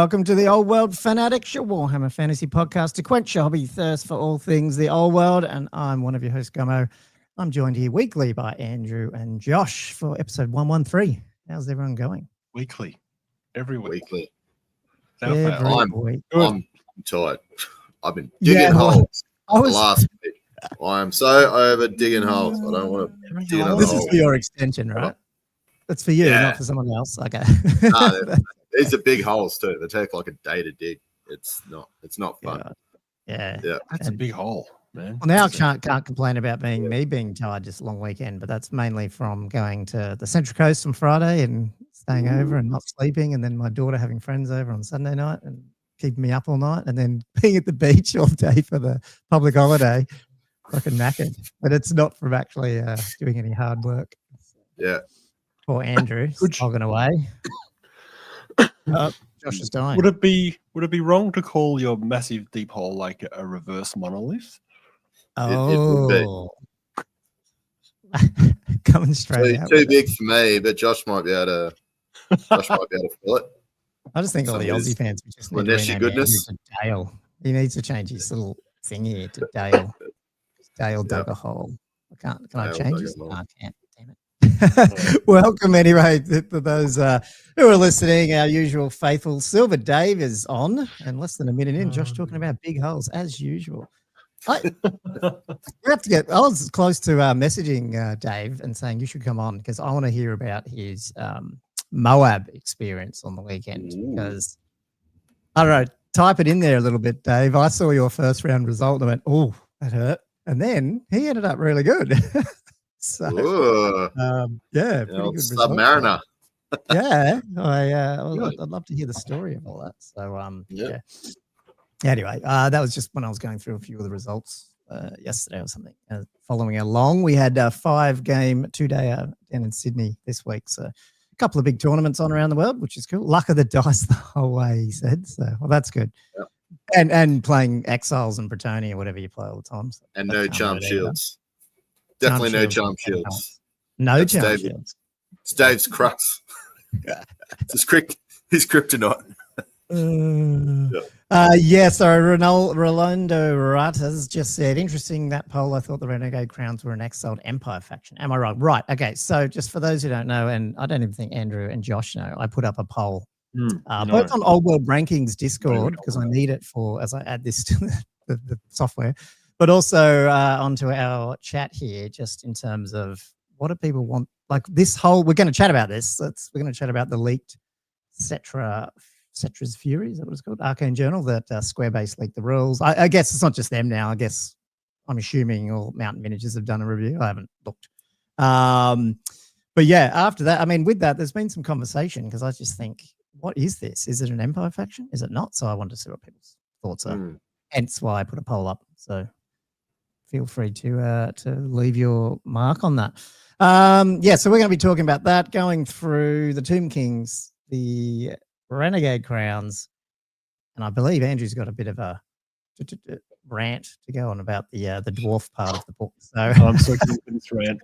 welcome to the Old World Fanatics, your Warhammer Fantasy podcast to quench your hobby thirst for all things the Old World. And I'm one of your hosts, Gummo. I'm joined here weekly by Andrew and Josh for episode 113. How's everyone going? Weekly. Every week. Weekly. I'm tired. I've been digging holes the last week. I am so over digging holes. I don't want to dig another This hole. is for your extension, right? That's for you, not for someone else. Okay. No, these are big holes too. They take like a day to dig. It's not fun. Yeah. That's a big hole, man. Well, now I can't complain about me being tired just a long weekend, but that's mainly from going to the Central Coast on Friday and staying over and not sleeping, and then my daughter having friends over on Sunday night and keeping me up all night, and then being at the beach all day for the public holiday. Fucking knackered. But it's not from actually doing any hard work. Yeah. Poor Andrew, slogging away. Josh is dying. Would it be wrong to call your massive deep hole like a reverse monolith? Oh, coming straight out. Too big for me, but Josh might be able to fill it. I just think all the Aussie fans would just need to goodness. Dale. He needs to change his little thing here to Dale. Dale dug a hole. Can I change this? No, I can't. Damn it. Welcome anyway to those who are listening. Our usual faithful Silver Dave is on, and less than a minute in, Josh talking about big holes as usual. I was close to messaging Dave and saying you should come on because I want to hear about his Moab experience on the weekend. Because I don't know, type it in there a little bit, Dave. I saw your first round result and I went, oh, that hurt. And then he ended up really good. So, pretty good result. Submariner. Yeah, I'd love to hear the story of all that. So, yeah. Anyway, that was just when I was going through a few of the results yesterday or something. Following along, we had a 5-game 2-day down in Sydney this week. So, a couple of big tournaments on around the world, which is cool. Luck of the dice the whole way, he said. So, well, that's good. Yep. And playing Exiles and Bretonnia, whatever you play all the time. So and no charm shields. Definitely no charm shields. No charm shields. It's Dave's crux. It's his kryptonite. So Rolando Ratas just said, interesting that poll. I thought the Renegade Crowns were an exiled Empire faction. Am I right? Right. Okay. So just for those who don't know, and I don't even think Andrew and Josh know, I put up a poll both on Old World Rankings Discord because I need it as I add this to the software, but also onto our chat here, just in terms of what do people want? Like this whole, we're going to chat about this. We're going to chat about the leaked Settra's Fury, is that what it's called? Arcane Journal, that Squarebase leaked the rules. I guess it's not just them now. I guess I'm assuming all Mountain Miniatures have done a review. I haven't looked. But yeah, after that, I mean, with that, there's been some conversation because I just think, what is this? Is it an Empire faction? Is it not? So I wanted to see what people's thoughts are. Hence why I put a poll up. So feel free to leave your mark on that. So we're going to be talking about that, going through the Tomb Kings, the Renegade Crowns, and I believe Andrew's got a bit of a rant to go on about the dwarf part of the book. So I'm so keen for this rant.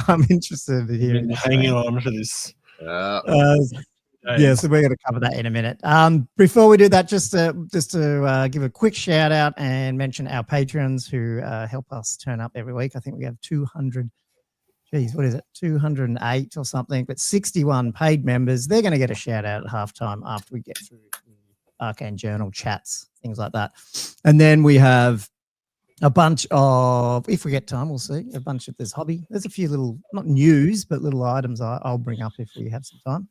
I'm interested in hearing. Hanging on to this. So we're going to cover that in a minute. Before we do that, just to give a quick shout out and mention our patrons who help us turn up every week. I think we have 200. Geez, what is it? 208 or something, but 61 paid members. They're going to get a shout out at halftime after we get through the Arcane Journal chats, things like that. And then we have a bunch of, if we get time, we'll see, there's hobby. There's a few little, not news, but little items I'll bring up if we have some time,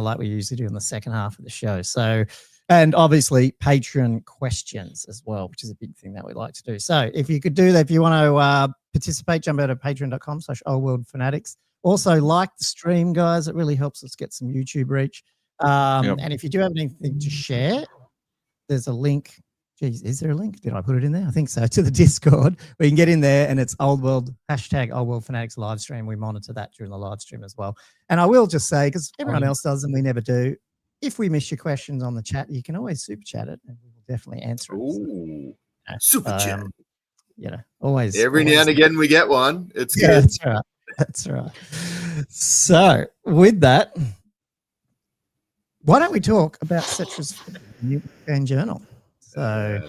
like we usually do in the second half of the show. So, and obviously Patreon questions as well, which is a big thing that we like to do. So if you could do that, if you want to participate, jump out to patreon.com/oldworldfanatics. Also like the stream, guys. It really helps us get some YouTube reach. And if you do have anything to share, there's a link. Geez, is there a link? Did I put it in there? I think so. To the Discord. We can get in there and it's Old World, #OldWorldFanatics live stream. We monitor that during the live stream as well. And I will just say, because everyone else does and we never do, if we miss your questions on the chat, you can always super chat it and we will definitely answer it. Ooh, super chat. Always. Every now and again we get one. It's good. That's right. That's right. So with that, why don't we talk about Settra's new Arcane Journal? So,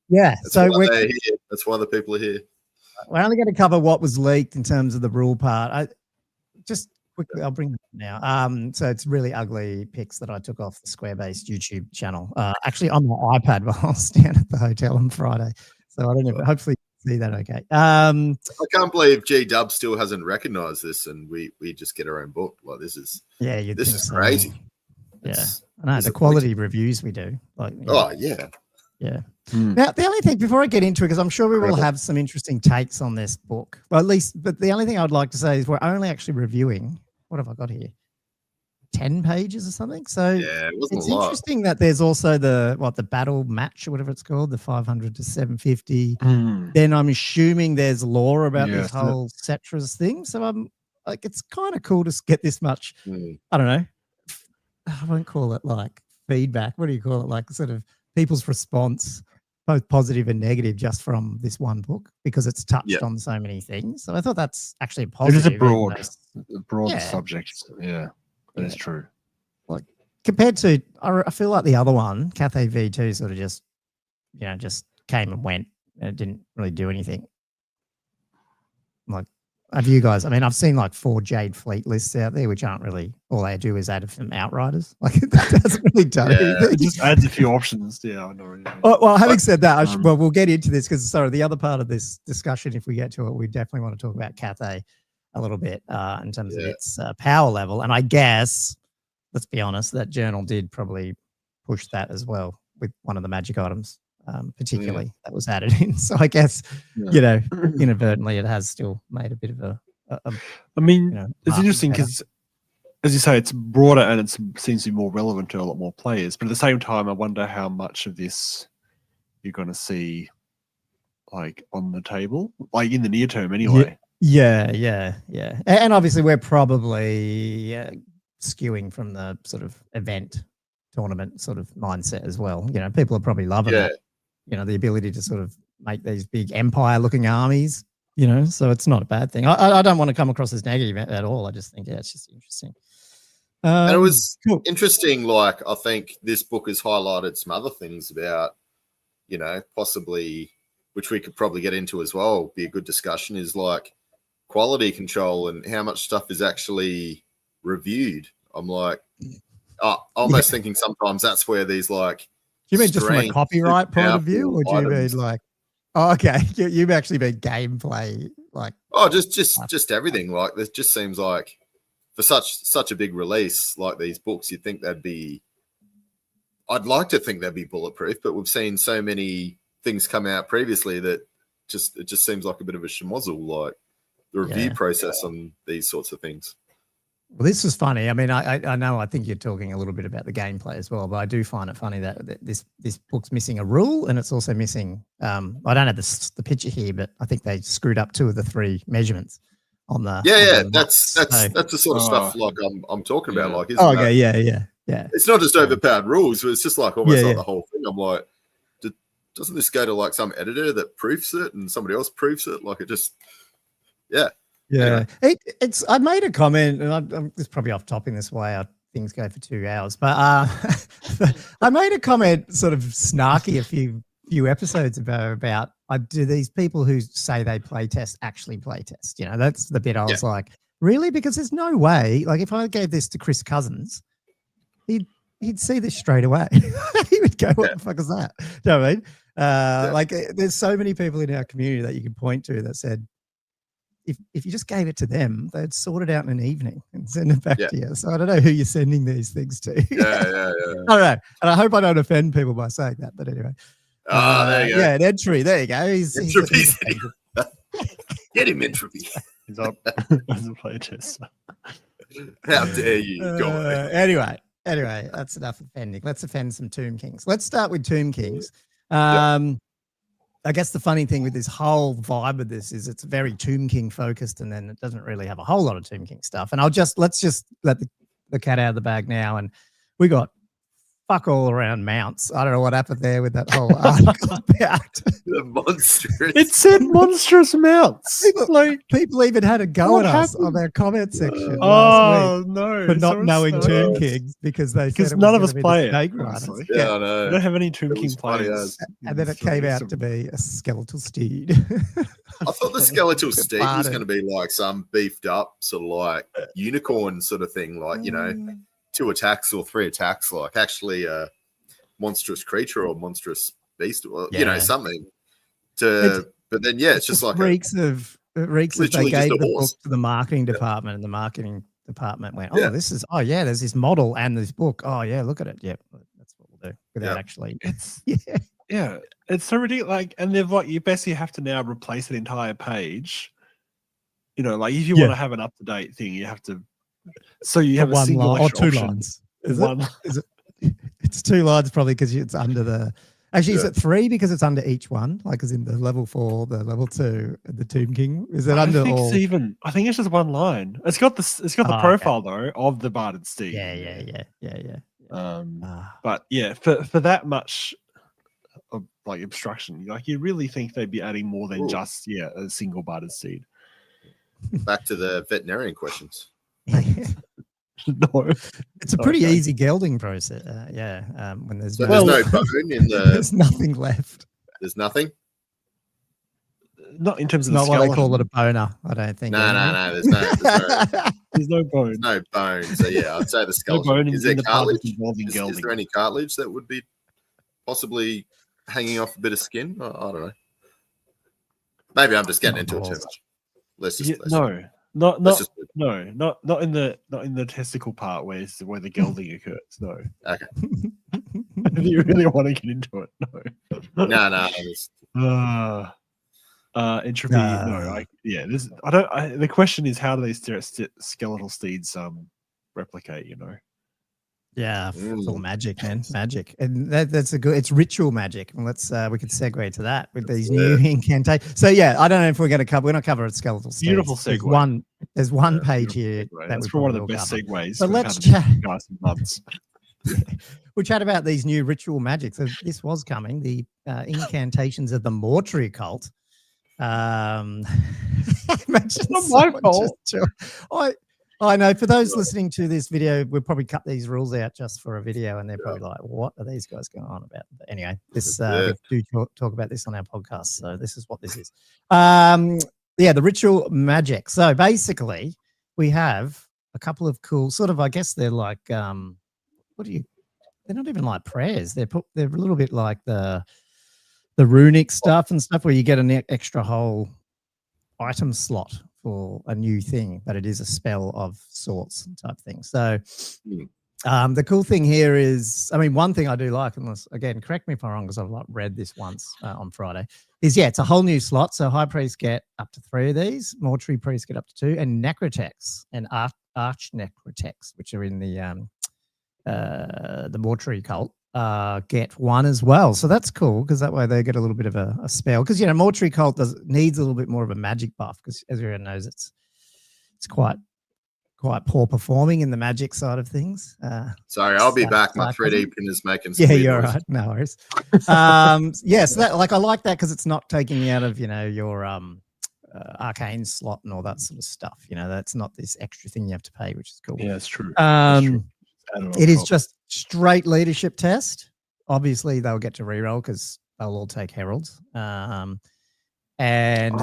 That's why they're here. That's why the people are here. We're only going to cover what was leaked in terms of the rule part. Just quickly, I'll bring it up now. So it's really ugly pics that I took off the Square-based YouTube channel. Actually, on my iPad while I was down at the hotel on Friday. So I don't know. Hopefully, you see that okay. I can't believe G-Dub still hasn't recognised this, and we just get our own book. Like this is this is crazy. Yeah, I know the quality reviews we do. Like, yeah. Now, the only thing before I get into it, because I'm sure we will have some interesting takes on this book, well, at least, but the only thing I'd like to say is we're only actually reviewing. What have I got here? 10 pages or something. So it's interesting that there's also the battle match or whatever it's called, the 500 to 750. Then I'm assuming there's lore about this whole Settra's thing. So I'm like, it's kind of cool to get this much. I don't know. I won't call it like feedback. What do you call it? Like sort of people's response, both positive and negative, just from this one book, because it's touched on so many things. So I thought that's actually positive. It is a broad subject. Yeah, that is true. Like compared to, I feel like the other one, Cathay V2, sort of just came and went, and it didn't really do anything. Like, have you guys? I mean, I've seen like 4 Jade Fleet lists out there, which aren't really, all they do is add some Outriders. Like that doesn't really do anything. It just adds a few options. Yeah, I know. Well, having said that, we'll get into this because the other part of this discussion, if we get to it, we definitely want to talk about Cathay a little bit in terms of its power level. And I guess, let's be honest, that journal did probably push that as well with one of the magic items, particularly that was added in. So I guess, inadvertently it has still made a bit of a I mean, it's interesting because, as you say, it's broader and it seems to be more relevant to a lot more players. But at the same time, I wonder how much of this you're going to see like on the table, like in the near term anyway. Yeah. And obviously we're probably skewing from the sort of event tournament sort of mindset as well. People are probably loving it. The ability to sort of make these big empire looking armies, so it's not a bad thing. I don't want to come across as negative at all. I just think, it's just interesting. And it was interesting. Like, I think this book has highlighted some other things about, possibly, which we could probably get into as well, be a good discussion, is like quality control and how much stuff is actually reviewed. I'm like, almost thinking sometimes that's where these like. Do you mean just from a copyright point of view, or do you mean like? Oh, okay, you actually mean gameplay, like? Oh, just everything. Like, this just seems like for such a big release like these books, you'd think they'd be. I'd like to think they'd be bulletproof, but we've seen so many things come out previously that it just seems like a bit of a schmozzle, like the review process on these sorts of things. Well, this was funny. I mean, I know, I think you're talking a little bit about the gameplay as well, but I do find it funny that this book's missing a rule, and it's also missing, I don't have the picture here, but I think they screwed up 2 of the 3 measurements on the. That's the sort of stuff like I'm talking about. Like, yeah. It's not just overpowered rules, but it's just like almost like the whole thing. I'm like, doesn't this go to like some editor that proofs it and somebody else proofs it? Like, it just, Yeah, it's. I made a comment, and it's probably off topic. This way, things go for 2 hours. But I made a comment, sort of snarky, a few episodes ago about do these people who say they playtest actually playtest? That's the bit I was like, really? Because there's no way. Like, if I gave this to Chris Cousins, he'd see this straight away. He would go, "What the fuck is that?" Do you know what I mean? Like, there's so many people in our community that you can point to that said, if you just gave it to them, they'd sort it out in an evening and send it back to you. So I don't know who you're sending these things to. I don't know. And I hope I don't offend people by saying that. But anyway. There you go. Yeah, an entry. There you go. Entropy. Get him, Entropy. He's up as a playtest. How dare you? Go on. Anyway, that's enough offending. Let's offend some Tomb Kings. Let's start with Tomb Kings. I guess the funny thing with this whole vibe of this is it's very Tomb King focused, and then it doesn't really have a whole lot of Tomb King stuff. And let's just let the cat out of the bag now. And we got fuck all around mounts. I don't know what happened there with that whole article about the monstrous. It said monstrous mounts. People even had a go at us on their comment section last week for not knowing Tomb Kings because none of us play it. I know. We don't have any Tomb King players. And then it came out to be a skeletal steed. I thought the skeletal steed was going to be like some beefed up sort of like unicorn sort of thing, like, you know, 2 attacks or 3 attacks, like actually a monstrous creature or monstrous beast, or you know, something. But then it's just like reeks of they gave the book to the marketing department, and the marketing department went, there's this model and this book. Oh yeah, look at it. Yeah, that's what we'll do without actually. It's it's so ridiculous. Like, and they've you basically have to now replace an entire page. You know, like if you want to have an up to date thing, you have to. So you have a single line or 2 lines. Is it? It's 2 lines probably because it's under the. Actually, is it 3 because it's under each one? Like, as in the level 4, the level 2, the Tomb King. Is it under all? I think it's just 1 line. It's got the profile though of the Barded Steed. Yeah. But yeah, for that much of like obstruction, like you really think they'd be adding more than just a single Barded Steed. Back to the veterinarian questions. No, it's a pretty easy gelding process. When there's no bone in the. There's nothing left. There's nothing. Not in terms of not what they call it a boner. I don't think. No. There's no bone. There's no bone. So I'd say the skeleton. Is there cartilage? Is there any cartilage that would be possibly hanging off a bit of skin? I don't know. Maybe I'm just getting into it too much. Not in the testicle part where the gelding occurs. No. Okay. If you really want to get into it, no. No. Entropy. No. The question is, how do these skeletal steeds replicate? You know. Yeah, it's all magic, man. Magic, and that's it's ritual magic. And let's we could segue to that with these new incantations. So I don't know if we're going to cover. We're not covering skeletal steeds. Beautiful segue. There's one page here that's for one of the best segues. So let's chat. We'll chat about these new ritual magic. So this was coming. The incantations of the mortuary cult. Imagine not my fault. I know. For those listening to this video, we'll probably cut these rules out just for a video, and they're probably like, "What are these guys going on about?" But anyway, this we do talk about this on our podcast, so this is what this is. The ritual magic. So basically, we have a couple of cool sort of. I guess they're like they're not even like prayers. They're a little bit like the runic stuff and stuff where you get an extra whole item slot for a new thing, but it is a spell of sorts type thing. So the cool thing here is, I mean, one thing I do like, unless again, correct me if I'm wrong, because I've read this once on Friday, is it's a whole new slot. So high priests get up to 3 of these, mortuary priests get up to 2, and necrotex and arch necrotex, which are in the mortuary cult, get 1 as well. So that's cool because that way they get a little bit of a spell. Because mortuary cult needs a little bit more of a magic buff because, as everyone knows, it's quite poor performing in the magic side of things. Sorry, I'll be back. My 3D printer's making some you're right. No worries. So that I like that because it's not taking you out of your arcane slot and all that sort of stuff. That's not this extra thing you have to pay, which is cool. Yeah, it's true. It is just straight leadership test. Obviously, they'll get to reroll because they'll all take heralds. And then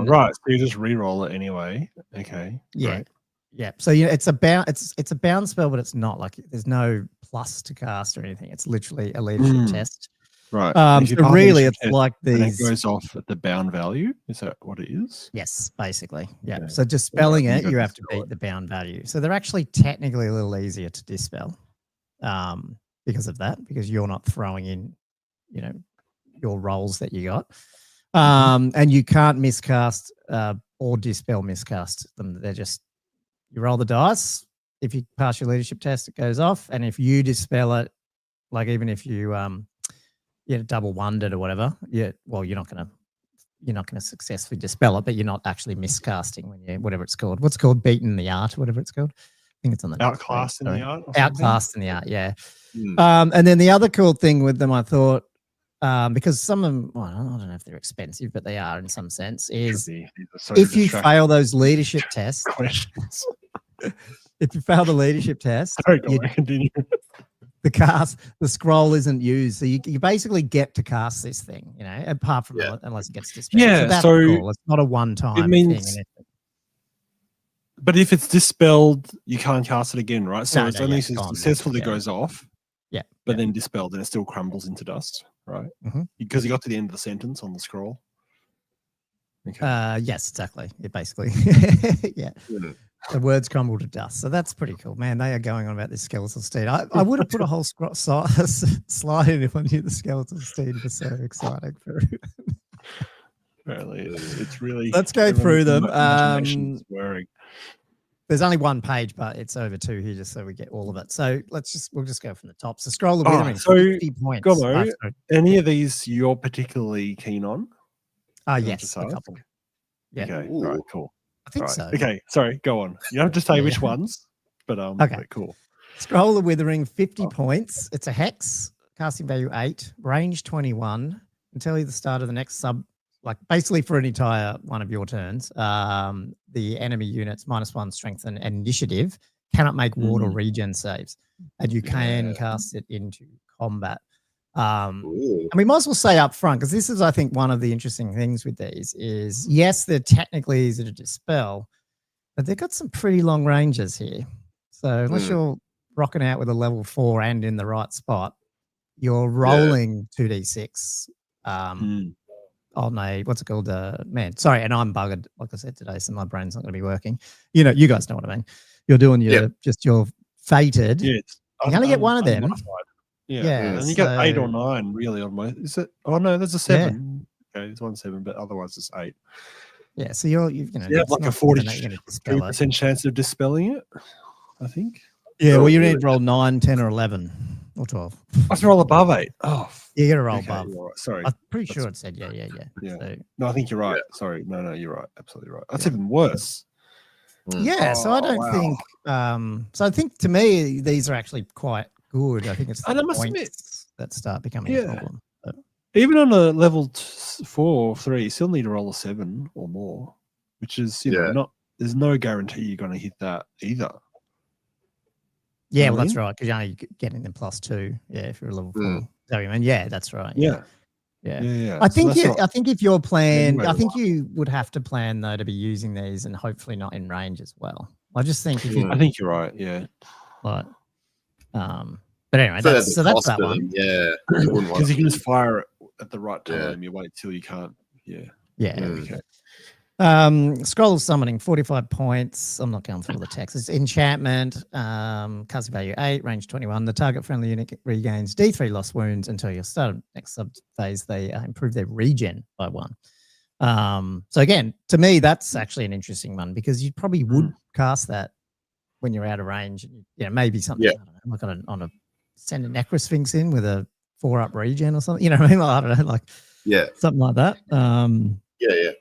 right, so you just reroll it anyway. Okay. Yeah. Right. Yeah. So it's a bound. It's a bound spell, but it's not like there's no plus to cast or anything. It's literally a leadership test. Right. So really, it's like these. It goes off at the bound value. Is that what it is? Yes, basically. Yeah. Okay. So dispelling it, you have to beat the bound value. So they're actually technically a little easier to dispel, because of that. Because you're not throwing in, your rolls that you got, and you can't miscast or dispel miscast them. They're just you roll the dice. If you pass your leadership test, it goes off, and if you dispel it, like even if you double wondered or whatever. You're not gonna successfully dispel it, but you're not actually miscasting when you whatever it's called. What's called beaten the art, whatever it's called. think it's on the outclassed in the art. Outclassed in the art, yeah. Mm. And then the other cool thing with them, I thought, because some of them, well, I don't know if they're expensive, but they are in some sense, is if you fail those leadership tests, questions. if you fail the leadership test, continue. the scroll isn't used. So you basically get to cast this thing, you know, apart from unless it gets dispelled. Yeah, so that's cool. It's not a one-time thing. But if it's dispelled, you can't cast it again, right? So it's only successfully goes off. Yeah. But then dispelled and it still crumbles into dust, right? Because you got to the end of the sentence on the scroll. Okay. Yes, exactly. It basically, the words crumble to dust. So that's pretty cool, man. They are going on about this skeletal steed. I would have put a whole slide in if I knew the skeletal steed was so exciting for. Apparently, it's really. Let's go through them. There's only one page, but it's over 2 here, just so we get all of it. So we'll just go from the top. So scroll the withering. So 50 points. Gobbo, any of these you're particularly keen on? Yes, a couple. Yeah. Okay. All right. Cool. I think so. Okay. Sorry. Go on. You don't have to say which ones, but okay. But cool. Scroll the Withering, 50 points. It's a hex, casting value 8, range 21. Until the start of the next like basically for an entire one of your turns, the enemy units -1 strength and initiative cannot make ward or regen saves, and you can cast it into combat. And we might as well say up front, because this is, I think, one of the interesting things with these is, yes, they're technically easy to dispel, but they've got some pretty long ranges here. So unless you're rocking out with a level 4 and in the right spot, you're rolling 2d6 on a, what's it called? Man, sorry, and I'm buggered, like I said today, so my brain's not going to be working. You know, you guys know what I mean. You're doing your fated. Yeah, you only get one of them. Yeah, and you get 8 or 9 really on my. Is it? Oh no, there's a 7. Okay, there's 1 7, but otherwise it's 8. Yeah, so you know, like a 43% chance of dispelling it, I think. Yeah, well, you need to roll 9, 10, or 11, or 12. I have to roll above 8. Oh, you got to roll above. Right. Sorry, I'm pretty sure it said yeah. So, no, I think you're right. Sorry, no, you're right. Absolutely right. That's even worse. Yeah, so I don't think. So I think to me these are actually quite good. I think it's the points that start becoming a problem. But. Even on a level 4 or 3, you still need to roll a 7 or more, which is not. There's no guarantee you're going to hit that either. Yeah, well, that's right, because you're only getting them +2. Yeah, if you're a level 4. Is that what you mean? Yeah, that's right. Yeah. I think I think if you're playing, I think you would have to plan though to be using these, and hopefully not in range as well. I just think if you, I think you're right. Yeah. But anyway, that's that one. Yeah, because you can just fire it at the right time. You wait till you can't. Yeah. Okay. Scroll of Summoning, 45 points. I'm not going through all the text. It's enchantment, casting value 8, range 21. The target friendly unit regains D3 lost wounds until your start of next sub phase. They improve their regen by 1. So again, to me, that's actually an interesting one, because you probably would cast that when you're out of range. Maybe something I don't know, like on a send a Necrosphinx in with a 4-up regen or something. You know what I mean? Like, I don't know, like something like that.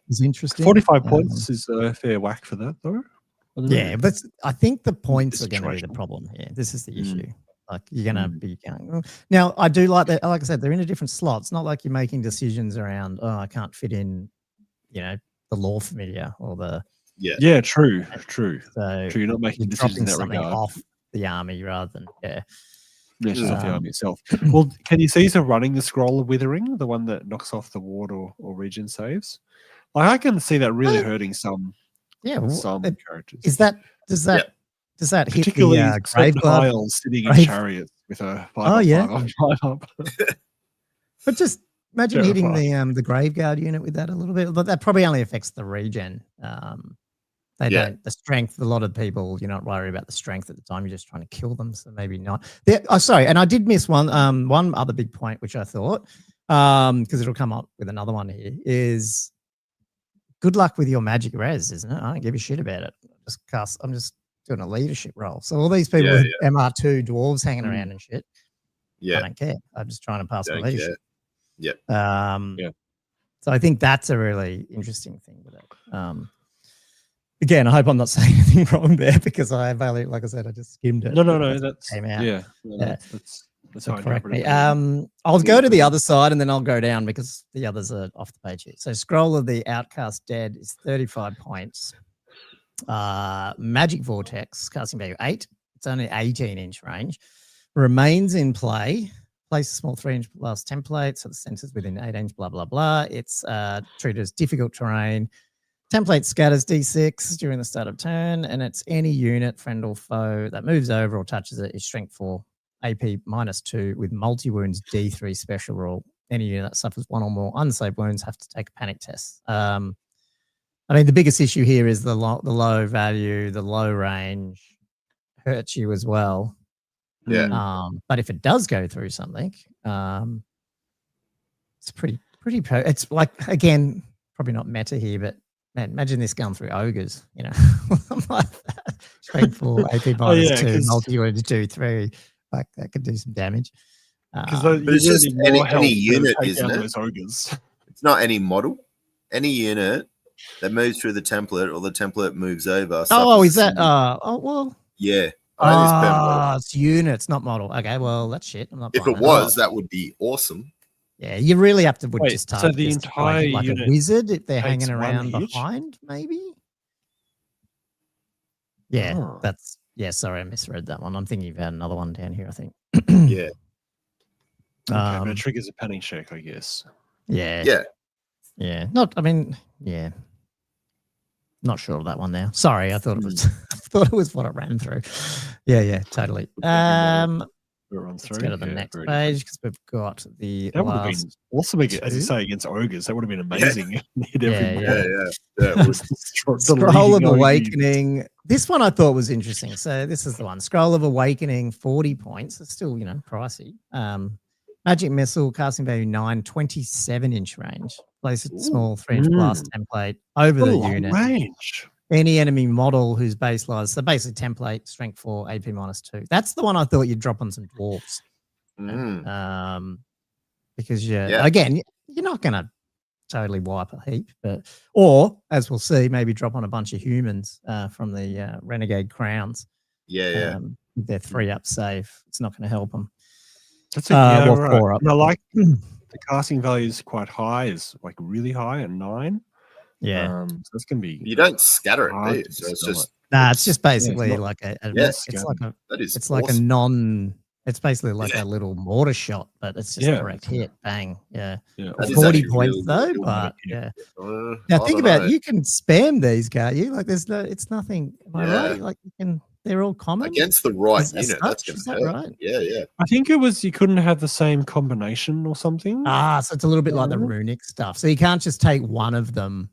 It's interesting. 45 points is a fair whack for that, though. But I think the points are going to be the problem here. This is the issue. Like, you're going to be going. Now, I do like that. Like I said, they're in a different slot. It's not like you're making decisions around, I can't fit in, the lore familiar or the. Yeah, true. So you're not making decisions in that regard. Off the army rather than just off the army itself. Well, can you see running the Scroll of Withering, the one that knocks off the ward or regen saves? Like, I can see that really hurting some characters. Does that hit particularly the Graveguard sitting in chariots with a 5 But just imagine hitting the Graveguard unit with that a little bit. But that probably only affects the regen. They don't. The strength. A lot of people, you're not worried about the strength at the time. You're just trying to kill them, so maybe not. Sorry, and I did miss one other big point, which I thought, because it'll come up with another one here, is good luck with your magic res, isn't it? I don't give a shit about it. I'm just doing a leadership role. So all these people with MR2 dwarves hanging around and shit, I don't care. I'm just trying to pass my leadership. So I think that's a really interesting thing with it. Again, I hope I'm not saying anything wrong there because I value, like I said, I just skimmed it. No, that's came out. yeah. That's So how I correct me. interpret it. I'll go to the other side and then I'll go down because the others are off the page here. So Scroll of the Outcast Dead is 35 points. Magic Vortex, casting value 8. It's only 18-inch range. Remains in play. Place a small 3-inch plus template, so the center's within 8-inch, blah, blah, blah. It's treated as difficult terrain. Template scatters D6 during the start of turn, and it's any unit, friend or foe, that moves over or touches it is strength 4, AP -2 with multi-wounds D3 special rule. Any unit that suffers 1 or more unsafe wounds have to take a panic test. I mean, the biggest issue here is the low value, the low range hurts you as well. Yeah. But if it does go through something, it's pretty. It's like, again, probably not meta here, but man, imagine this going through ogres. You know, like that. Strength 4, AP -2, multi-wounds 2-3. Like that could do some damage. But it's just any unit, isn't it? Ogres. It's not any model. Any unit that moves through the template or the template moves over. Oh, is that? Well. Yeah. It's units, not model. Okay, well, that's shit. I'm not. If it was, that would be awesome. Yeah, you really have to just target so the entire like unit a wizard if they're hanging around behind, maybe. Yeah, that's sorry, I misread that one. I'm thinking about another one down here, I think. Yeah. Okay, but it triggers a panic check, I guess. Yeah. Yeah. Yeah. Not sure of that one now. Sorry, I thought it was what it ran through. Yeah, totally. Let's go to the next page because we've got the that would have been awesome, as you say, against ogres. That would have been amazing. Yeah. Scroll of Awakening. This one I thought was interesting. So this is the one. Scroll of Awakening, 40 points. It's still, pricey. Magic Missile, casting value 9, 27-inch range. Place a small 3-inch blast template over the unit. Range. Any enemy model whose base lies, so basically template, strength 4, AP -2. That's the one I thought you'd drop on some dwarves. Because again, you're not going to totally wipe a heap, or as we'll see, maybe drop on a bunch of humans from the Renegade crowns. They're 3-up safe. It's not going to help them. That's right. 4-up. I like the casting value is quite high, is like really high at 9. Yeah, so it's gonna be. You don't scatter it, do you? So it's just it's just basically like it's basically like a little mortar shot, but it's just a direct hit, bang. Yeah. 40 points really though, but now think about it, you can spam these, can't you? Like it's nothing. Am I right? Like they're all common against the right unit. That's gonna hurt. Right? Yeah. I think it was you couldn't have the same combination or something. So it's a little bit like the runic stuff. So you can't just take one of them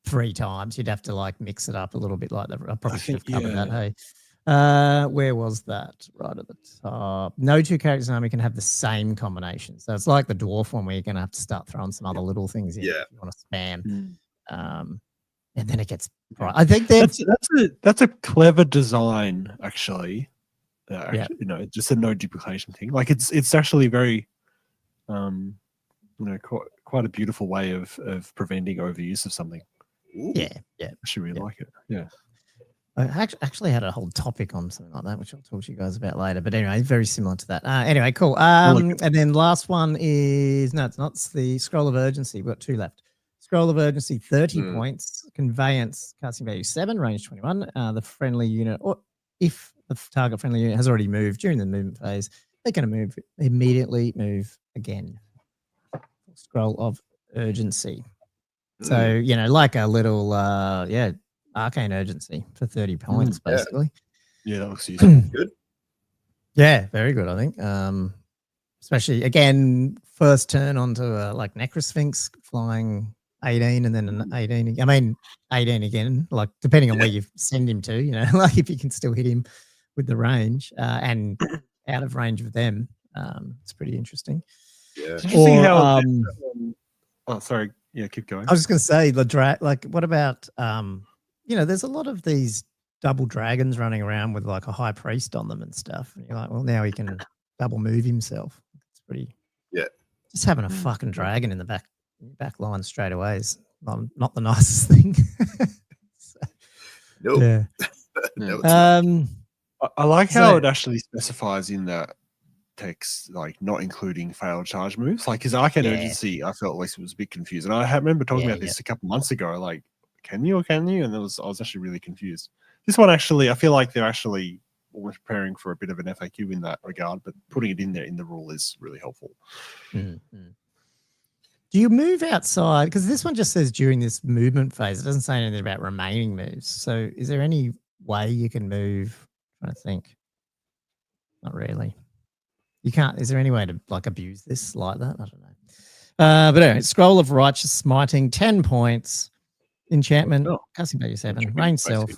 3 times. You'd have to like mix it up a little bit like that. I probably should have covered that. Hey, where was that? Right at the top. No 2 characters in army can have the same combination. So it's like the dwarf one where you're going to have to start throwing some other little things in if you want to spam. And then it gets right. I think that's a clever design, actually. Just a no duplication thing. Like it's actually very, quite a beautiful way of preventing overuse of something. Yeah. I should really like it. Yeah. I actually had a whole topic on something like that, which I'll talk to you guys about later. But anyway, very similar to that. Anyway, cool. And then last one is it's not. It's the Scroll of Urgency. We've got 2 left. Scroll of Urgency, 30 points. Conveyance, casting value 7, range 21. The friendly unit, or if the target friendly unit has already moved during the movement phase, they're going to immediately move again. Scroll of Urgency. So, like a little, Arcane Urgency for 30 points, basically. Yeah, that looks useful. Good. Yeah, very good, I think. Especially, again, first turn onto like Necrosphinx, flying 18 and then an 18. 18 again, like depending on where you send him to, like if you can still hit him with the range and out of range of them, it's pretty interesting. Yeah. Sorry. Yeah, keep going. I was just going to say the what about there's a lot of these double dragons running around with like a high priest on them and stuff. And you're like, well, now he can double move himself. It's pretty. Yeah. Just having a fucking dragon in the back line straight away is not the nicest thing. So, Nope. Yeah. No, it's not. I like how it actually specifies in that text, like not including failed charge moves. Like his Arcane Urgency, I felt like it was a bit confused. And I remember talking about this a couple months ago. Like, can you or can you? And I was actually really confused. This one actually, I feel like they're actually almost preparing for a bit of an FAQ in that regard, but putting it in there in the rule is really helpful. Mm-hmm. Do you move outside? Because this one just says during this movement phase. It doesn't say anything about remaining moves. So is there any way you can move? I'm trying to think. Not really. You can't. Is there any way to like abuse this like that? I don't know. But anyway, Scroll of Righteous Smiting, 10 points. Enchantment, casting value 7. Range self.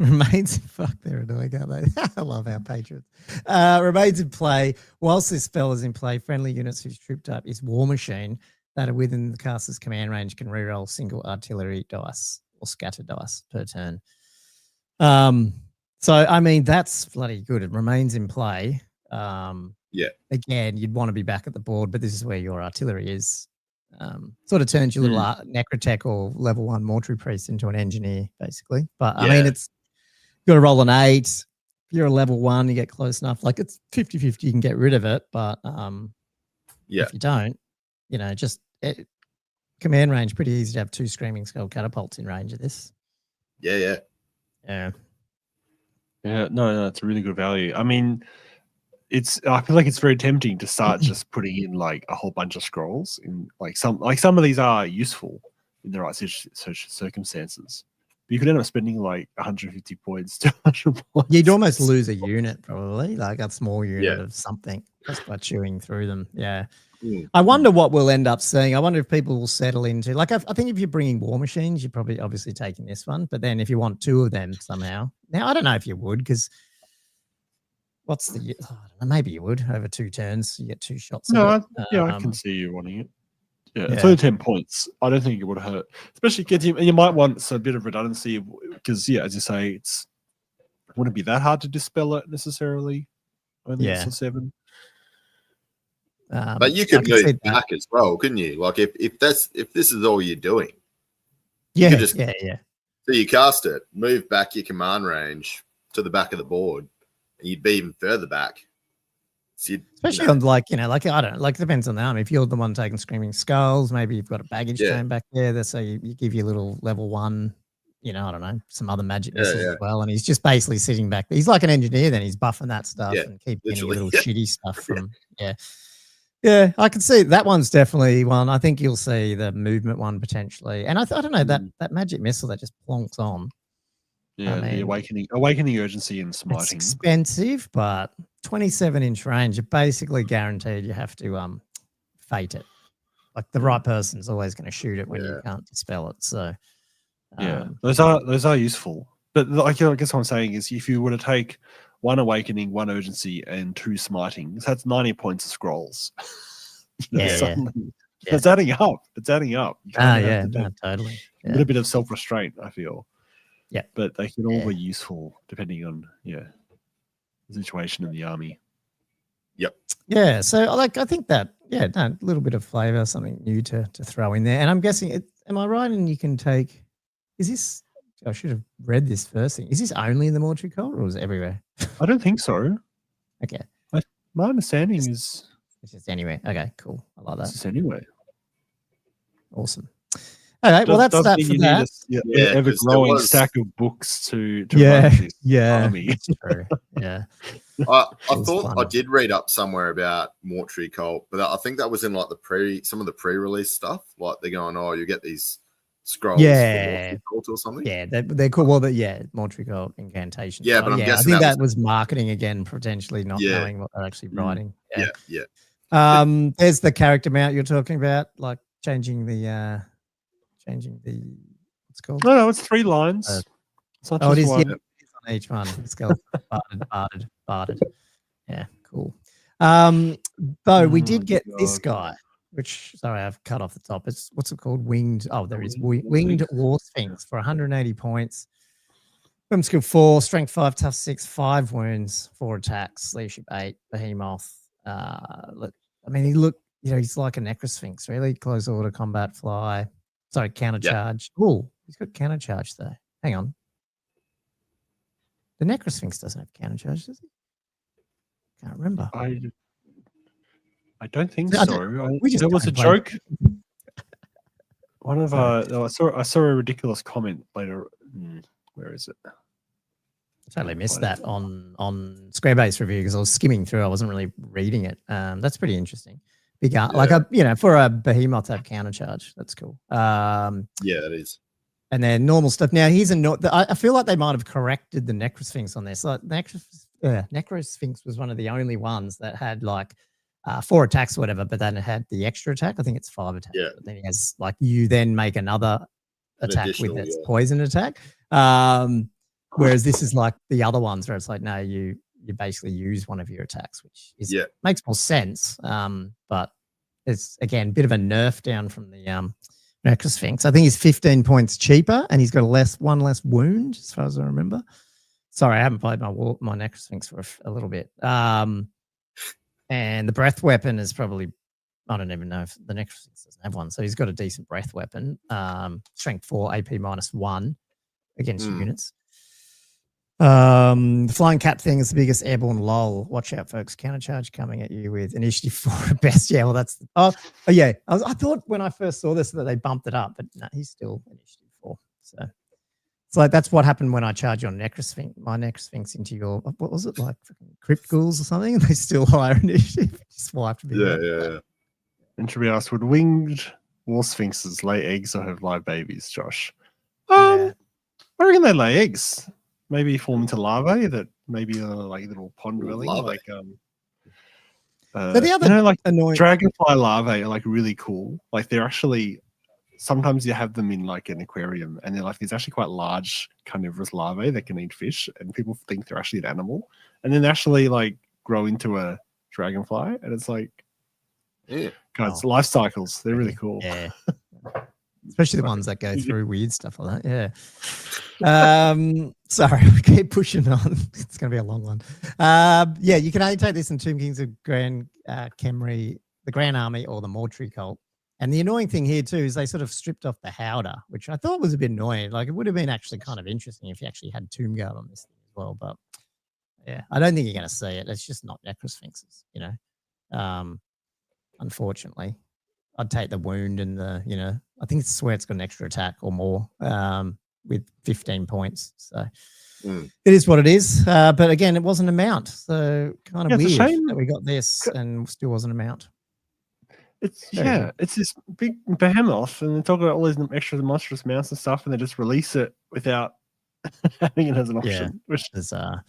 Remains, fuck, they're annoying, aren't they? I love our patrons. Remains in play. Whilst this spell is in play, friendly units whose troop type is War Machine that are within the caster's command range can reroll single artillery dice or scatter dice per turn. So, I mean, that's bloody good. It remains in play. Again, you'd want to be back at the board, but this is where your artillery is. Sort of turns your little Necrotech or level 1 Mortuary Priest into an engineer, basically. But, I mean, it's you got to roll an 8. If you're a level 1, you get close enough. Like, it's 50-50, you can get rid of it. But if you don't, you know, just command range, pretty easy to have 2 Screaming Skull Catapults in range of this. Yeah, no, it's a really good value. I mean, I feel like it's very tempting to start just putting in like a whole bunch of scrolls in some of these are useful in the right circumstances. But you could end up spending like 150 points, 200 points. You'd almost lose a unit probably, like a small unit of something just by chewing through them. Yeah. I wonder what we'll end up seeing. I wonder if people will settle into I think if you're bringing War Machines, you're probably obviously taking this one. But then if you want 2 of them somehow, now I don't know if you would because what's the? I don't know, maybe you would over 2 turns. You get 2 shots. No, I can see you wanting it. Yeah, it's only 10 points. I don't think it would hurt, especially you might want a bit of redundancy because as you say, it wouldn't be that hard to dispel it necessarily. Only it's a 7. But you could move back as well, couldn't you? Like if this is all you're doing, you could just, So you cast it, move back your command range to the back of the board, and you'd be even further back. So especially on I don't know, it depends on the army. If you're the one taking Screaming Skulls, maybe you've got a baggage train back there. So you give your little level 1. I don't know, some other magic missiles as well. And he's just basically sitting back there. He's like an engineer then. He's buffing that stuff and keeping any little shitty stuff from, Yeah, I can see that one's definitely one. I think you'll see the movement one potentially. And I don't know, that magic missile that just plonks on. Yeah, the awakening urgency and smiting. It's expensive, but 27-inch range, you're basically guaranteed you have to fate it. Like the right person's always going to shoot it when you can't dispel it. So those are useful. But I guess what I'm saying is if you were to take 1 awakening, 1 urgency, and 2 smiting, that's 90 points of scrolls. It's adding up. It's adding up. Totally. A little bit of self-restraint, I feel. Yeah, but they can all be useful depending on the situation in the army. Yep. Yeah. So I think that a little bit of flavor, something new to throw in there. And I'm guessing am I right? And you can take. Is this? I should have read this first thing. Is this only in the Mortuary Cult or is it everywhere? I don't think so. Okay. My understanding is it's just anywhere. Okay, cool. I like that. It's just anywhere. Awesome. All right, well, that's that for that. Ever-growing stack of books to run this army. True. Yeah. I thought I did read up somewhere about Mortuary Cult, but I think that was in like some of the pre-release stuff. Like they're going, you get these scrolls for Mortuary Cult or something. Yeah, they're cool. Well, Mortuary Cult incantation. Yeah, but I'm guessing I think that was marketing again, potentially not knowing what they're actually writing. Yeah. There's the character mount you're talking about, like changing the what's it called? No, it's 3 lines. It's not just one. It's on each one. It's got barded. Yeah, cool. Though we did get this guy, which I've cut off the top. It's what's it called? Winged War Sphinx for 180 points. From skill 4, strength 5, tough 6, 5 wounds, 4 attacks, leadership 8, behemoth. He's like a Necrosphinx, really. Close order, combat, fly. Sorry, counter charge. Ooh, He's got counter charge though. Hang on. The Necrosphinx doesn't have counter charge, does he? Can't remember. I don't think so. There was a joke. One of I saw a ridiculous comment later. Where is it? I totally missed that on Squarebase review because I was skimming through. I wasn't really reading it. That's pretty interesting. Big for a behemoth to have counter charge. That's cool. Yeah, it is. And then normal stuff. Now here's I feel like they might have corrected the Necrosphinx on this. So Necrosphinx was one of the only ones that had like 4 attacks or whatever, but then it had the extra attack. I think it's 5 attacks. Yeah. But then he has like you then make another attack with its poison attack. Whereas this is like the other ones where it's like, no, you basically use one of your attacks, which is makes more sense. But it's again a bit of a nerf down from the Necrosphinx. I think he's 15 points cheaper and he's got one less wound, as far as I remember. Sorry, I haven't played my Necrosphinx for a little bit. And the breath weapon is probably, I don't even know if the Necrosphinx doesn't have one. So he's got a decent breath weapon. Strength 4, AP -1 against units. The flying cat thing is the biggest airborne lol. Watch out, folks. Countercharge coming at you with initiative 4 at best. Yeah, well, that's yeah. I thought when I first saw this that they bumped it up, but no, he's still initiative 4. So it's like that's what happened when I charged your my Necrosphinx into your what was it like crypt ghouls or something? They still higher initiative. Just wipe to be yeah. And to be asked, would winged war sphinxes lay eggs or have live babies, Josh? Yeah. I reckon they lay eggs. Maybe form into larvae that maybe are like little pond dwelling, like but the other annoying dragonfly larvae are like really cool. Like they're actually sometimes you have them in like an aquarium and they're like these actually quite large carnivorous larvae that can eat fish, and people think they're actually an animal, and then they actually like grow into a dragonfly, and it's like guys, life cycles. They're really cool. Yeah. Especially the ones that go through weird stuff like that. Yeah. Sorry, we keep pushing on. It's going to be a long one. Yeah, you can only take this in Tomb Kings of Grand Khemri, the Grand Army, or the Mortuary Cult. And the annoying thing here too is they sort of stripped off the Howder, which I thought was a bit annoying. Like it would have been actually kind of interesting if you actually had Tomb Guard on this thing as well. But yeah, I don't think you're going to see it. It's just not Necrosphinxes, you know. Unfortunately. I'd take the wound and I think it's where it's got an extra attack or more with 15 points. So it is what it is. But again, it wasn't a mount. So kind of weird that we got this and still wasn't a mount. It's this big behemoth and they talk about all these extra monstrous mounts and stuff and they just release it without having it as an option. Yeah, which is the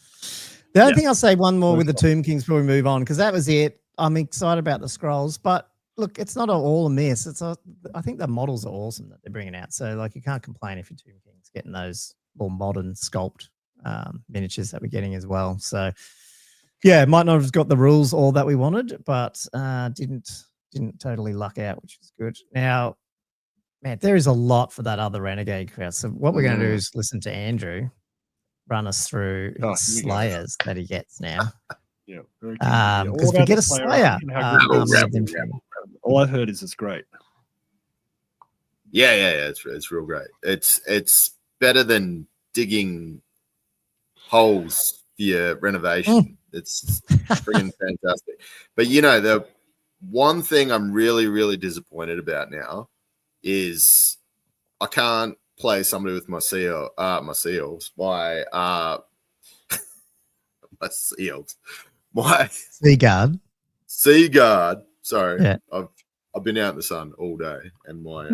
only thing I'll say one more with the Tomb Kings before we move on, because that was it. I'm excited about the scrolls, but look, it's not all a miss. I think the models are awesome that they're bringing out. So, like, you can't complain if you're Tomb Kings getting those more modern sculpt miniatures that we're getting as well. So, yeah, it might not have got the rules all that we wanted, but didn't totally luck out, which is good. Now, man, there is a lot for that other Renegade crowd. So, what we're going to do is listen to Andrew run us through his Slayers that he gets now. Yeah, because we get a Slayer. All I've heard is it's great. Yeah, it's real great. It's better than digging holes for your renovation. It's freaking fantastic. But the one thing I'm really, really disappointed about now is I can't play somebody with my seals. My Sea Guard. Sorry. Yeah. I've been out in the sun all day and my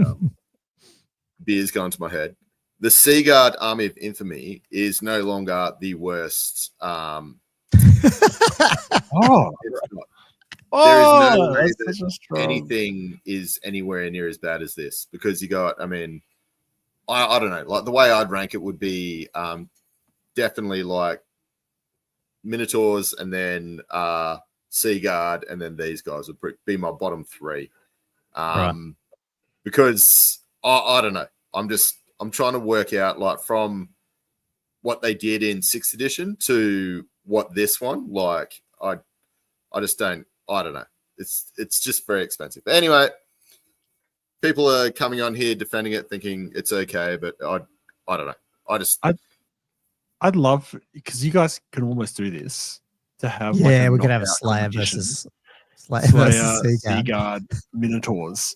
beer's going to my head. The Sea Guard Army of Infamy is no longer the worst. There is no way that anything is anywhere near as bad as this, because you got, I don't know, like the way I'd rank it would be definitely like Minotaurs and then Sea Guard, and then these guys would be my bottom 3. Because I don't know. I'm trying to work out like from what they did in 6th edition to what this one, like I don't know. It's just very expensive. But anyway, people are coming on here defending it, thinking it's okay, but I don't know. I'd love, because you guys can almost do this, to have we could have a Slayer versus Seaguard Minotaurs.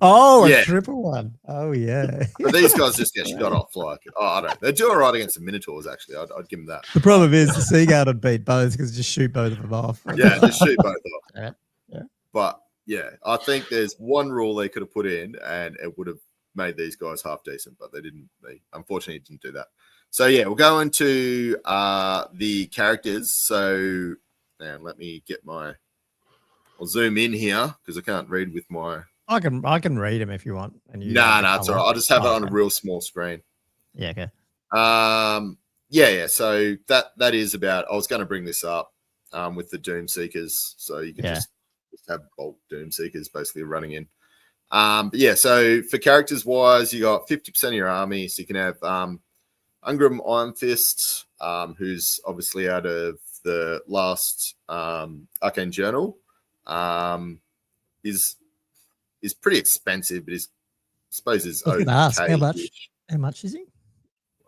Oh, a triple one. Oh, yeah. But these guys just get shot off. Like, I don't know. They do all right against the Minotaurs, actually. I'd give them that. The problem is the Seaguard would beat both because just shoot both of them off. Yeah, just shoot both off. Yeah. But, yeah, I think there's one rule they could have put in and it would have made these guys half decent, but they didn't. They unfortunately didn't do that. So, yeah, we'll go into the characters. So, now let me get I'll zoom in here because I can't read with my... I can read them if you want. And you no, it's all right. I'll just have it on a real small screen. Yeah, okay. Yeah. So that is about. I was going to bring this up with the Doom Seekers, so you can just have bulk Doom Seekers basically running in. But yeah. So for characters wise, you got 50% of your army, so you can have Ungram Iron Fist, who's obviously out of the last Arcane Journal. Is pretty expensive, but I suppose is okay. How much is he?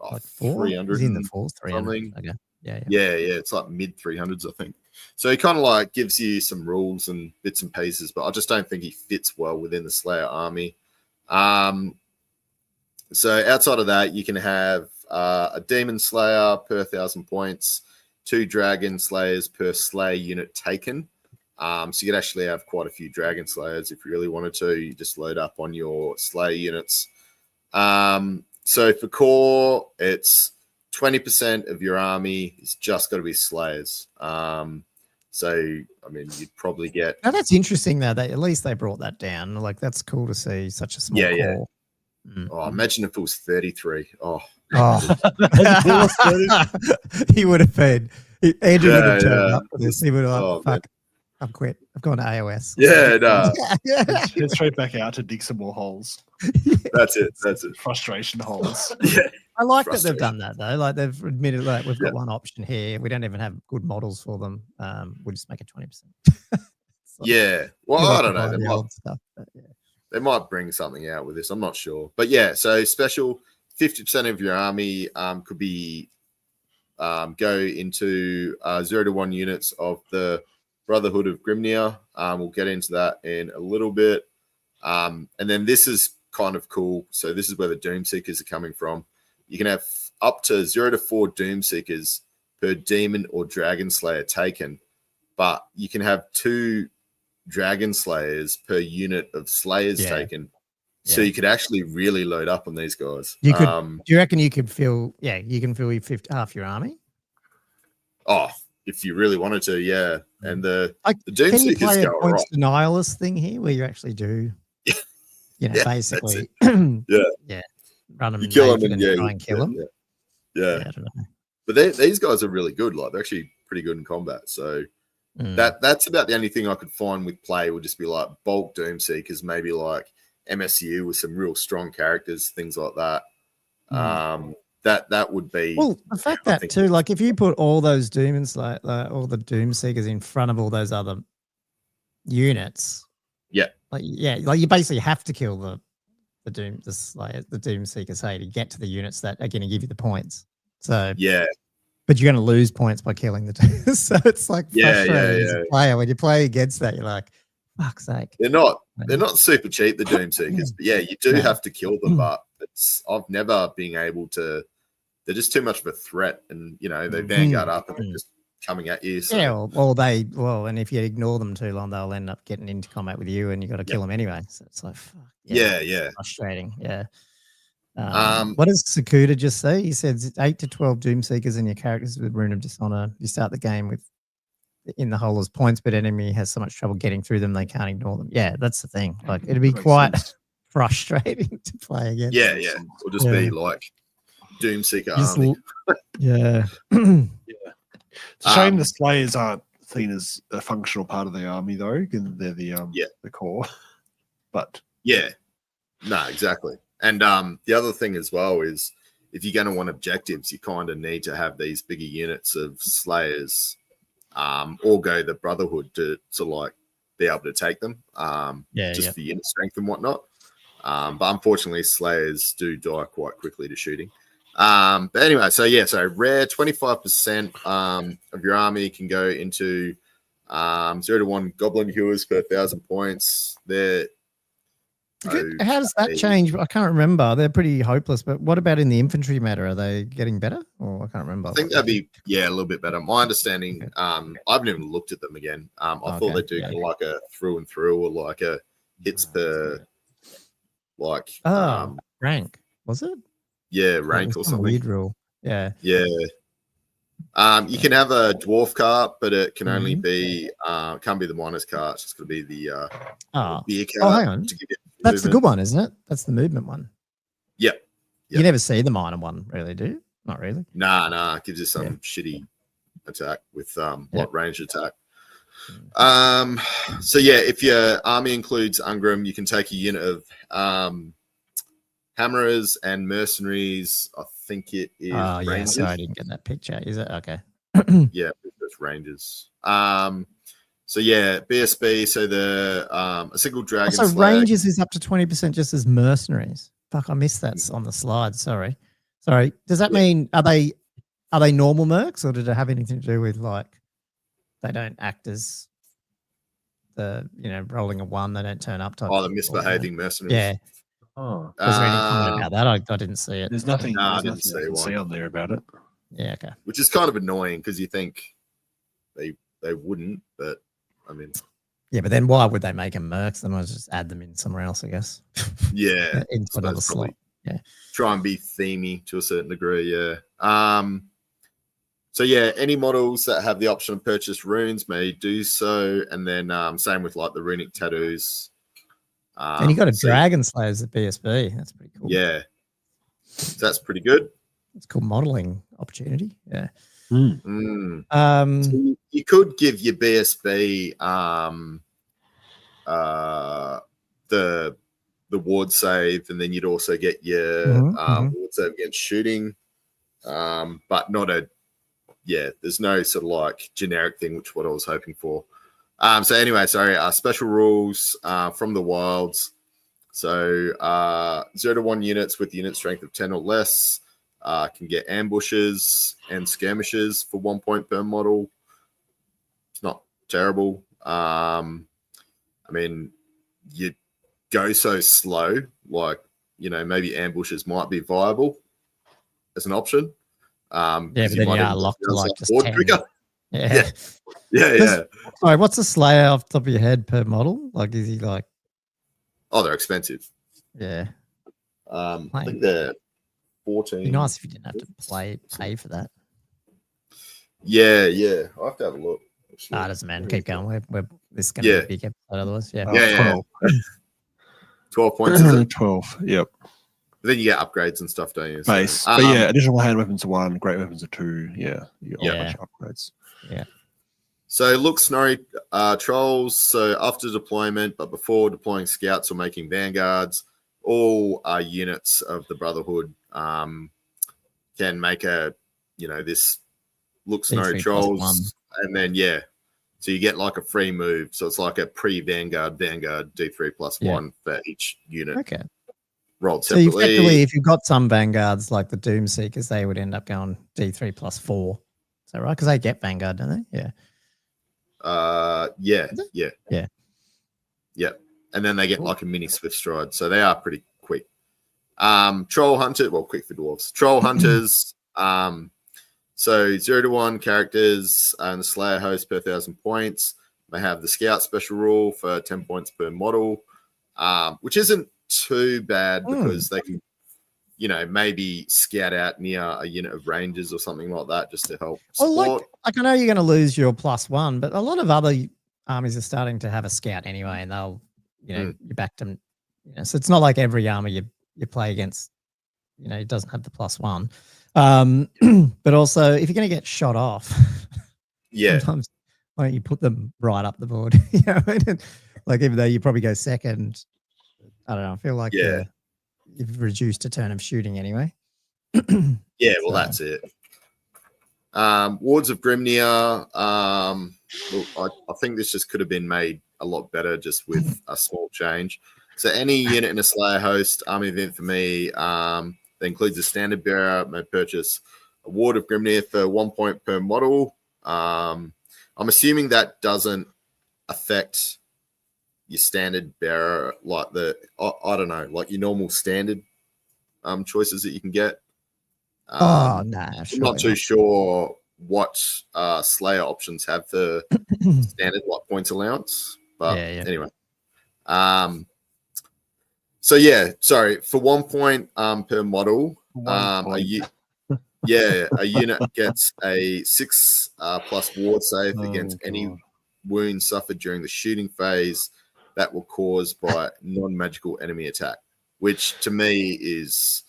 Like 300. He's in the 4s, 300. Okay. Yeah. It's like mid 300s, I think. So he kind of like gives you some rules and bits and pieces, but I just don't think he fits well within the Slayer army. So outside of that, you can have a Demon Slayer per 1,000 points, 2 Dragon Slayers per Slayer unit taken. So you could actually have quite a few Dragon Slayers if you really wanted to. You just load up on your Slayer units. So for core, it's 20% of your army. It's just got to be Slayers. So, I mean, you'd probably get... Now, that's interesting, though. At least they brought that down. Like, that's cool to see such a small core. Yeah. Oh, imagine if it was 33. Oh. He would have been... Andrew would have turned up for this. He would have like, fuck. I've quit. I've gone to AOS. Yeah, no. Get straight back out to dig some more holes. That's it. Frustration holes. Yeah. I like that they've done that, though. Like, they've admitted, like, we've got one option here. We don't even have good models for them. We'll just make it 20%. Yeah. Well, I don't know. They might bring something out with this. I'm not sure. But, yeah, so special 50% of your army could be go into 0 to 1 units of the Brotherhood of Grimnir. We'll get into that in a little bit. And then this is kind of cool. So this is where the Doom Seekers are coming from. You can have up to 0 to 4 Doom Seekers per Demon or Dragon Slayer taken, but you can have 2 Dragon Slayers per unit of Slayers taken. So you could actually really load up on these guys. You could. Do you reckon you could fill? Yeah, you can fill half your army. Oh, if you really wanted to, yeah. And the Doom Seekers can you play go a points denialist thing here where you actually do, basically, run them, you kill them, and try and kill them. Yeah. I don't know. But these guys are really good. Like, they're actually pretty good in combat. So that's about the only thing I could find with play would just be like bulk Doom Seekers, maybe like MSU with some real strong characters, things like that. That would be the fact that too. Like, if you put all those demons, like all the Doom Seekers, in front of all those other units, like you basically have to kill the Doom Seekers, to get to the units that are going to give you the points. So but you're going to lose points by killing the Doom. So it's like frustrating as a player when you play against that. You're like, fuck's sake. They're not super cheap, the Doom Seekers, but you do have to kill them. But I've never been able to. They're just too much of a threat, and they vanguard up and they're just coming at you. So. Yeah, and if you ignore them too long, they'll end up getting into combat with you, and you got to kill them anyway. So it's like, fuck, frustrating. Yeah. What does Sakuda just say? He says 8 to 12 Doom Seekers in your characters with Rune of Dishonor. You start the game with in the hole as points, but enemy has so much trouble getting through them they can't ignore them. Yeah, that's the thing. Like, it'd be quite frustrating to play against. Yeah. It'll just be like Doom Seeker army. Yeah. It's a shame the Slayers aren't seen as a functional part of the army, though. They're the core. But no, exactly. And the other thing as well is if you're going to want objectives, you kind of need to have these bigger units of Slayers, or go the Brotherhood to like be able to take them. For unit strength and whatnot. But unfortunately, Slayers do die quite quickly to shooting. But anyway, so rare 25% of your army can go into 0-1 Goblin Hewers per 1,000 points. They're how does that change? I can't remember. They're pretty hopeless. But what about in the infantry meta? Are they getting better? Or I can't remember. I think that'd be a little bit better. My understanding. I haven't even looked at them again. I thought they do kind of like a through and through, or like a hits per like rank. Was it? Yeah, rank or something. Weird rule. Yeah. Yeah. You can have a dwarf cart, but it can only be can't be the miners cart. It's just going to be the beer cart. Oh, hang on. That's the good one, isn't it? That's the movement one. Yep. You never see the miner one, really, do you? Not really. Nah. It gives you some shitty attack with ranged attack. So if your army includes Ungram, you can take a unit of hammerers and mercenaries. I think it is. Oh, yeah. Rangers. Sorry, I didn't get that picture. Is it? Okay. Yeah, it's Rangers. BSB. So the a single dragon. So Rangers is up to 20% just as mercenaries. Fuck, I missed that on the slide. Sorry. Does that mean are they normal mercs, or did it have anything to do with like they don't act as the rolling a 1, they don't turn up type? Oh, the misbehaving mercenaries. Yeah. Oh, was there any comment about that? I didn't see it. There's nothing. I There's didn't nothing see see on there about it. Yeah, okay. Which is kind of annoying because you think they wouldn't, but I mean. Yeah, but then why would they make them mercs? They might just add them in somewhere else, I guess. Yeah, into another slot. Yeah. Try and be themey to a certain degree. Yeah. Any models that have the option of purchase runes may do so, and then same with like the runic tattoos. And you got a Dragon Slayers at BSB. That's pretty cool. Yeah. So that's pretty good. It's called modeling opportunity. Yeah. So you could give your BSB the ward save, and then you'd also get your ward save against shooting. But not there's no sort of like generic thing, which is what I was hoping for. Special rules from the wilds. So 0-1 units with unit strength of 10 or less can get ambushes and skirmishes for 1 point per model. It's not terrible. I mean, you go so slow, like, maybe ambushes might be viable as an option. But then you are locked to like just 10. Yeah. Sorry, what's the Slayer off the top of your head per model? Like, is he like? Oh, they're expensive. Yeah. I think they're 14. It'd be nice if you didn't have to pay for that. Yeah. I'll have to have a look. It doesn't matter. Keep going. This is going to be a big episode otherwise. Yeah. 12 points. Is it? 12. Yep. But then you get upgrades and stuff, don't you? Base. But additional hand weapons are 1, great weapons are 2. Yeah. You got a bunch of upgrades. Yeah. So look, Snorri, trolls. So after deployment, but before deploying scouts or making vanguards, all units of the Brotherhood can make this look Snorri trolls, and then so you get like a free move. So it's like a pre-vanguard D3+1 for each unit. Okay. Rolled so separately. Effectively, if you've got some vanguards like the Doom Seekers, they would end up going D3+4. Is that right? Because they get vanguard, don't they? Yeah. And then they get like a mini swift stride, so they are pretty quick. Troll hunter, quick for dwarves. Troll hunters. So 0-1 characters and the Slayer host per 1,000 points. They have the Scout special rule for 10 points per model, which isn't too bad because they can, maybe scout out near a unit of Rangers or something like that just to help support. Well, like I know you're going to lose your +1, but a lot of other armies are starting to have a Scout anyway, and they'll, you back them. So it's not like every army you play against, it doesn't have the +1. But also, if you're going to get shot off, sometimes why don't you put them right up the board? Like even though you probably go second, I don't know. I feel like you've reduced a turn of shooting anyway. That's it. Wards of Grimnir. Look, I think this just could have been made a lot better just with a small change. So any unit in a Slayer host, Army of Infamy, that includes a standard bearer, may purchase a Ward of Grimnir for 1 point per model. I'm assuming that doesn't affect your standard bearer, like I don't know, like your normal standard choices that you can get. I'm not too sure what Slayer options have for standard like points allowance, but anyway. So yeah, sorry, for 1 point per model, a unit gets a 6+ ward save against any wound suffered during the shooting phase that were caused by non-magical enemy attack, which to me is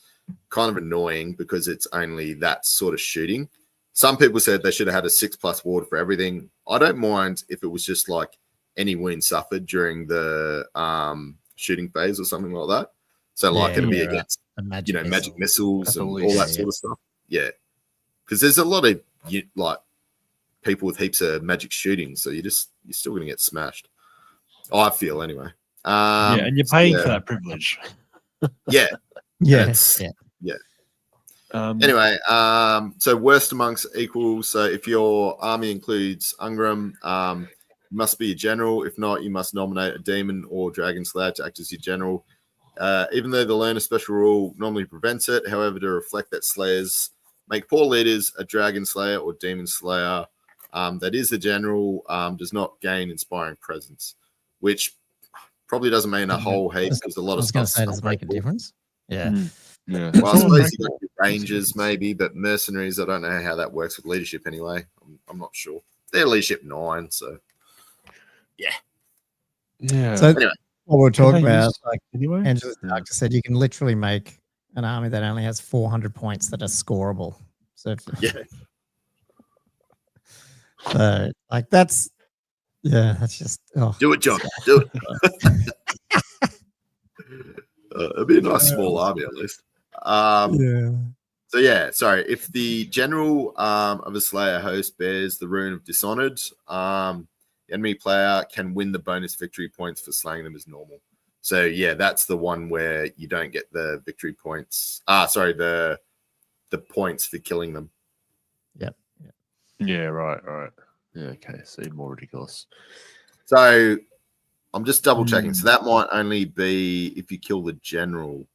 kind of annoying because it's only that sort of shooting. Some people said they should have had a 6+ ward for everything. I don't mind if it was just like any wound suffered during the shooting phase or something like that. So like it'll be against magic missiles and all that sort of stuff. Yeah, because there's a lot of like people with heaps of magic shooting, so you're still going to get smashed. I feel anyway. And you're paying for that privilege. Yeah. Yeah. Anyway, so worst amongst equals. So if your army includes Ungram, you must be a general. If not, you must nominate a demon or dragon slayer to act as your general. Even though the learner special rule normally prevents it, however, to reflect that slayers make poor leaders, a dragon slayer or demon slayer that is the general does not gain inspiring presence, which probably doesn't mean a whole heap because a lot of stuff does it make a difference. Yeah. Yeah. Well, I suppose you got your rangers maybe, but mercenaries, I don't know how that works with leadership anyway. I'm not sure. They're leadership 9, so yeah. So anyway, what we're talking about, like anyway, Angela's doctor said, you can literally make an army that only has 400 points that are scoreable. So so like that's just do it, John. Do it. It'd be a nice small army at least. So yeah, sorry. If the general of a Slayer host bears the rune of Dishonored, the enemy player can win the bonus victory points for slaying them as normal. So yeah, that's the one where you don't get the victory points. The points for killing them. Yep. Yeah, right. Yeah, okay. So more ridiculous. So I'm just double checking. So that might only be if you kill the general.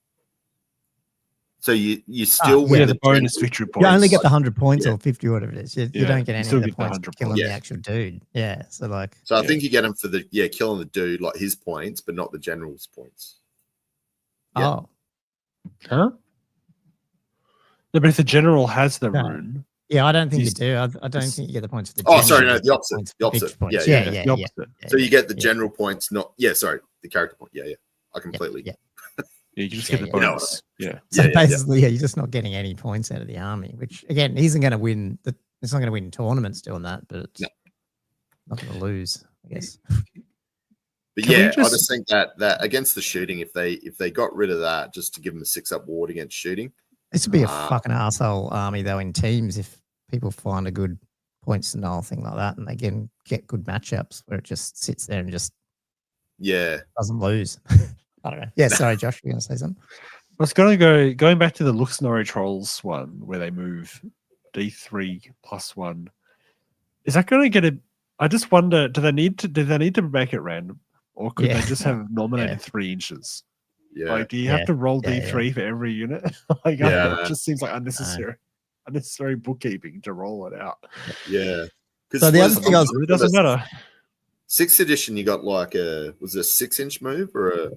So you still win the bonus victory points. You only get the 100 points or 50, whatever it is. You don't get any of the points for killing the actual dude. Yeah. So I think you get them for the killing the dude, like his points, but not the general's points. Yeah. Oh. Huh? No, but if the general has the rune. Yeah, I don't think you do. I don't think you get the points for the general. Oh, sorry, no, the opposite. The opposite. Yeah. The opposite. So you get the general points, not the character point. Yeah. I completely. Yeah, you just get the bonus. So basically, you're just not getting any points out of the army, which again, he isn't going to win. It's not going to win tournaments doing that, but it's not going to lose, I guess. But I just think that against the shooting, if they got rid of that, just to give them a 6+ ward against shooting. This would be a fucking arsehole army though in teams if people find a good points and all thing like that, and they can get good matchups where it just sits there and just doesn't lose. I don't know. Yeah, sorry, Josh, you going to say something? I was going back to the Luxnori Trolls one where they move D3+1. Is that going to get a? I just wonder. Do they need to make it random, or could they just have nominated 3 inches? Yeah. Like, do you have to roll D3 for every unit? Like, it just seems like unnecessary bookkeeping to roll it out. Yeah. So the other thing it doesn't matter. 6th edition, you got like was it a 6-inch move or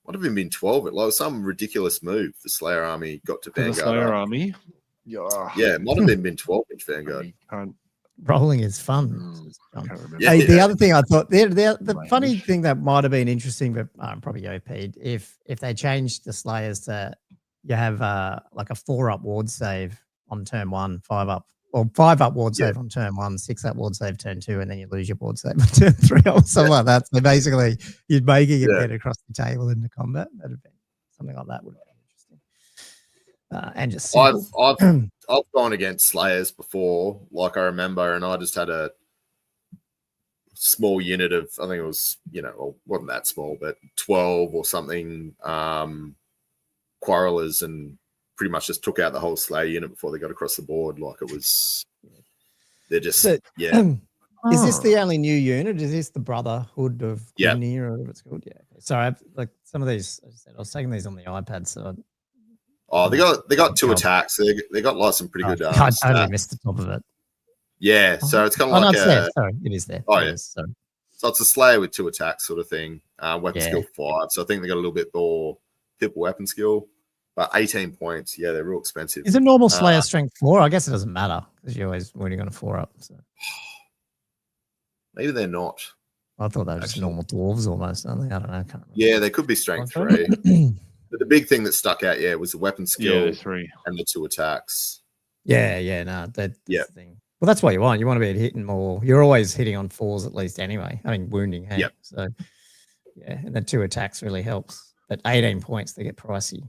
might have even been 12? It like some ridiculous move. The Slayer army got to Vanguard. The Slayer army. Yeah, it might have even been 12-inch Vanguard. Rolling is fun. The other thing I thought, the funny thing that might have been interesting, but probably OP'd, if they changed the Slayers to you have like a 4-up ward save on turn 1, 5-up, or 5-up ward save on turn 1, 6-up ward save turn 2, and then you lose your ward save on turn 3 or something like that. So basically, you're making it get across the table into combat. That'd be something like that would be interesting. And just I've gone against Slayers before, like I remember, and I just had a small unit of, I think it was, well, wasn't that small, but 12 or something Quarrelers, and pretty much just took out the whole Slayer unit before they got across the board. Like it was, they're just, Is this the only new unit? Is this the Brotherhood of Grimnir or whatever it's called? Yeah. Okay. Sorry, like some of these, I was taking these on the iPad, so. They got 2 attacks. They got like some pretty good. I totally missed the top of it. Yeah, so it's kind of like sorry, it is there. Oh, yeah. So it's a Slayer with 2 attacks sort of thing. Weapon skill 5. So I think they got a little bit more people weapon skill. But 18 points, they're real expensive. Is it normal Slayer strength 4? I guess it doesn't matter because you're always winning on a 4-up. So. Maybe they're not. I thought they were just normal dwarves almost, aren't they? I don't know. I can't remember. Yeah, they could be strength 3. But the big thing that stuck out, was the weapon skill 3 and the 2 attacks. That's the thing. Well, that's what you want. You want to be hitting more. You're always hitting on 4s at least anyway. I mean, wounding. Hey? Yep. So, and the 2 attacks really helps. But 18 points, they get pricey.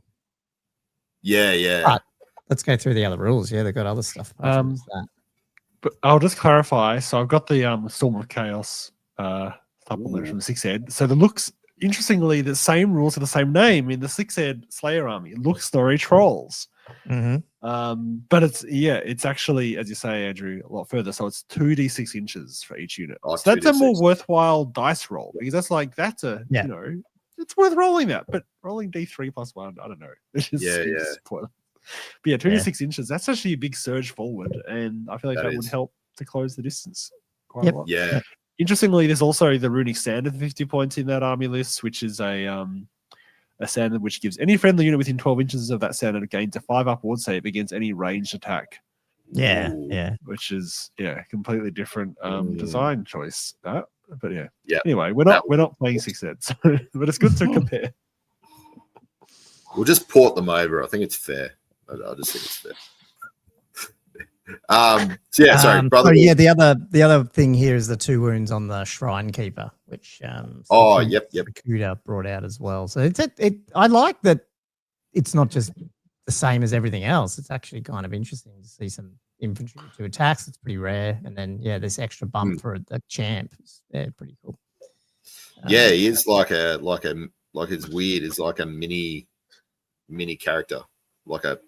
Yeah. But let's go through the other rules. Yeah, they've got other stuff. But I'll just clarify. So I've got the Storm of Chaos supplement from 6th Ed. So the looks, interestingly, the same rules are the same name in the 6th Ed Slayer army. Look Story Trolls. But it's actually, as you say, Andrew, a lot further. So it's 2d6 inches for each unit. So that's a more worthwhile dice roll because that's a it's worth rolling that. But rolling d3 plus 1, I don't know. It's just pointless. But 2d6 inches, that's actually a big surge forward, and I feel like that would help to close the distance quite a lot. Yeah. Interestingly, there's also the runic standard 50 points in that army list, which is a standard which gives any friendly unit within 12 inches of that standard gains a 5-up ward save against any ranged attack. Yeah. Which is completely different design choice. But yeah. Anyway, we're not playing 6th Ed, so, but it's good to compare. We'll just port them over. I think it's fair. I just think it's fair. Sorry, brother. The other thing here is the 2 wounds on the Shrine Keeper, which Kuda brought out as well. So I like that it's not just the same as everything else. It's actually kind of interesting to see some infantry with 2 attacks. It's pretty rare, and then this extra bump for the champ is pretty cool. He is like it's weird. It's like a mini character. Like a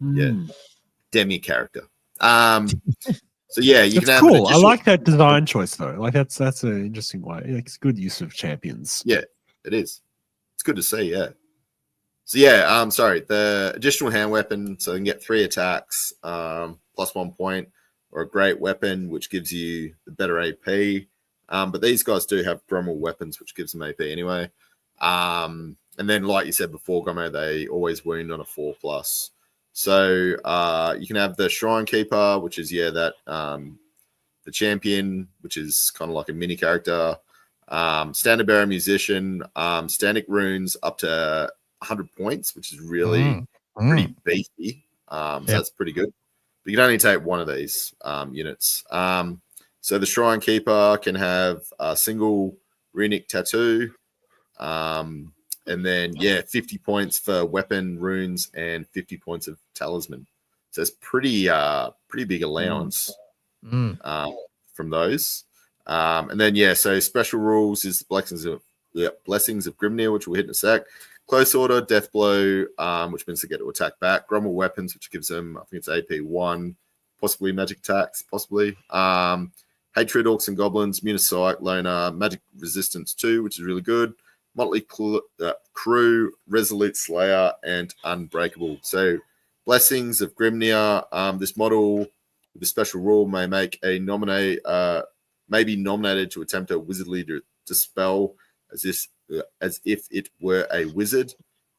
demi character. So you can have cool. I like that design choice though. Like that's an interesting way. It's good use of champions. Yeah, it is. It's good to see. Yeah. So sorry. The additional hand weapon, so you can get 3 attacks, plus 1 point, or a great weapon which gives you the better AP. But these guys do have Gromwell weapons, which gives them AP anyway. And then, like you said before, Gomo, they always wound on a 4+. So you can have the Shrine Keeper, which is the champion, which is kind of like a mini character. Standard Bearer Musician, Standard Runes up to 100 points, which is really pretty beefy. So that's pretty good. But you can only take 1 of these units. So the Shrine Keeper can have a single runic tattoo. And then 50 points for weapon runes and 50 points of talisman. So it's pretty big allowance from those. And then so special rules is blessings of Grimnir, which we'll hit in a sec. Close order, death blow, which means they get to attack back. Gromwell weapons, which gives them, I think it's AP 1, possibly magic attacks, possibly. Hatred, Orcs and Goblins, Munipsych, Loner, magic resistance 2, which is really good. Motley Crew, Resolute Slayer, and Unbreakable. So, Blessings of Grimnir. This model with a special rule may may be nominated to attempt a wizardly dispel as if it were a wizard.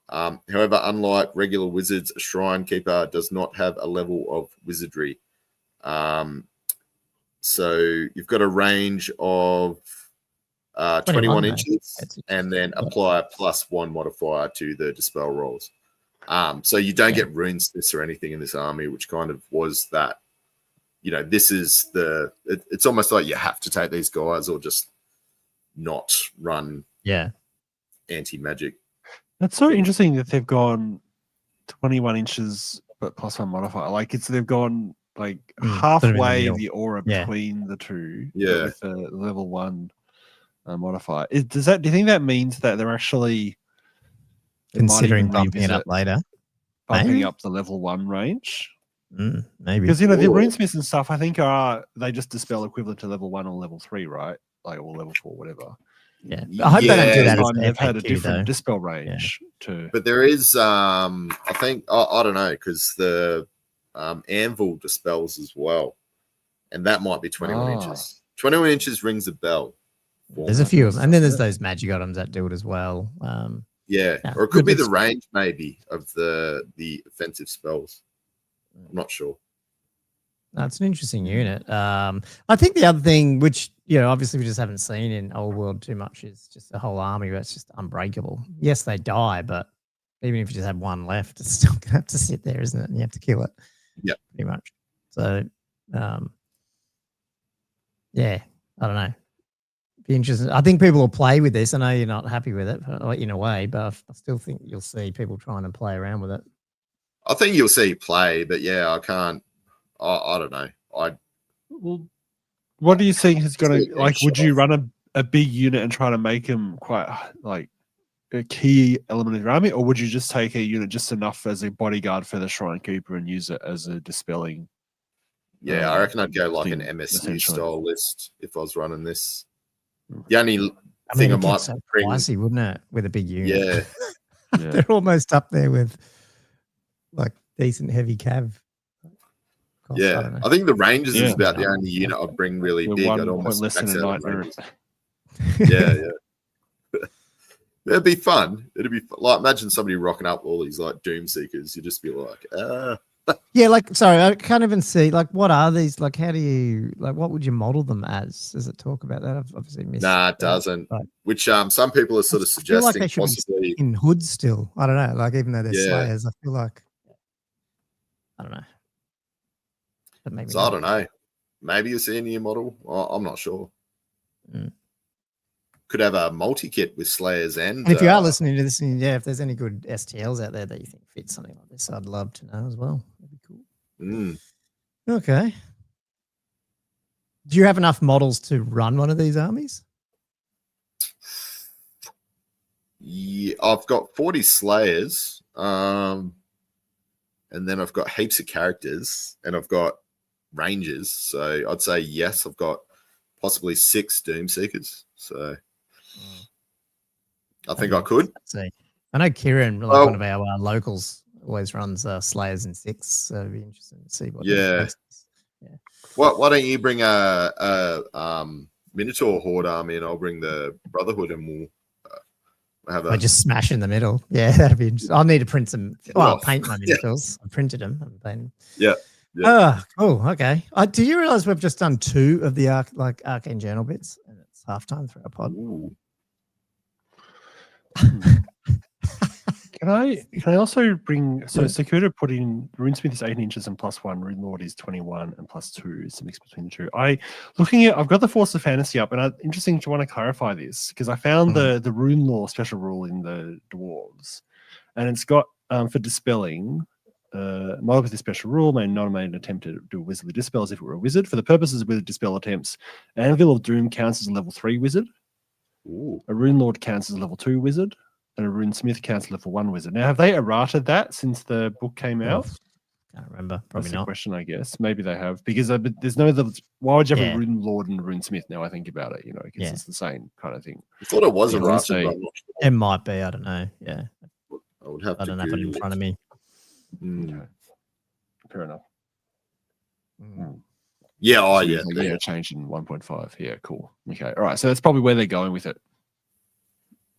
However, unlike regular wizards, a Shrine Keeper does not have a level of wizardry. So you've got a range of 21 inches, and then apply a +1 modifier to the dispel rolls. So you don't get runesmiths or anything in this army, which kind of was that. This is it's almost like you have to take these guys or just not run anti-magic. That's so interesting that they've gone 21 inches but +1 modifier. Like they've gone like halfway the aura between the two. Yeah. With a level 1 modifier. Do you think that means that they're actually considering bumping it up later? Bumping up the level 1 range? Maybe. Because, the runesmiths and stuff, I think, they just dispel equivalent to level 1 or level 3, right? Like, or level 4, whatever. Yeah. I hope they don't do that. They've had a different dispel range too. But there is, I think, I don't know, because the anvil dispels as well. And that might be 21 inches. 21 inches rings a bell. There's a few of them. And then there's those magic items that do it as well. Or it could be the range, maybe, of the offensive spells. I'm not sure. That's an interesting unit. I think the other thing, which obviously we just haven't seen in Old World too much, is just a whole army that's just unbreakable. Yes, they die, but even if you just have one left, it's still gonna have to sit there, isn't it? And you have to kill it. Yeah, pretty much. So, I don't know. Be interesting. I think people will play with this. I know you're not happy with it in a way, but I still think you'll see people trying to play around with it. I think you'll see play, but I can't. I don't know. What do you think is going to like? Would you run a big unit and try to make them quite like a key element of your army, or would you just take a unit just enough as a bodyguard for the Shrine Keeper and use it as a dispelling? Yeah, I reckon I'd go like an MSU style list if I was running this. The only thing I might bring, pricey, wouldn't it, with a big unit? Yeah, they're almost up there with like decent heavy cav. Yeah, I think the Rangers is about the only unit I'd bring really big. I'd almost max out on Rangers. Yeah. It'd be fun. It'd be like, imagine somebody rocking up all these like Doom Seekers. You'd just be like, Yeah, like, sorry, I can't even see, like, what are these? Like, how do you, like, what would you model them as? Does it talk about that? I've obviously missed. Nah, it doesn't. But which some people are sort of suggesting like they should possibly be in hoods still. I don't know. Like, even though they're slayers, I feel like, I don't know. But maybe I don't know. Maybe you'll see a new model. I'm not sure. Could have a multi-kit with Slayers and if you are listening to this, if there's any good STLs out there that you think fit something like this, I'd love to know as well. That'd be cool. Okay. Do you have enough models to run one of these armies? Yeah, I've got 40 Slayers, and then I've got heaps of characters, and I've got Rangers. So I'd say yes, I've got possibly 6 Doom Seekers. So I think I could. See, I know Kieran, like one of our locals, always runs Slayers in 6. So it'd be interesting to see what. Yeah. Why don't you bring a Minotaur Horde army, and I'll bring the Brotherhood, and we'll have I just smash in the middle. Yeah, that'd be interesting. I'll need to print some. I'll paint my Minotaurs. I printed them. Yeah. Oh, cool. Okay. Do you realize we've just done 2 of the Arcane Journal bits, and it's halftime through our pod? Can I also bring Secuda put in Runesmith is 18 inches and +1, Rune Lord is 21 and +2. It's a mix between the two. I've got the Force of Fantasy up, and interesting to want to clarify this because I found the Rune Law special rule in the Dwarves, and it's got for dispelling. Model with this special rule may not make an attempt to do a wizardly dispel as if it were a wizard. For the purposes of wizard dispel attempts, Anvil of Doom counts as a level 3 wizard. A Rune Lord counts as a level 2 wizard. And a Rune Smith counts as level 1 wizard. Now, have they errated that since the book came out? Can't remember. Probably not. The question, I guess. Maybe they have. Because there's no other. Why would you have a Rune Lord and a Rune Smith now I think about it? Because it's the same kind of thing. I thought it was errated. But it might be. I don't know. Yeah. I would have I don't have it in front of me. Okay. Fair enough. Yeah, They changed in 1.5. Yeah, cool. Okay, all right. So that's probably where they're going with it.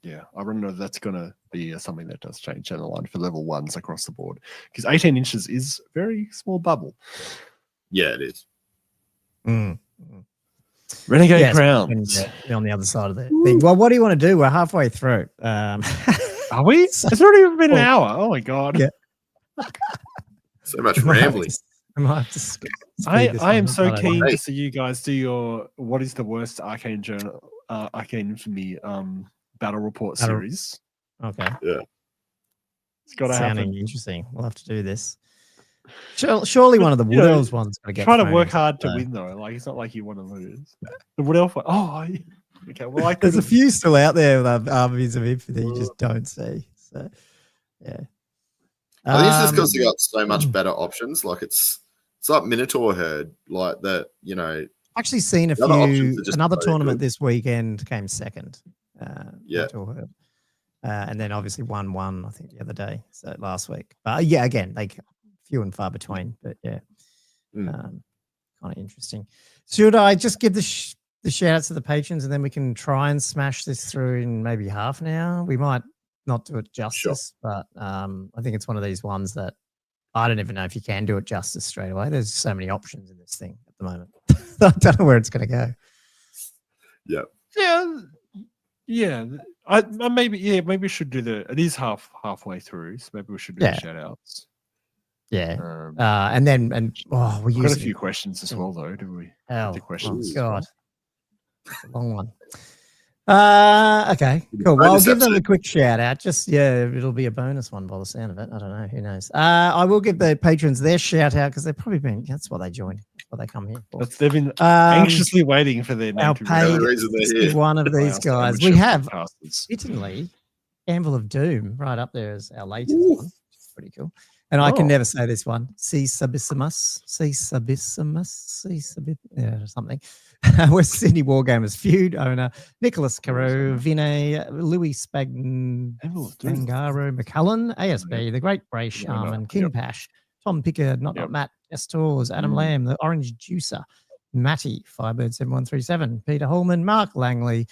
Yeah, I don't know if that's going to be something that does change down the line for level 1s across the board because 18 inches is a very small bubble. Yeah, it is. Renegade crowns. On the other side of the thing. Well, what do you want to do? We're halfway through. Are we? It's already been an hour. Oh my god. Yeah. So much rambling. I am so keen to see you guys do what is the worst Arcane Journal, Arcane Infamy battle report series. Okay. Yeah. It's got to happen. Sounding interesting. We'll have to do this. Surely one of the Wood Elves ones got to get. Try to work hard to win though. Like it's not like you want to lose. The Wood Elf one. Okay, well, there's a few still out there with armies of infantry that you just don't see. So, yeah. I think it's just because they got so much better options. Like it's like Minotaur Herd, like that. You know, actually seen another tournament this weekend came second. Minotaur Herd. And then obviously won one, I think, the other day, so last week. Yeah, again, like few and far between, but yeah, kind of interesting. Should I just give the shout outs to the patrons and then we can try and smash this through in maybe half an hour? We might not do it justice, but I think it's one of these ones that I don't even know if you can do it justice straight away. There's so many options in this thing at the moment. I don't know where it's going to go. Yeah. Maybe we should do it is halfway through, so maybe we should do the shout outs. Yeah. We got a few questions as well, though, do we? Oh, questions. God. It's a long one. Okay, cool. Well, I'll give them a quick shout out. It'll be a bonus one by the sound of it. I don't know. Who knows? I will give the patrons their shout out because they've probably been, that's why they joined. That's what they come here for. They've been anxiously waiting for their name our to page. One of these guys. We have, fittingly, Anvil of Doom right up there as our latest one. Pretty cool. And I can never say this one. Sabissimus, something. West Sydney Wargamers feud owner Nicholas Carew, Vinay, Louis Spangaro, McCullen, ASB, the Great Grey Shaman, King Pash, Tom Pickard, Not Matt, Estors, Adam Lamb, the Orange Juicer, Matty, Firebird 7137, Peter Holman, Mark Langley,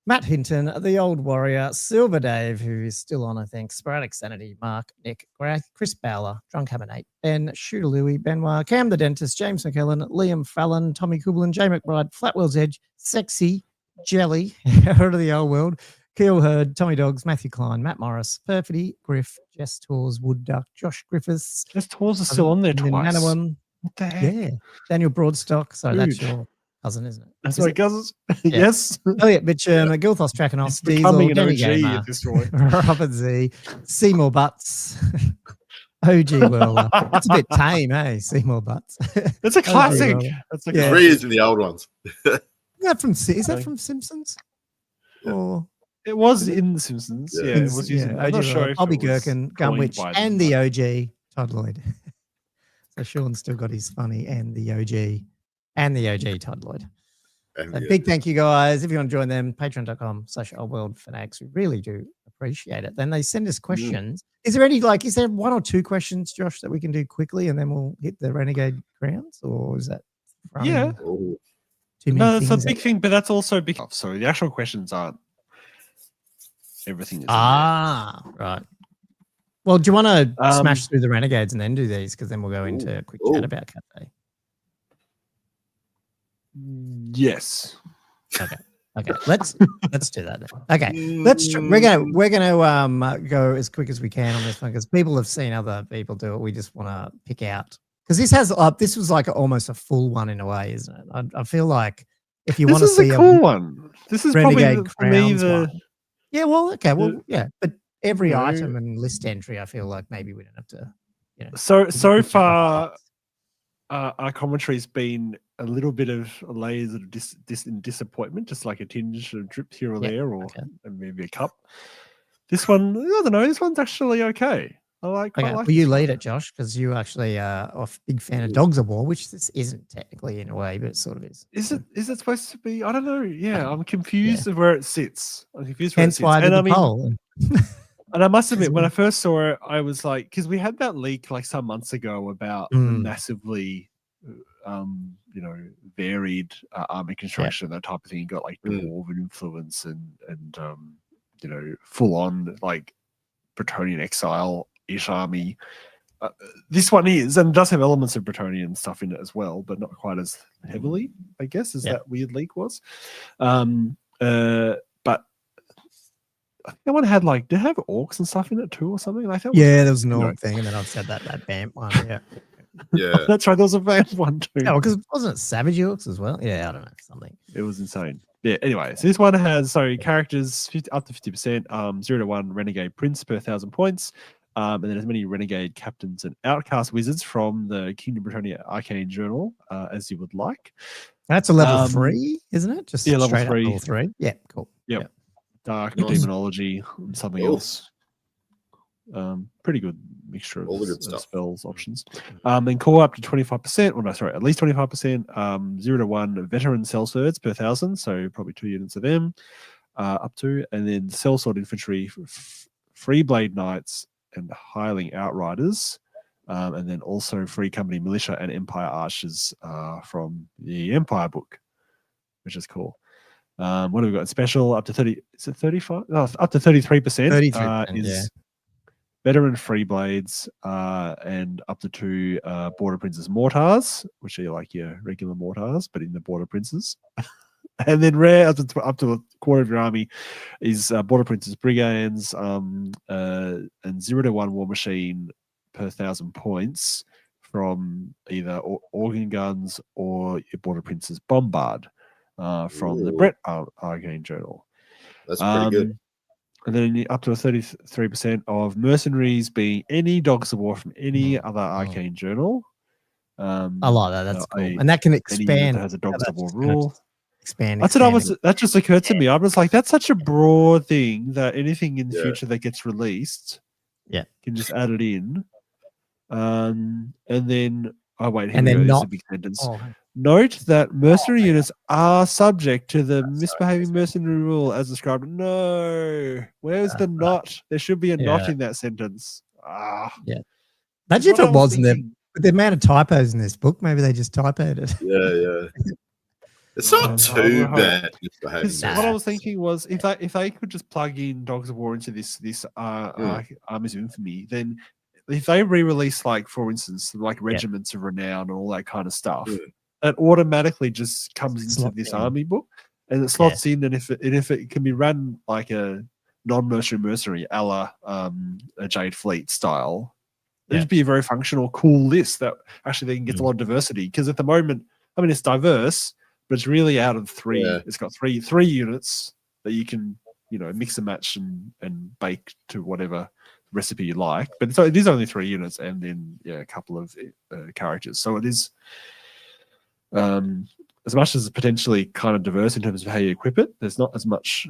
Matt Hinton, The Old Warrior, Silver Dave, who is still on, I think, Sporadic Sanity, Mark, Nick, Chris Bowler, Drunk Habinate, Ben, Shooter Louie, Benoit, Cam the Dentist, James McKellen, Liam Fallon, Tommy Kublin, Jay McBride, Flatwell's Edge, Sexy, Jelly, Out of the Old World, Keel Hurd, Tommy Dogs, Matthew Klein, Matt Morris, Perfidy, Griff, Jess Tors, Wood Duck, Josh Griffiths. Jess Tors is still on there twice. What the heck? Yeah. Daniel Broadstock. So that's your cousin, isn't it? That's my cousin. Yes. Elliot Mitchum, Gilthos Draconos, Diesel, Danny Gamer, Robert Z, Seymour Butts, OG Whirler. That's a bit tame, eh? Seymour Butts. That's a classic. That's like 3 years in the old ones. Is that from Simpsons? Or it was in The Simpsons. Yeah, it was using. I'm not sure. Bobby Gherkin, Gunwitch, and the OG Todd Lloyd. So Sean's still got his funny and the OG Todd Lloyd. So big thank you guys. If you want to join them, patreon.com/oldworldfanatics. We really do appreciate it. Then they send us questions. Is there one or two questions, Josh, that we can do quickly and then we'll hit the Renegade crowns? Or is that no, that's a big thing, but that's also big. So the actual questions aren't everything is right. Well, do you want to smash through the Renegades and then do these? Because then we'll go into a quick chat about Cathay. Yes. Okay. Let's do that then. Okay. We're gonna go as quick as we can on this one because people have seen other people do it. We just want to pick out because this was like almost a full one in a way, isn't it? I feel like if you want to see a cool one, this is Renegade probably the yeah. Well, okay. Well, yeah, but every item and list entry, I feel like maybe we don't have to. So far, our commentary's been a little bit of layers of disappointment, just like a tinge of drip here or there, or and maybe a cup. This one, I don't know. This one's actually okay. I like. Well, you lead it, Josh, because you actually are a big fan of Dogs of War, which this isn't technically in a way, but it sort of is. Is it supposed to be? I don't know. Yeah, I'm confused of where it sits. I'm confused where it sits. Why I did the poll. And I must admit, when I first saw it, I was like, because we had that leak like some months ago about the massively, varied army construction, that type of thing. You got like dwarven influence and full on like Bretonnian exile-ish army. This one is, and does have elements of Bretonnian stuff in it as well, but not quite as heavily, I guess, as that weird leak was. But I think that one had did it have orcs and stuff in it too or something? Like that there was an orc thing, and then I've said that vamp one, Yeah, that's right. There was a vamp one too. Oh, because wasn't it savage orcs as well? Yeah, I don't know, something. It was insane. Yeah. Anyway, so this one has characters up to 50%. 0 to 1 Renegade Prince per 1,000 points. and then as many renegade captains and outcast wizards from the Kingdom Britannia Arcane Journal as you would like. That's a level 3, isn't it? Just level straight 3. up level 3. Yeah, cool. Yep. Dark Nice. demonology, something else. Pretty good mixture of all the good stuff. spells options. Then core up to 25%. Well, no, sorry, at least 25%. 0 to 1 veteran cell swords per 1,000, so probably 2 units of them. Up to, and then sellsword infantry, free blade knights, and hireling outriders. And then also free company militia and empire archers from the Empire book, which is cool. What have we got? Special up to 30. Is it 35? No, up to 33%. 33%, is veteran free blades and up to 2 border princes mortars, which are like your regular mortars, but in the border princes. And then rare up to a quarter of your army is border princes brigands and 0 to 1 war machine per 1,000 points from either organ guns or your border princes bombard from the Brett Arcane Journal. That's pretty good. And then up to a 33% of mercenaries being any dogs of war from any other Arcane Journal. I like that. That's cool. And that can expand. Any unit that has a dogs of war rule. Expand. That just occurred to me. I was like, that's such a broad thing that anything in the future that gets released, can just add it in. And then not a big sentence. Note that mercenary units are subject to the misbehaving mercenary rule as described. No, where's the not? There should be a not in that sentence. Imagine if it wasn't there. With the amount of typos in this book, maybe they just typoed it. Yeah. It's not too bad. What I was thinking was if they could just plug in Dogs of War into this Armies of Infamy, then if they re-release, like, for instance, like Regiments of Renown and all that kind of stuff, it automatically just comes into this army book and it slots in. And if it can be run like a non-mercenary, a la a Jade Fleet style, it'd be a very functional, cool list that actually they can get a lot of diversity. Because at the moment, I mean, it's diverse, but it's really out of 3. It's got three units that you can, mix and match and bake to whatever recipe you like. But it is only 3 units and then a couple of characters. So it is as much as potentially kind of diverse in terms of how you equip it. There's not as much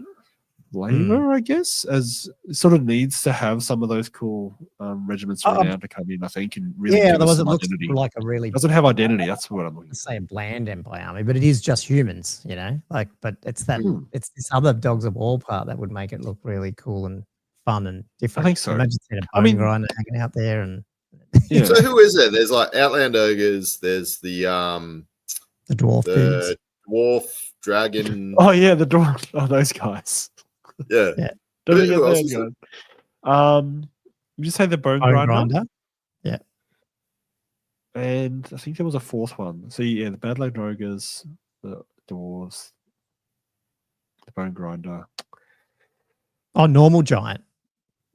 labor, I guess, as it sort of needs to have some of those cool regiments around to come in, I think, and really otherwise it looks identity. like a really doesn't have identity. That's what I'm looking for. Say a bland Empire army, but it is just humans, but it's that it's this other Dogs of War part that would make it look really cool and fun and different. I think so. Imagine seeing a bone grinder hanging out there and So who is it? There's like Outland Ogres, there's the dwarf dudes. Dwarf dragon. Oh yeah, the dwarf. Oh, those guys. Yeah. Don't forget those guys. You just say the bone grinder. Yeah. And I think there was a 4th one. So the Badland Ogres, the dwarves, the bone grinder. Oh, normal giant.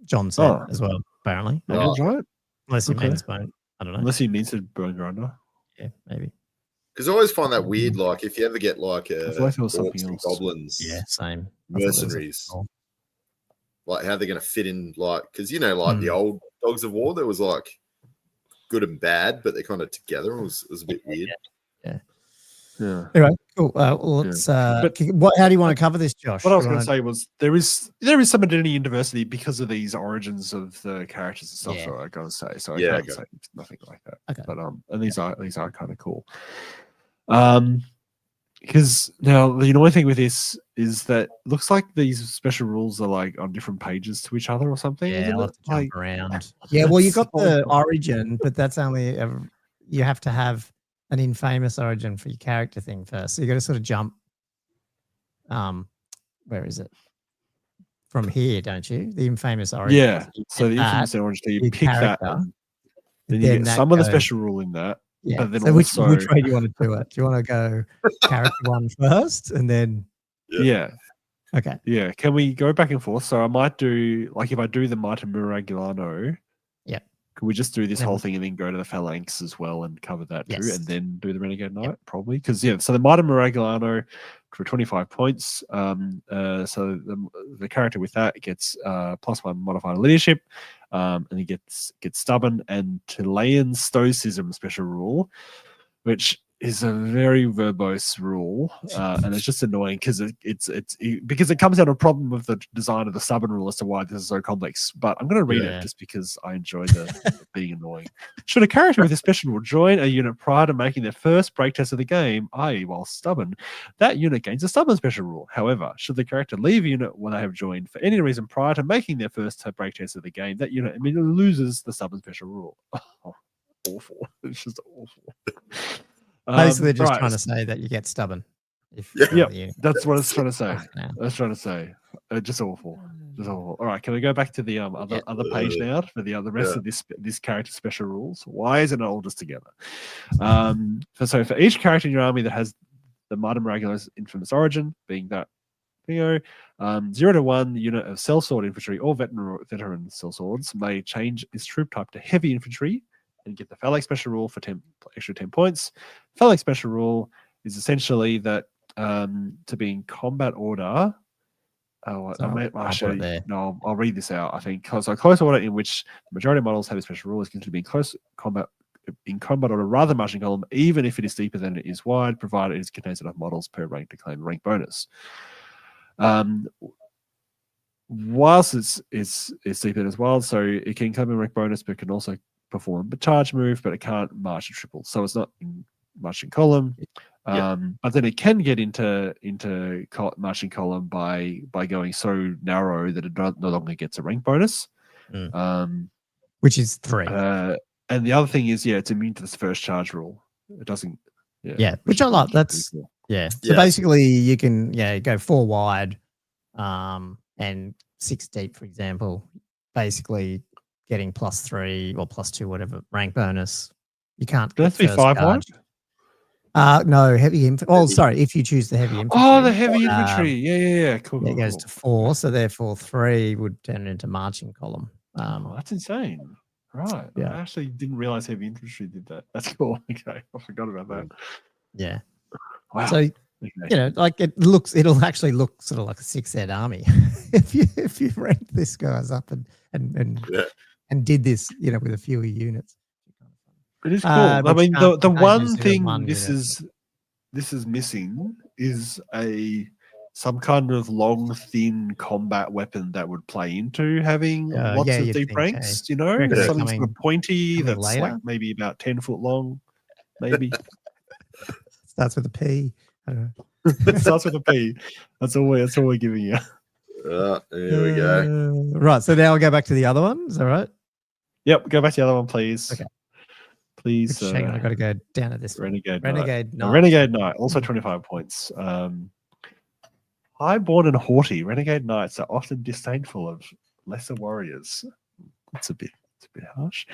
John said as well, apparently. Normal giant? Unless he means bone. I don't know. Unless he means a bone grinder. Yeah, maybe. Because I always find that weird, like if you ever get like I feel like there was something else. Goblins, same mercenaries, like how they're going to fit in, like because like the old Dogs of War, there was like good and bad, but they're kind of together. It was a bit weird. Yeah. Anyway, cool. Let's. How do you want to cover this, Josh? What I was going to say was there is some identity and diversity because of these origins of the characters and stuff. Yeah. So I got to say, I can't say nothing like that. Okay. But and these are kind of cool. Because now the annoying thing with this is that it looks like these special rules are like on different pages to each other or something. Yeah, I'll have to jump around. Yeah, well, you got the origin, but that's only you have to have an infamous origin for your character thing first. So you got to sort of jump. Where is it? From here, don't you? The infamous origin. Yeah. So the infamous origin, you pick that one. Then you get some of the special rule in that. Yeah. But then so also, which way do you want to do it? Do you want to go character one first and then? Yeah. Okay. Yeah. Can we go back and forth? So I might do, like, if I do the Might of Muragulano, Can we just do this whole thing and then go to the Phalanx as well and cover that too, and then do the Renegade Knight? Probably, because so the Mighty Miragulano for 25 points. So the character with that gets +1 modifier leadership, and he gets stubborn and Chilean stoicism special rule, which is a very verbose rule, and it's just annoying because because it comes down to a problem with the design of the stubborn rule as to why this is so complex. But I'm going to read it just because I enjoy the being annoying. Should a character with a special rule join a unit prior to making their first break test of the game, i.e. while stubborn, that unit gains a stubborn special rule. However, should the character leave a unit when they have joined for any reason prior to making their first break test of the game, that unit immediately loses the stubborn special rule. Oh, awful. It's just awful. Basically, just trying to say that you get stubborn. That's what it's trying to say. That's trying to say. Just awful. Just awful. All right, can we go back to the other page now for the rest of this character special rules? Why is it not all just together? So for each character in your army that has the Mighty Miragulano's infamous origin, being that 0 to 1 unit of sellsword infantry or veteran sellswords may change its troop type to heavy infantry and get the Phalanx special rule for extra 10 points. Phalanx special rule is essentially that to be in combat order. I'll read this out. I think so. Close order in which the majority of models have a special rule is considered to be in close combat order rather than marching column, even if it is deeper than it is wide, provided it contains enough models per rank to claim rank bonus. Whilst it's deeper as well, so it can claim a rank bonus, but can also perform a charge move, but it can't march a triple, so it's not in marching column. But then it can get into marching column by going so narrow that it no longer gets a rank bonus, which is 3. And the other thing is, it's immune to this first charge rule. It doesn't. Which I like. That's cool. So basically, you can go 4 wide, and 6 deep, for example. Basically, getting +3 or +2, whatever rank bonus. You can't. Does it be 5 wide? No, heavy infantry. Oh, sorry, if you choose the heavy infantry. Oh, the heavy infantry. Yeah. Cool. It goes to 4, so therefore 3 would turn into marching column. That's insane. Right. Yeah. I actually didn't realize heavy infantry did that. That's cool. Okay, I forgot about that. Yeah. Wow. So like it'll actually look sort of like a 6-head army if you ranked this guys up and did this, with a few units. It is cool. I mean, the one thing this is missing is some kind of long, thin combat weapon that would play into having lots of deep ranks. Something sort of pointy that's later? Like maybe about 10 foot long, maybe. Starts with a P. I don't know. It starts with a P. That's all we're giving you. There we go. Right. So now I'll go back to the other one. Is that right? Yep. Go back to the other one, please. Okay. Please. Hang on, I got to go down to this Renegade one. Knight. Renegade Knight, also 25 points. Highborn and haughty, Renegade Knights are often disdainful of lesser warriors. It's a bit harsh.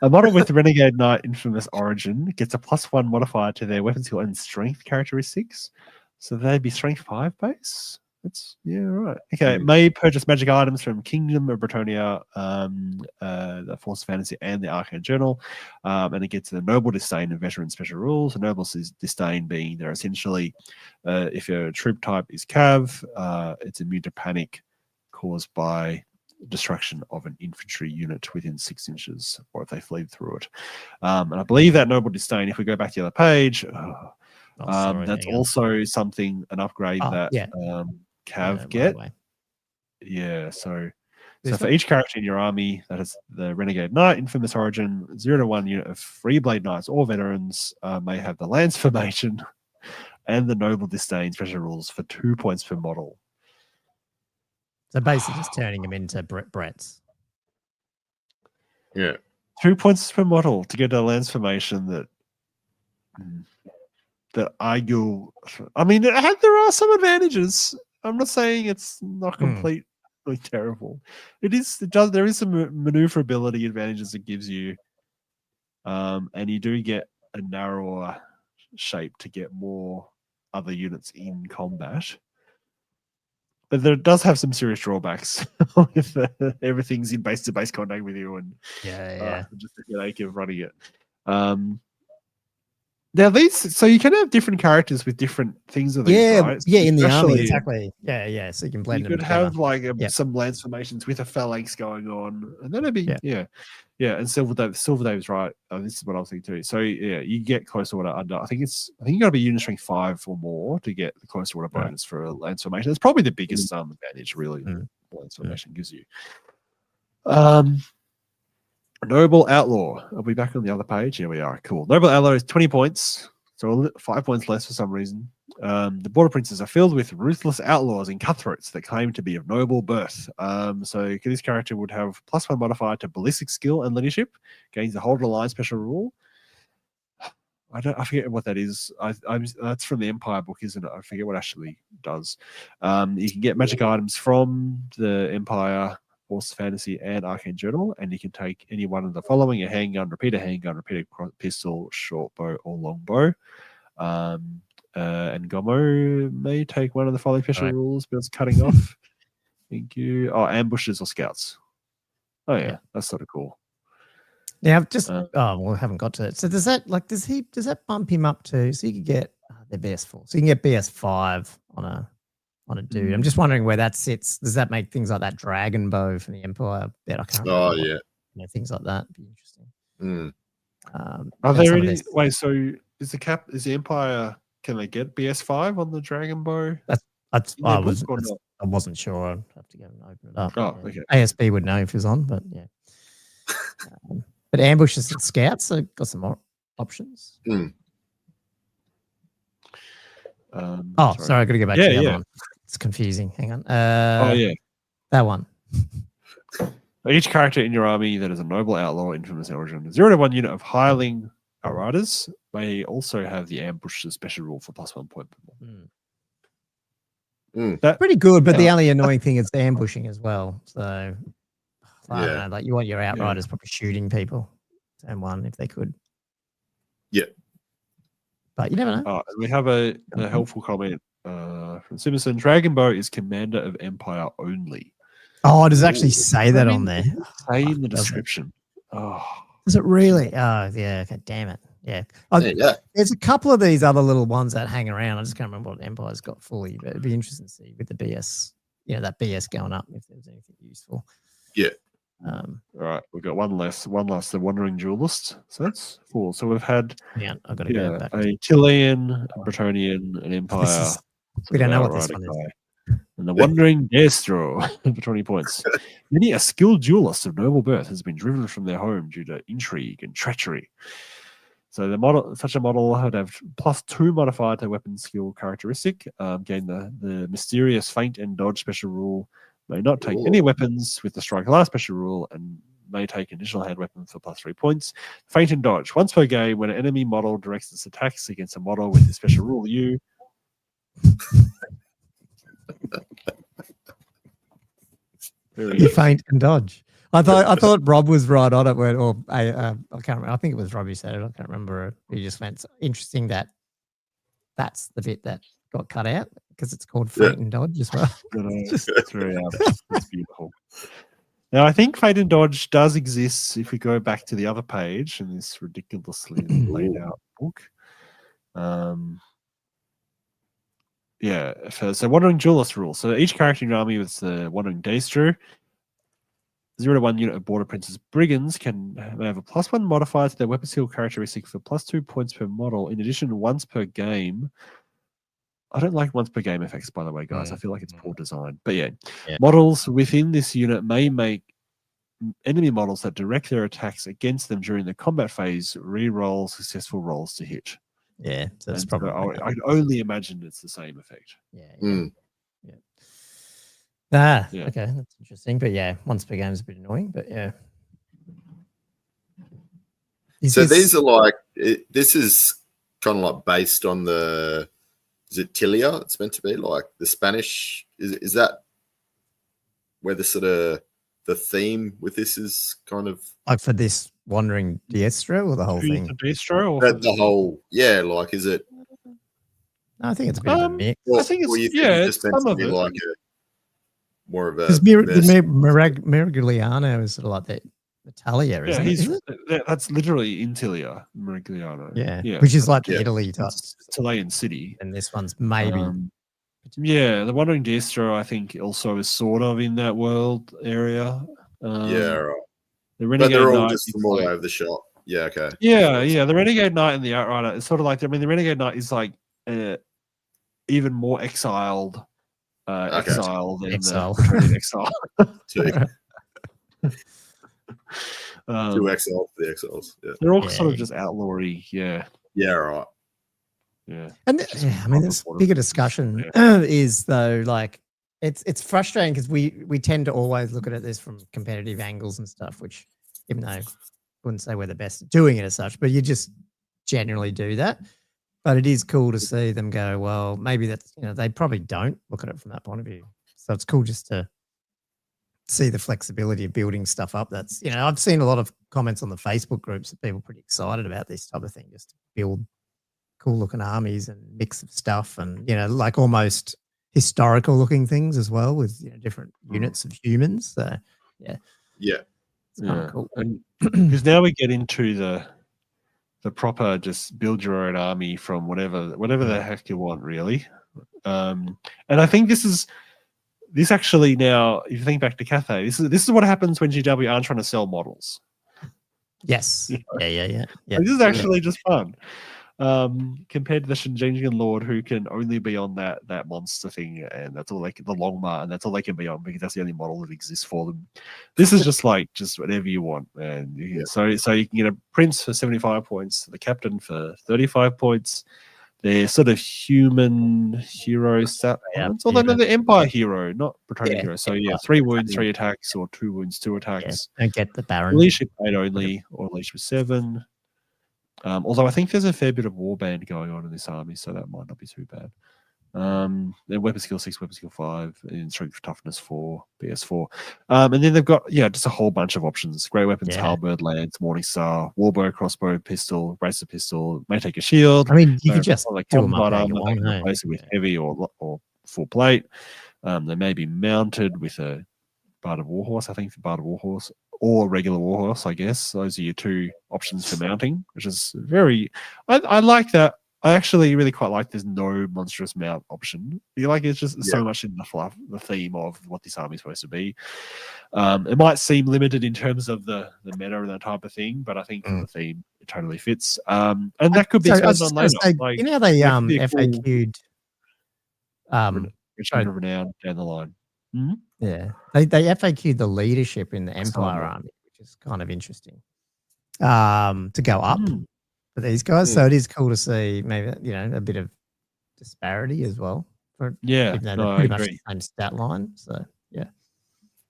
A model with Renegade Knight infamous origin gets a +1 modifier to their weapon skill and strength characteristics. So they'd be strength 5 base. That's right. Okay, may purchase magic items from Kingdom of Bretonia, the Force of Fantasy, and the Arcane Journal, and it gets the Noble Disdain and Veteran Special Rules. The Noble Disdain being they're essentially, if your troop type is Cav, it's immune to panic caused by destruction of an infantry unit within 6 inches, or if they flee through it. And I believe that Noble Disdain, if we go back to the other page, that's also an upgrade that Cav get. So for each character in your army that has the Renegade Knight infamous origin, 0 to 1 unit of Free Blade Knights or veterans may have the Lance formation and the Noble Disdain special rules for 2 points per model. So basically just turning them into Bretts. Yeah. 2 points per model to get a Lance formation that argue. I mean, there are some advantages. I'm not saying it's not completely terrible. There is some maneuverability advantages it gives you, and you do get a narrower shape to get more other units in combat. but there does have some serious drawbacks if everything's in base-to-base contact with you and just the headache of running it. Now so you can have different characters with different things of these, right? So in the army, exactly. Yeah. So you can blend them together. You could have like some lance formations with a phalanx going on, and then it'd be and Silver Dave's right. This is what I was thinking too. So you get close order under. I think you got to be unit strength 5 or more to get the close order bonus for a lance formation. It's probably the biggest advantage, really. Lance formation gives you. Noble Outlaw. I'll be back on the other page. Here we are. Cool. Noble Outlaw is 20 points, so 5 points less for some reason. The border princes are filled with ruthless outlaws and cutthroats that claim to be of noble birth. So this character would have +1 modifier to ballistic skill and leadership, gains the hold of the line special rule. I forget what that is. That's from the Empire book, isn't it? I forget what it actually does. You can get magic items from the Empire, Horse Fantasy, and Arcane Journal, and you can take any one of the following: a handgun, repeater pistol, short bow, or long bow. And Gomo may take one of the following special rules, but it's cutting off. Thank you. Oh, ambushes or scouts. Oh yeah, that's sort of cool. Now, we haven't got to it. So does that bump him up to? So you could get the BS4. So you can get BS5 on a dude. I'm just wondering where that sits. Does that make things like that dragon bow for the Empire better? I can't remember things like that. It'd be interesting. Are there any? Wait, so is the Empire? Can they get BS5 on the dragon bow? I wasn't sure. I'd have to go and open it up. Oh, okay. ASB would know if it was on, but yeah. But ambushes and scouts, so got some more options. Sorry, I got to go back to the other one. It's confusing. Hang on. That one. Each character in your army that is a noble outlaw, infamous origin, 0 to 1 unit of hireling outriders may also have the ambush special rule for +1 point per more. That's pretty good, but the only annoying thing is the ambushing as well. So I don't know, like you want your outriders probably shooting people turn 1 if they could. Yeah. But you never know. We have a helpful comment from Simpson. Dragon Bow is commander of Empire only. Oh, does it actually say that on there? Say in the description. Does it really? Oh, yeah. Okay, damn it. Yeah. There's a couple of these other little ones that hang around. I just can't remember what Empire's got fully, but it'd be interesting to see with the BS, that BS going up if there's anything useful. Yeah. All right, we've got one less, the Wandering Duelist. So that's 4. So we've had I've got to go back. a Chilean, a Bretonian, an Empire. We don't know what this one is. And the Wandering Destro for 20 points. Many a skilled duelist of noble birth has been driven from their home due to intrigue and treachery. So such a model would have +2 modifier to weapon skill characteristic. Gain the mysterious feint and dodge special rule. May not take any weapons with the strike last special rule, and may take an additional hand weapon for +3 points. Feint and dodge. Once per game, when an enemy model directs its attacks against a model with the special rule, you feint and dodge. I thought Rob was right on it. I can't remember. I think it was Rob who said it. I can't remember. He just went, interesting that's the bit that got cut out because it's called feint and dodge as well. It's very it's beautiful. Now, I think feint and dodge does exist if we go back to the other page in this ridiculously laid out book. So Wandering Duelist rule. So each character in your army with the Wandering Daystro, 0 to 1 unit of Border Prince's Brigands may have a +1 modifier to their weapon skill characteristic for +2 points per model. In addition, once per game. I don't like once per game effects, by the way, guys. I feel like it's poor design. But models within this unit may make enemy models that direct their attacks against them during the combat phase re-roll successful rolls to hit. Yeah, so that's probably. I'd only imagine it's the same effect. Okay, that's interesting. But once per game is a bit annoying. But these are like this is kind of like based on the. Is it Tilia? It's meant to be like the Spanish. Is that where the sort of the theme with this is kind of like for this Wandering Diestro or the whole thing? The Diestro or the whole, like is it? I think it's a bit of a mix. I think it's it's some of it. Like more of a because Miragliano is sort of like that Italia, isn't it? That's literally Intilia, Miragliano. Yeah, which is like the Italy type. It's Italian city. And this one's maybe. The Wandering Distro, I think, also is sort of in that world area. Right. The Renegade but they're all Knight just from all over the shop. Yeah, okay. Yeah. The Renegade Knight and the Outrider is sort of like, the Renegade Knight is like even more exiled exile than exile. The exile. Two exiles for the exiles. Yeah. They're all sort of just outlawry. Yeah. Yeah, right. Yeah. And this bigger discussion is though, like it's frustrating because we tend to always look at this from competitive angles and stuff, which even though I wouldn't say we're the best at doing it as such, but you just generally do that. But it is cool to see them go, well, maybe that's, they probably don't look at it from that point of view. So it's cool just to see the flexibility of building stuff up. That's, I've seen a lot of comments on the Facebook groups that people are pretty excited about this type of thing, just to build cool looking armies and mix of stuff and, like almost historical looking things as well with, different units of humans. So, yeah. It's kind of cool. Because now we get into the proper just build your own army from whatever the heck you want, really. And I think this actually now, if you think back to Cathay, this is what happens when GW aren't trying to sell models. Yes. Yeah. This is actually just fun. Compared to the Shinjingan Lord, who can only be on that monster thing, and that's all the Longma, and that's all they can be on because that's the only model that exists for them. This is just whatever you want, and so you can get a prince for 75 points, the captain for 35 points. They're sort of human hero stat points, although they're the Empire hero, not Bretonnian hero. So 3 wounds, 3 attacks, or 2 wounds, 2 attacks. Don't get the Baron. Leadership 8 only, or leadership 7. Although I think there's a fair bit of warband going on in this army, so that might not be too bad. Then weapon skill 6, weapon skill 5, and strength toughness 4, BS 4. And then they've got just a whole bunch of options: great weapons, halberd, lance, morningstar, warbow, crossbow, pistol, bracer pistol, may take a shield. I mean, you could just like do them combat up armor, they can replace it with heavy or full plate. They may be mounted with a Bard of Warhorse, I think, for Bard of Warhorse, or regular Warhorse, I guess. Those are your 2 options for mounting, which is I like that. I actually really quite like there's no monstrous mount option. It's just so much in the fluff, the theme of what this army is supposed to be. It might seem limited in terms of the meta and that type of thing, but I think for the theme, it totally fits. And that could be expanded on later. How they FAQ'd Return of Renown down the line. Mm-hmm. Yeah, they FAQ'd the leadership in the Empire army, which is kind of interesting. To go up for these guys, so it is cool to see maybe a bit of disparity as well. Even though they're pretty much the same stat line. So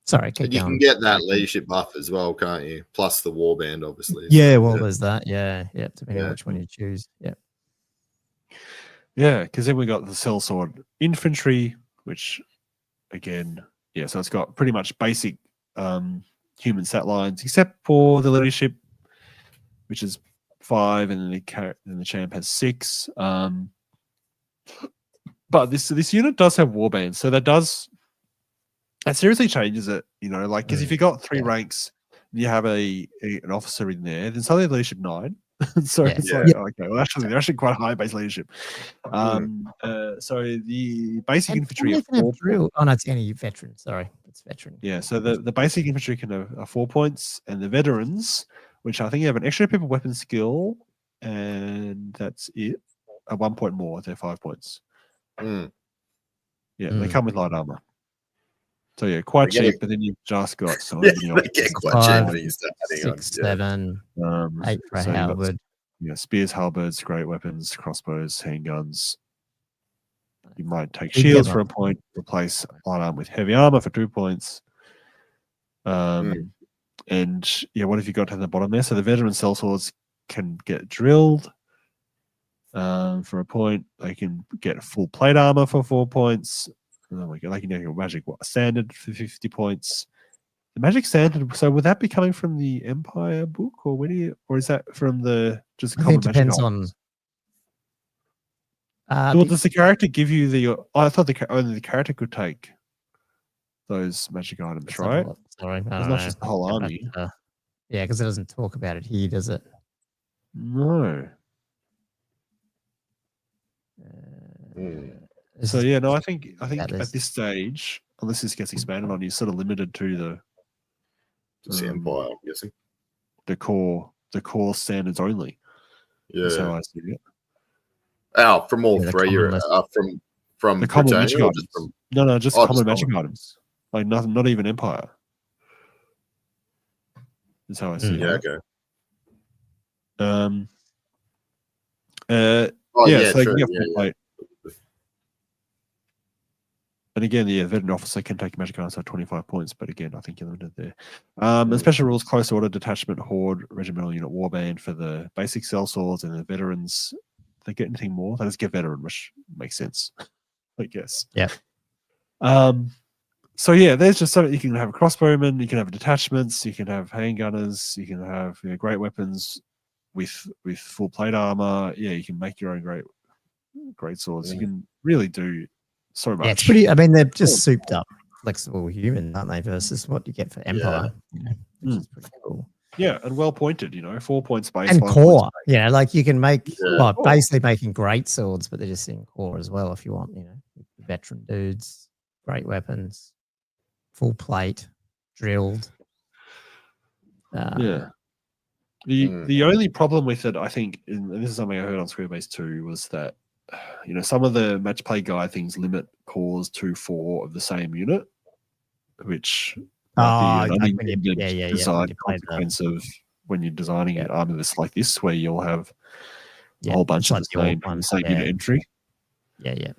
sorry, keep you going. can get that leadership buff as well, can't you? Plus the warband, obviously. Yeah, there's that. Yeah, depending on which one you choose. Yeah, because then we got the sellsword infantry, which again, so it's got pretty much basic human stat lines, except for the leadership, which is 5, and then the champ has 6. But this unit does have warbands, so that seriously changes it. Because if you got 3 ranks, and you have an officer in there, then suddenly leadership 9. So it's okay. Well, actually, they're actually quite high base leadership. So the basic infantry are 4 drill. Oh no, it's any veteran. Sorry, it's veteran. Yeah, so the basic infantry can have 4 points, and the veterans, which I think have an extra people weapon skill, and that's it. 1 point more, they're 5 points. They come with light armor. So quite cheap, but then you've just got some. They get quite cheap when you start adding 6, 7, 8 for a halberd. Spears, halberds, great weapons, crossbows, handguns. You might take shields for 1 point, replace light armor with heavy armor for 2 points. And what have you got at the bottom there? So the veteran sellswords can get drilled for 1 point. They can get full plate armor for 4 points. Oh my god! They can get magic standard for 50 points. The magic standard. So would that be coming from the Empire book, or or is that from the just common magic? Depends on. Well, does the character give you the? I thought only the character could take those magic items, Let's right? have a look. Sorry, I It's don't not know. just the whole army. Yeah, because it doesn't talk about it here, does it? No. This So is- yeah, no, I think Yeah, at this stage, unless this gets expanded on, you're sort of limited to Just the Empire, I'm guessing. the core standards only. That's how Yeah. I see it. Oh, from all Yeah, the three, common you're list. from The common Britannia magic or items. just from No, just Oh, common just magic common. items. Like nothing, not even Empire. That's how I see yeah, it. okay. Yeah, Yeah, so they true. can get Yeah, full plate. And again, the veteran officer can take magic items at 25 points, but again, I think you're limited there. And special rules, close order, detachment, horde, regimental unit, warband for the basic cell swords, and the veterans. If they get anything more, they just get veteran, which makes sense, I guess. Yeah. So yeah, there's just something you can have a crossbowman, you can have detachments, you can have handgunners, you can have great weapons with full plate armor. Yeah, you can make your own great swords. You can really do so much. Yeah, it's pretty. I mean, they're just souped up, flexible humans, aren't they? Versus what you get for Empire, which is pretty cool. Yeah, and well pointed. 4 points base and 5 core. points Yeah, like you can make core. basically making great swords, but they're just in core as well. If you want, veteran dudes, great weapons, full plate, drilled. Yeah. The only problem with it, I think, and this is something I heard on Squarebase too, was that some of the match play guide things limit cores to 4 of the same unit, which might be an unintended design consequence of when you're designing an army list like this, where you'll have a whole bunch of the same unit entry. Yeah,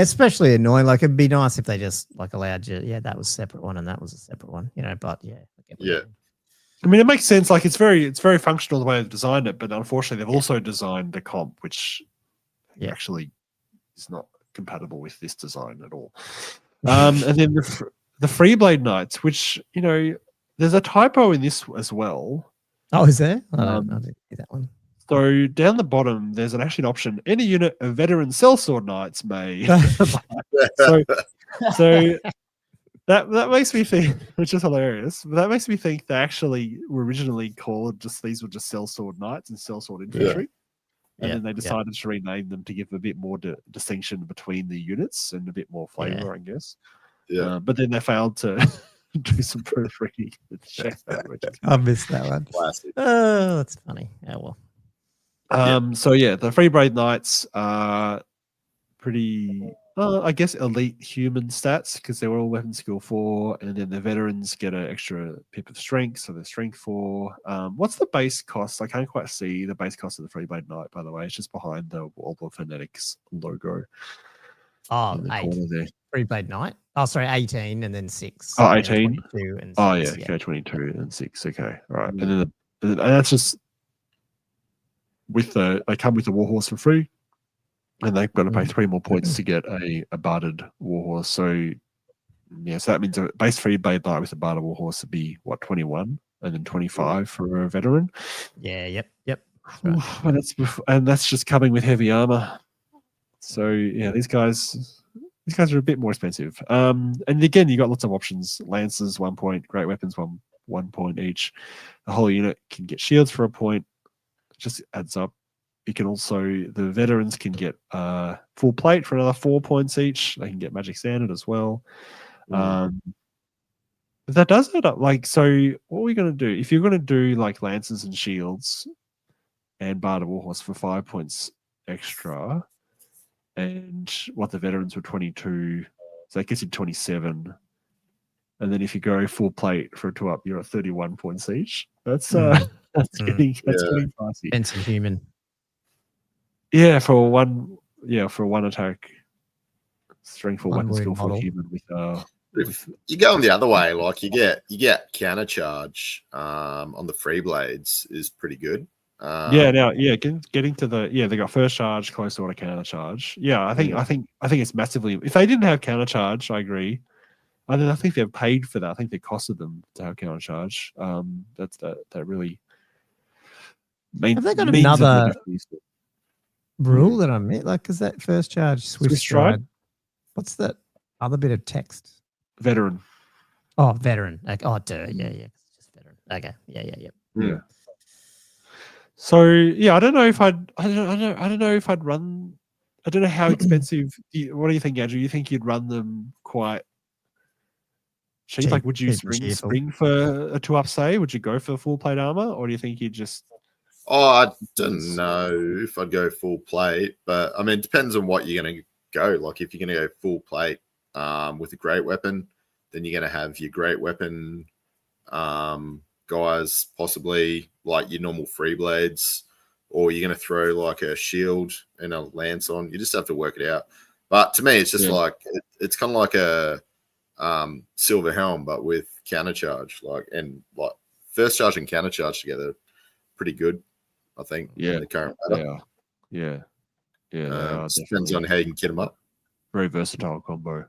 especially annoying. Like it'd be nice if they just allowed you. Yeah, that was a separate one, and that was a separate one. But I mean, it makes sense. Like it's very functional the way they've designed it, but unfortunately, they've also designed the comp, which actually is not compatible with this design at all. And then the Freeblade Knights, which there's a typo in this as well. Oh, is there? I didn't see that one. So down the bottom, there's actually an option. Any unit of veteran sellsword knights may. so that makes me think, which is hilarious. But that makes me think they actually were originally called these were just sellsword knights and sellsword infantry, and then they decided to rename them to give a bit more distinction between the units and a bit more flavor, I guess. Yeah. But then they failed to do some proofreading. I missed that one. Classic. Oh, that's funny. Oh well. So yeah, the Freeblade Knights are pretty, I guess, elite human stats because they were all weapon skill 4, and then the veterans get an extra pip of strength, so they're strength 4. What's the base cost? I can't quite see the base cost of the Freeblade Knight, by the way. It's just behind the World of Fanatics logo. Oh, 8. Freeblade Knight. Oh, sorry, 18 and then 6. Oh, 18? 22 and 6. Oh, yeah, okay, 22 and 6. Okay, all right. And then that's just they come with the warhorse for free, and they've got to pay 3 more points to get a barded warhorse. So so that means a base Freeblade Knight with a barded warhorse would be 21, and then 25 for a veteran. Yeah, yep. And that's just coming with heavy armor. So yeah, these guys are a bit more expensive. And again, you got lots of options: lances 1 point, great weapons 1 point each. The whole unit can get shields for 1 point. It just adds up. You can also, the veterans can get full plate for another 4 points each. They can get magic standard as well. But that does add up. So what are we going to do? If you're going to do lances and shields and barded warhorse for 5 points extra, and what the veterans were 22, so that gets you 27. And then if you go full plate for a 2 up, you're at 31 points each. That's getting pricey. Expensive human. Yeah, for one attack, strength for weapon skill for human with you're going the other way, you get counter charge on the free blades is pretty good. Getting to they got first charge, close order, counter charge. Yeah, I think it's massively. If they didn't have counter charge, I agree. I think they've paid for that. I think they costed them to have counter charge. That really. Have they got another rule that I missed? Because that first charge, Swift stride. What's that other bit of text? Veteran. Oh, veteran. Like, oh, duh. Yeah. It's just veteran. Okay. Yeah. So yeah, I don't know if I'd run. I don't know how expensive. What do you think, Andrew? You think you'd run them quite cheap? Like, would you spring for a 2-up say? Would you go for full plate armor, or do you think you'd just? Oh, I don't know if I'd go full plate, but I mean, it depends on what you're going to go. Like, if you're going to go full plate with a great weapon, then you're going to have your great weapon guys, possibly like your normal free blades, or you're going to throw like a shield and a lance on. You just have to work it out. But to me, it's just like it's kind of like a silver helm, but with counter charge. And first charge and counter charge together, pretty good, I think. Yeah, in the current meta. Yeah. Depends on how you can get them up. Very versatile combo.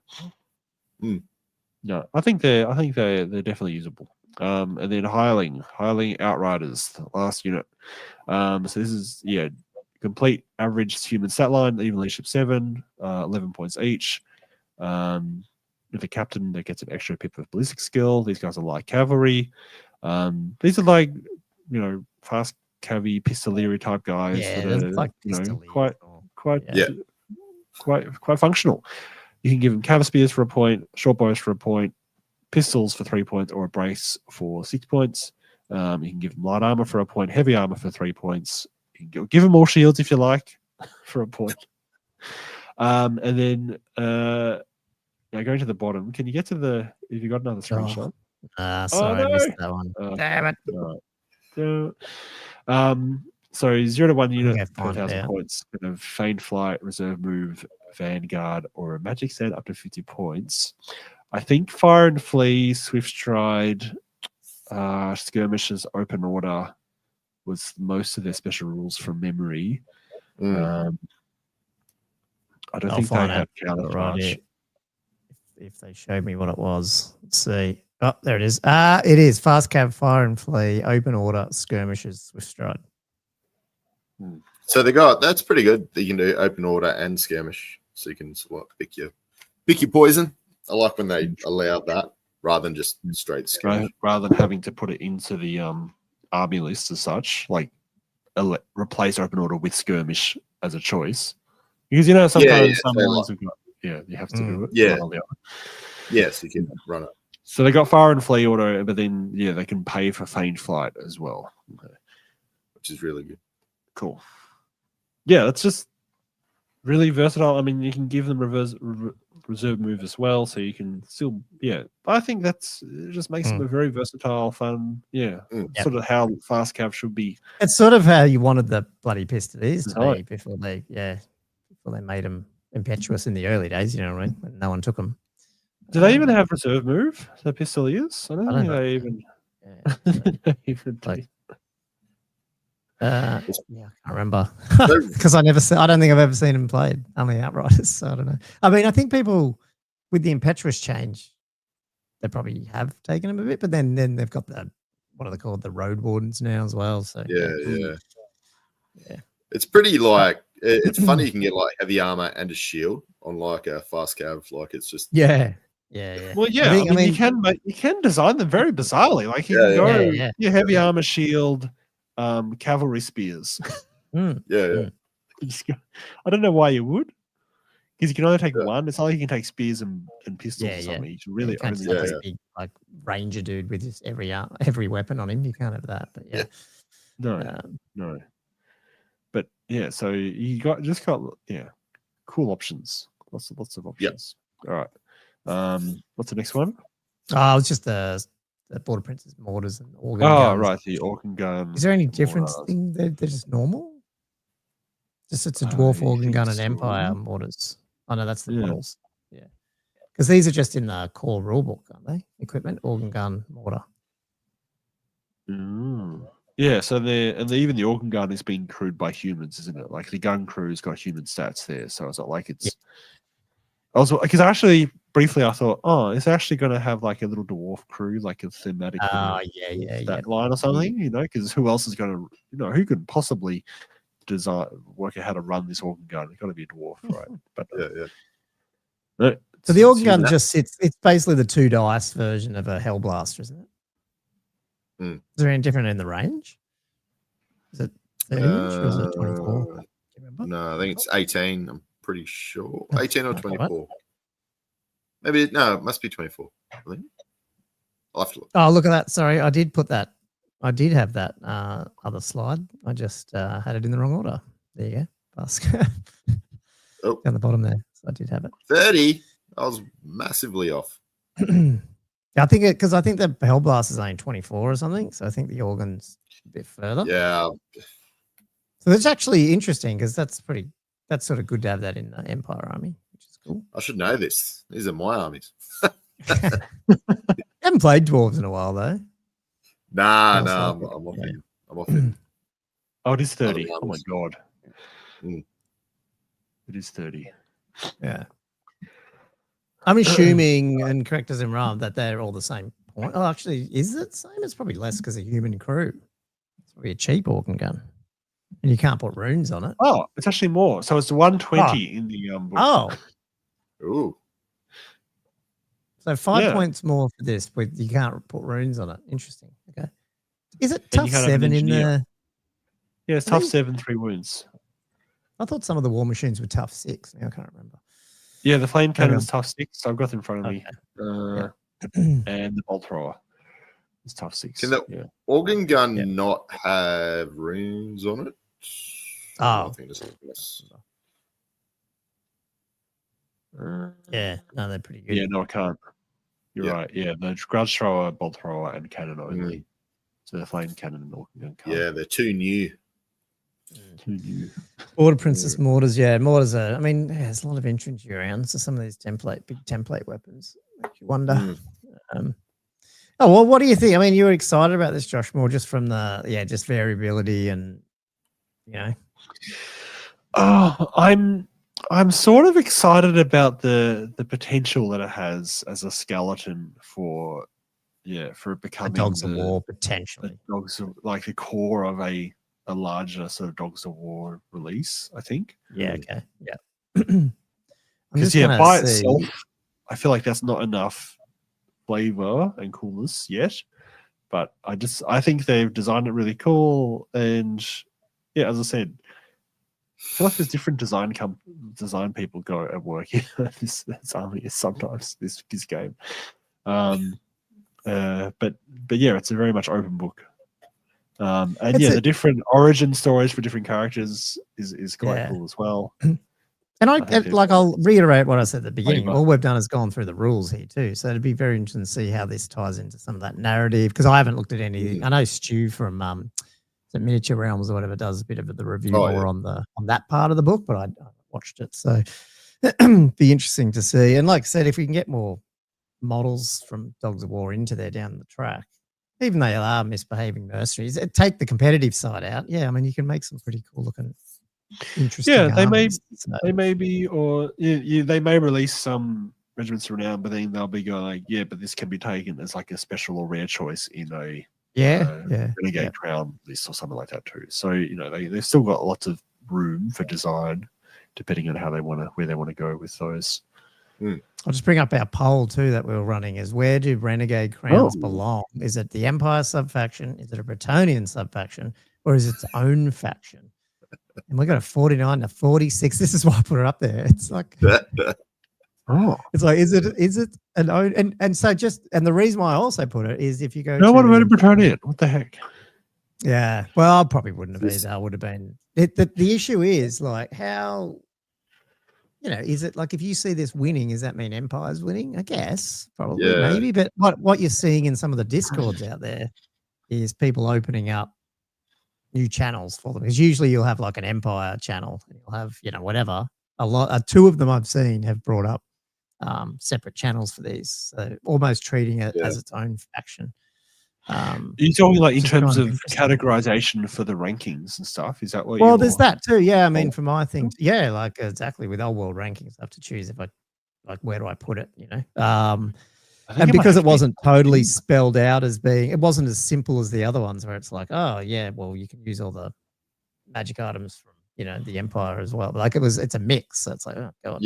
Yeah, I think they're definitely usable. And then Hireling Outriders, the last unit. So this is complete average human stat line, even leadership 7, 11 points each. With a captain that gets an extra pip of ballistic skill. These guys are light cavalry. These are like fast cavi pistolieri type guys that are like quite functional. You can give them cav spears for a point, short bows for a point, pistols for 3 points, or a brace for 6 points. You can give them light armor for a point, heavy armor for 3 points. You can give them more shields if you like for a point. And then going to the bottom, can you get to the? Have you got another screenshot? Sorry, I missed that one. Damn it. So 0 to 1 unit per 1,000 points. Kind of feigned flight, reserve move, vanguard, or a magic set up to 50 points. I think fire and flee, swift stride, skirmishes, open order was most of their special rules from memory. I don't think they have counter charge. If they showed me what it was, let's see. Oh, there it is. It is fast cav, fire and flee, open order, skirmishes, swift stride. So that's pretty good. You can do open order and skirmish, so you can pick your poison. I like when they allow that rather than just straight skirmish. Rather than having to put it into the army list as such, like replace open order with skirmish as a choice, because sometimes some lines have got you have to do it. Yes, you can run it. So they got fire and flee order, but then they can pay for feigned flight as well, which is really good. Cool. Yeah, it's just really versatile. I mean, you can give them reserve move as well, so you can still I think it just makes them a very versatile, fun sort of how fast cav should be. It's sort of how you wanted the bloody pistoliers to be before they made them impetuous in the early days. You know what I mean? When no one took them. Do they even have reserve move? The pistoliers? I don't think they even. I can't remember because I don't think I've ever seen him played. Only Outriders, so I don't know. I mean, I think people with the impetuous change, they probably have taken him a bit, but then they've got what are they called, the road wardens now as well. So yeah. It's pretty it's funny you can get like heavy armor and a shield on like a fast cav. Like it's just yeah. Well, I mean, you can design them very bizarrely. Like you can go your heavy armor shield. Cavalry spears. I don't know why you would, because you can only take one. It's not like you can take spears and pistols or something. You can really only take a big like ranger dude with just every weapon on him. You can't have that. But no. But so you got cool options. Lots of options. All right. What's the next one? Oh, it's just the Border Prince's mortars and organ guns. Right, the organ gun. Is there any difference thing? They're just normal? Just it's a dwarf organ gun and Empire mortars. Oh no, that's the models. Yeah. Because these are just in the core rulebook, aren't they? Equipment, organ gun, mortar. Yeah, so even the organ gun is being crewed by humans, isn't it? Like the gun crew's got human stats there, so it's not like it's also because actually briefly I thought, it's actually going to have like a little dwarf crew, like a thematic stat line or something, because who else is going to, who could possibly work out how to run this organ gun? It's got to be a dwarf, right? But So the organ gun just sits. It's basically the 2 dice version of a Hellblaster, isn't it? Mm. Is there any different in the range? Is it 30 inch or is it 24? Do you remember? No, I think it's 18. I'm pretty sure. That's 18 or not 24. Maybe no, it must be 24. I think. I'll have to look. Oh, look at that. Sorry, I did put that. I did have that other slide. I just had it in the wrong order. There you go. Oh. Down the bottom there. So I did have it. 30. I was massively off. I think I think the Hellblast is only 24 or something. So I think the organ's a bit further. Yeah. So it's actually interesting because that's sort of good to have that in the Empire Army, which is cool. I should know this. These are my armies. Haven't played dwarves in a while though. Nah, I'm off in. I'm off in. Oh, it is 30. Oh my god. Mm. It is 30. Yeah. I'm assuming, and correct us if I'm wrong, that they're all the same point. Oh, actually, is it the same? It's probably less because of human crew. It's probably a cheap organ gun. And you can't put runes on it. Oh, it's actually more. So it's 120 in the book. Oh. Ooh. So 5 points more for this, but you can't put runes on it. Interesting. Okay. Is it tough 7 in the... Yeah, it's tough 7, 3 wounds. I thought some of the war machines were tough 6. Now I can't remember. Yeah, the flame cannon is tough 6. So I've got it in front of me. And the bolt thrower is tough 6. Can the organ gun not have runes on it? Oh. Yeah, no, they're pretty good. Yeah, no, I can't. You're right. Yeah, the grudge thrower, bolt thrower, and cannon only. So the flame cannon and organ gun can't. Yeah, they're too new. Order Princess Mortars, Mortars are, I mean, there's a lot of infantry around, so some of these big template weapons make you wonder. Well, what do you think? I mean, you were excited about this, Josh, more just from the, just variability and, you know. Oh, I'm sort of excited about the potential that it has as a skeleton for becoming Dogs of War, potentially. Dogs of, like the core of a larger sort of Dogs of War release, I think. Yeah, okay. Yeah. Because by itself, I feel like that's not enough flavor and coolness yet. But I think they've designed it really cool. And yeah, as I said, I feel like there's different design people go at work here. this army is sometimes this game. But yeah, it's a very much open book. And the different origin stories for different characters is quite cool as well. And I'll reiterate what I said at the beginning. All we've done is gone through the rules here too. So it'd be very interesting to see how this ties into some of that narrative, because I haven't looked at anything. I know Stu from the Miniature Realms or whatever does a bit of the review on that part of the book, but I watched it. So be interesting to see. And like I said, if we can get more models from Dogs of War into there down the track, even though they are misbehaving mercenaries, take the competitive side out. Yeah, I mean, you can make some pretty cool looking, interesting. Yeah, they armies, they may be, or they may release some regiments of renown, but then they'll be going like, but this can be taken as like a special or rare choice in a Renegade Crown list or something like that too. So they've still got lots of room for design, depending on where they want to go with those. I'll just bring up our poll too that we were running: is where do Renegade Crowns belong? Is it the Empire subfaction? Is it a Bretonnian subfaction? Or is it its own faction? And we got a 49 to 46. This is why I put it up there. It's like, it's like, is it an own? And so and the reason why I also put it is if you go, no one voted Bretonnian. What the heck? Yeah, well, I probably wouldn't have either. I would have been. The issue is like how. Is it like if you see this winning, does that mean Empire's winning? I guess probably, maybe. But what you're seeing in some of the discords out there is people opening up new channels for them. Because usually you'll have like an Empire channel, and you'll have whatever. Two of them I've seen have brought up separate channels for these, so almost treating it as its own faction. Are you talking like in terms of categorization for the rankings and stuff? Is that what? Well, there's that too. Yeah, I mean, for my thing, like exactly with old world rankings, I have to choose if I where do I put it, and because it wasn't totally spelled out as being, it wasn't as simple as the other ones where it's like, well, you can use all the magic items from the Empire as well. But like it's a mix. So it's like, oh god,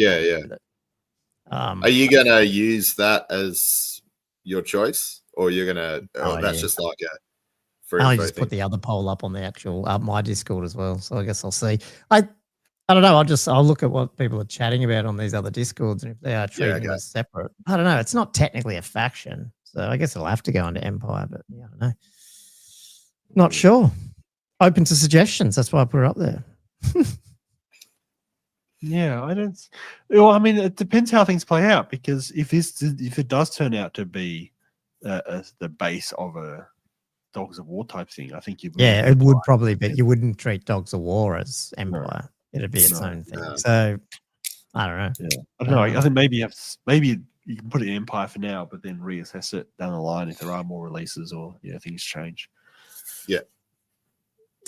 Are you going to use that as your choice, or you're going to? That's just like a free. I just put the other poll up on the actual my Discord as well. So I guess I'll see. I don't know. I'll look at what people are chatting about on these other Discords, and if they are treating them as separate, I don't know. It's not technically a faction, so I guess it'll have to go into Empire. But yeah, I don't know. Not sure. Open to suggestions. That's why I put it up there. Yeah, I don't. Well, I mean, it depends how things play out, because if it does turn out to be the base of a Dogs of War type thing, I think you. Yeah, it would probably be. You wouldn't treat Dogs of War as Empire. No. It'd be its own thing. So I don't know. Yeah, I don't know. I think maybe you can put it in Empire for now, but then reassess it down the line if there are more releases or things change. Yeah.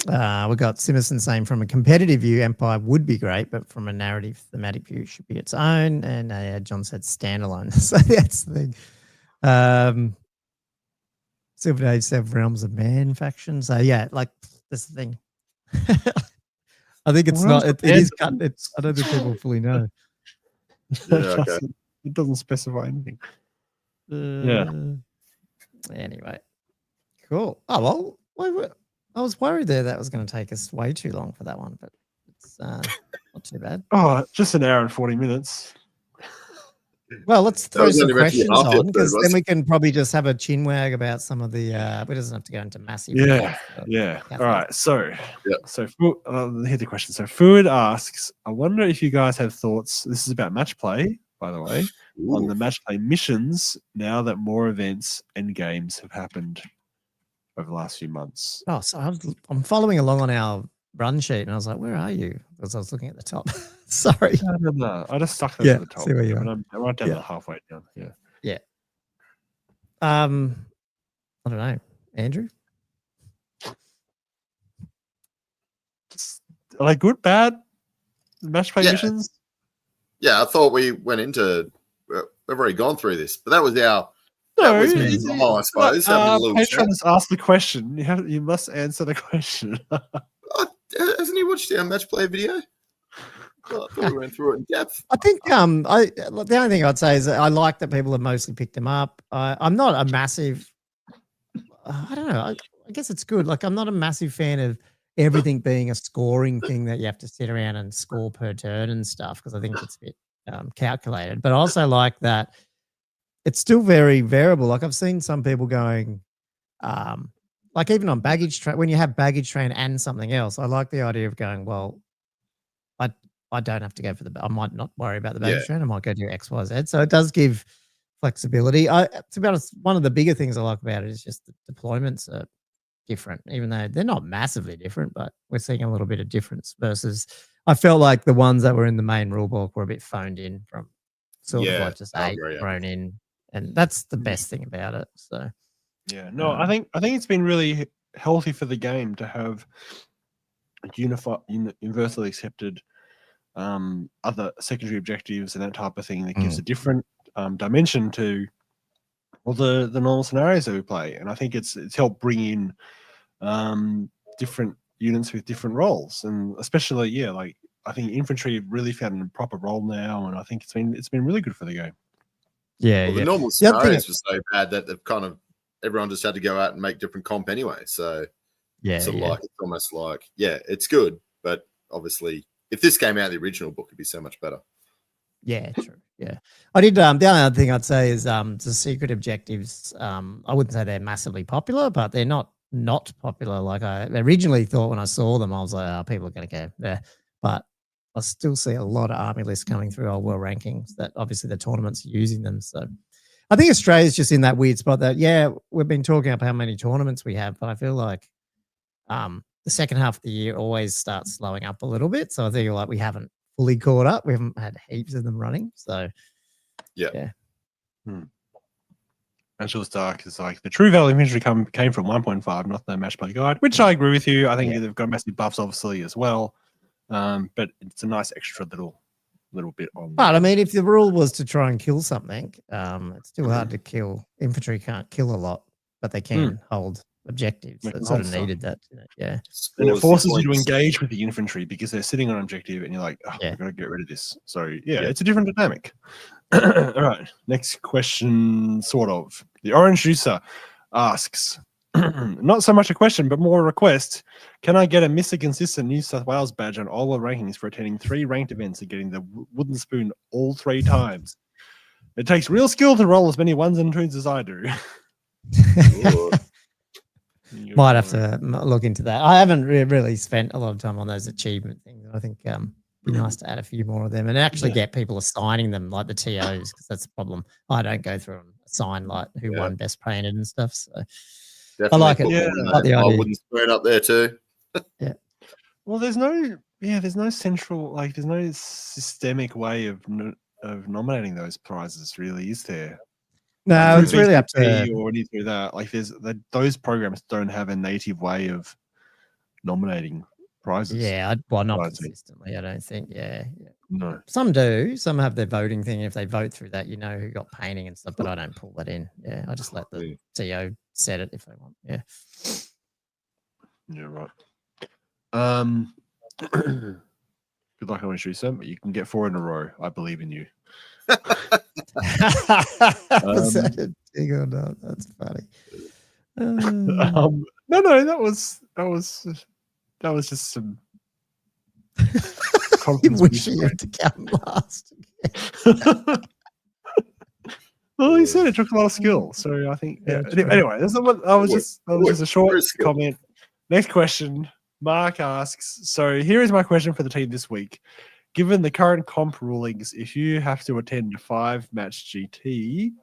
We got Simerson saying from a competitive view, Empire would be great, but from a narrative thematic view, it should be its own. And John said standalone. So that's the thing. Silver Age, Seven Realms of Man faction. So yeah, like that's the thing. I think it's not. It is cut. I don't think people fully know. It doesn't specify anything. Anyway, cool. Oh well. I was worried that was going to take us way too long for that one, but it's not too bad. Oh, just an hour and 40 minutes. Well, let's throw some questions on, because then we can probably just have a chin wag about some of the. We doesn't have to go into massive. Yeah. All right. So here's the question. So Food asks, I wonder if you guys have thoughts. This is about match play, by the way, on the match play missions now that more events and games have happened over the last few months. Oh, so I'm following along on our run sheet, and I was like, "Where are you?" Because I was looking at the top. Sorry, no. I just stuck them at the top. See where you are. I'm right down the halfway down. Yeah. I don't know, Andrew. Are they good, bad match play missions? Yeah, I thought we went into. We've already gone through this, but that was our. No, I suppose. Patrons asked the question. You must answer the question. Hasn't he watched our match play video? I thought we went through it in depth. I think the only thing I'd say is that I like that people have mostly picked them up. I'm not a massive. I don't know. I guess it's good. Like, I'm not a massive fan of everything being a scoring thing that you have to sit around and score per turn and stuff, because I think it's a bit calculated. But I also like that it's still very variable. Like, I've seen some people going, like even on baggage train, when you have baggage train and something else, I like the idea of going, well, I don't have to go for I might not worry about the baggage train. I might go do X, Y, Z. So it does give flexibility. To be honest, one of the bigger things I like about it is just the deployments are different, even though they're not massively different, but we're seeing a little bit of difference versus I felt like the ones that were in the main rulebook were a bit phoned in from sort of like just thrown in. And that's the best thing about it. So, I think it's been really healthy for the game to have universally accepted other secondary objectives and that type of thing that gives a different dimension to all the normal scenarios that we play. And I think it's helped bring in different units with different roles, and especially like I think infantry have really found a proper role now, and I think it's been really good for the game. The normal scenarios were so bad that they've kind of everyone just had to go out and make different comp anyway. So like it's almost like it's good, but obviously if this came out of the original book, it'd be so much better. Yeah, true. Yeah, I did. The only other thing I'd say is the secret objectives. I wouldn't say they're massively popular, but they're not popular. Like I originally thought when I saw them, I was like, oh, people are going to go there, but I still see a lot of army lists coming through our world rankings that obviously the tournaments are using them. So I think Australia's just in that weird spot that, we've been talking about how many tournaments we have, but I feel like the second half of the year always starts slowing up a little bit. So I feel like we haven't fully caught up. We haven't had heaps of them running. So, Angela Stark is like, the true value of infantry came from 1.5, not the match play guide, which I agree with you. I think they've got massive buffs, obviously, as well. But it's a nice extra little bit on. But I mean, if the rule was to try and kill something, it's still hard to kill. Infantry can't kill a lot, but they can hold objectives. So it sort of needed that. Yeah. And it forces you to engage with the infantry because they're sitting on objective and you're like, oh, we've got to get rid of this. So, yeah, it's a different dynamic. All right. Next question, sort of. The Orange Juicer asks, not so much a question, but more a request. Can I get a Mr. Consistent New South Wales badge on all the rankings for attending 3 ranked events and getting the wooden spoon all 3 times? It takes real skill to roll as many 1s and 2s as I do. Might have to look into that. I haven't really spent a lot of time on those achievement things. I think it'd be nice to add a few more of them and actually get people assigning them, like the TOs, because that's the problem. I don't go through and assign like who won best painted and stuff. So definitely I like it. Yeah, like the idea. I wouldn't spread up there too. Yeah. Well, there's no central, like, there's no systemic way of nominating those prizes, really, is there? No, it's really up to or anything that. Like, those programs don't have a native way of nominating prizes. Yeah, not consistently. I don't think. Yeah. No. Some do. Some have their voting thing. If they vote through that, you know who got painting and stuff. But I don't pull that in. Yeah, I just let the TO set it if they want. Yeah. Yeah. Right. Good luck on Shusa, but you can get 4 in a row. I believe in you. Was that a dig or not? That's funny. No, that was just some. You wish you had to come last. Well, he said it took a lot of skill, so I think. Yeah. Anyway, that was just a short comment. Next question. Mark asks, so here is my question for the team this week. Given the current comp rulings, if you have to attend a 5-match GT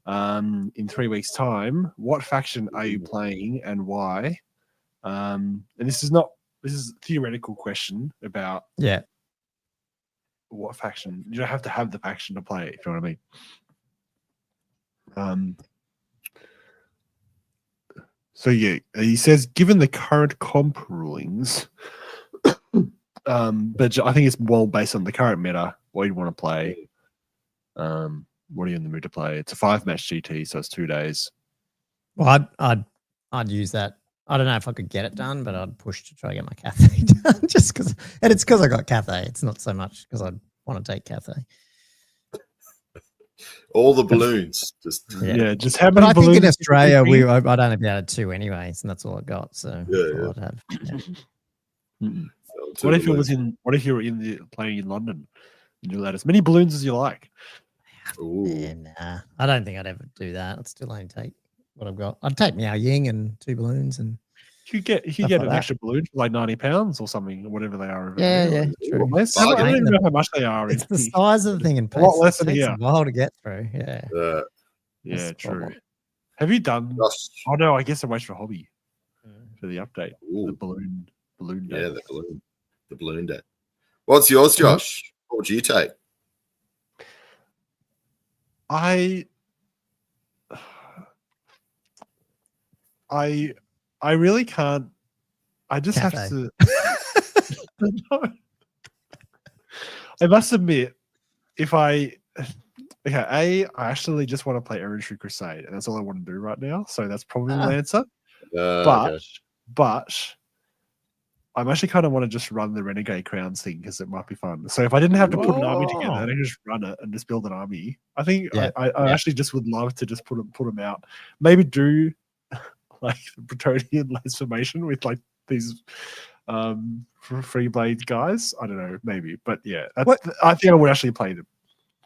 in 3 weeks' time, what faction are you playing and why? And this is a theoretical question about what faction. You don't have to have the faction to play it, if you know what I mean. So yeah, he says, given the current comp rulings, but I think it's more based on the current meta, what you want to play. What are you in the mood to play? It's a 5-match GT, so it's 2 days. Well, I'd use that. I don't know if I could get it done, but I'd push to try to get my Cathay done. Just because, and it's because I got Cathay. It's not so much because I want to take Cathay. All the balloons, just just how but many I balloons? think in Australia I'd only be able to 2 anyways, and that's all I got. So I'd have. What if you were playing in London and you let as many balloons as you like? Yeah, nah, I don't think I'd ever do that. I'd still only take what I've got. I'd take Miao Ying and 2 balloons, and you get an extra balloon for like £90 or something, or whatever they are. Yeah, true. I don't even know how much they are. It's the size of the thing and a lot less than a while to get through. Yeah, true. Have you done? Oh no, I guess I'm waiting for hobby for the update. The balloon day. Yeah, the balloon day. What's yours, Josh? What would you take? I really can't. I just have to. I must admit, I actually just want to play Errantry Crusade, and that's all I want to do right now. So that's probably the answer. But I'm actually kind of want to just run the Renegade Crowns thing because it might be fun. So if I didn't have to put an army together, I can just run it and just build an army. I think I actually just would love to just put them out. Maybe do like the Bretonian less formation with like these free blade guys. I don't know, maybe, but yeah, I think I would actually play them.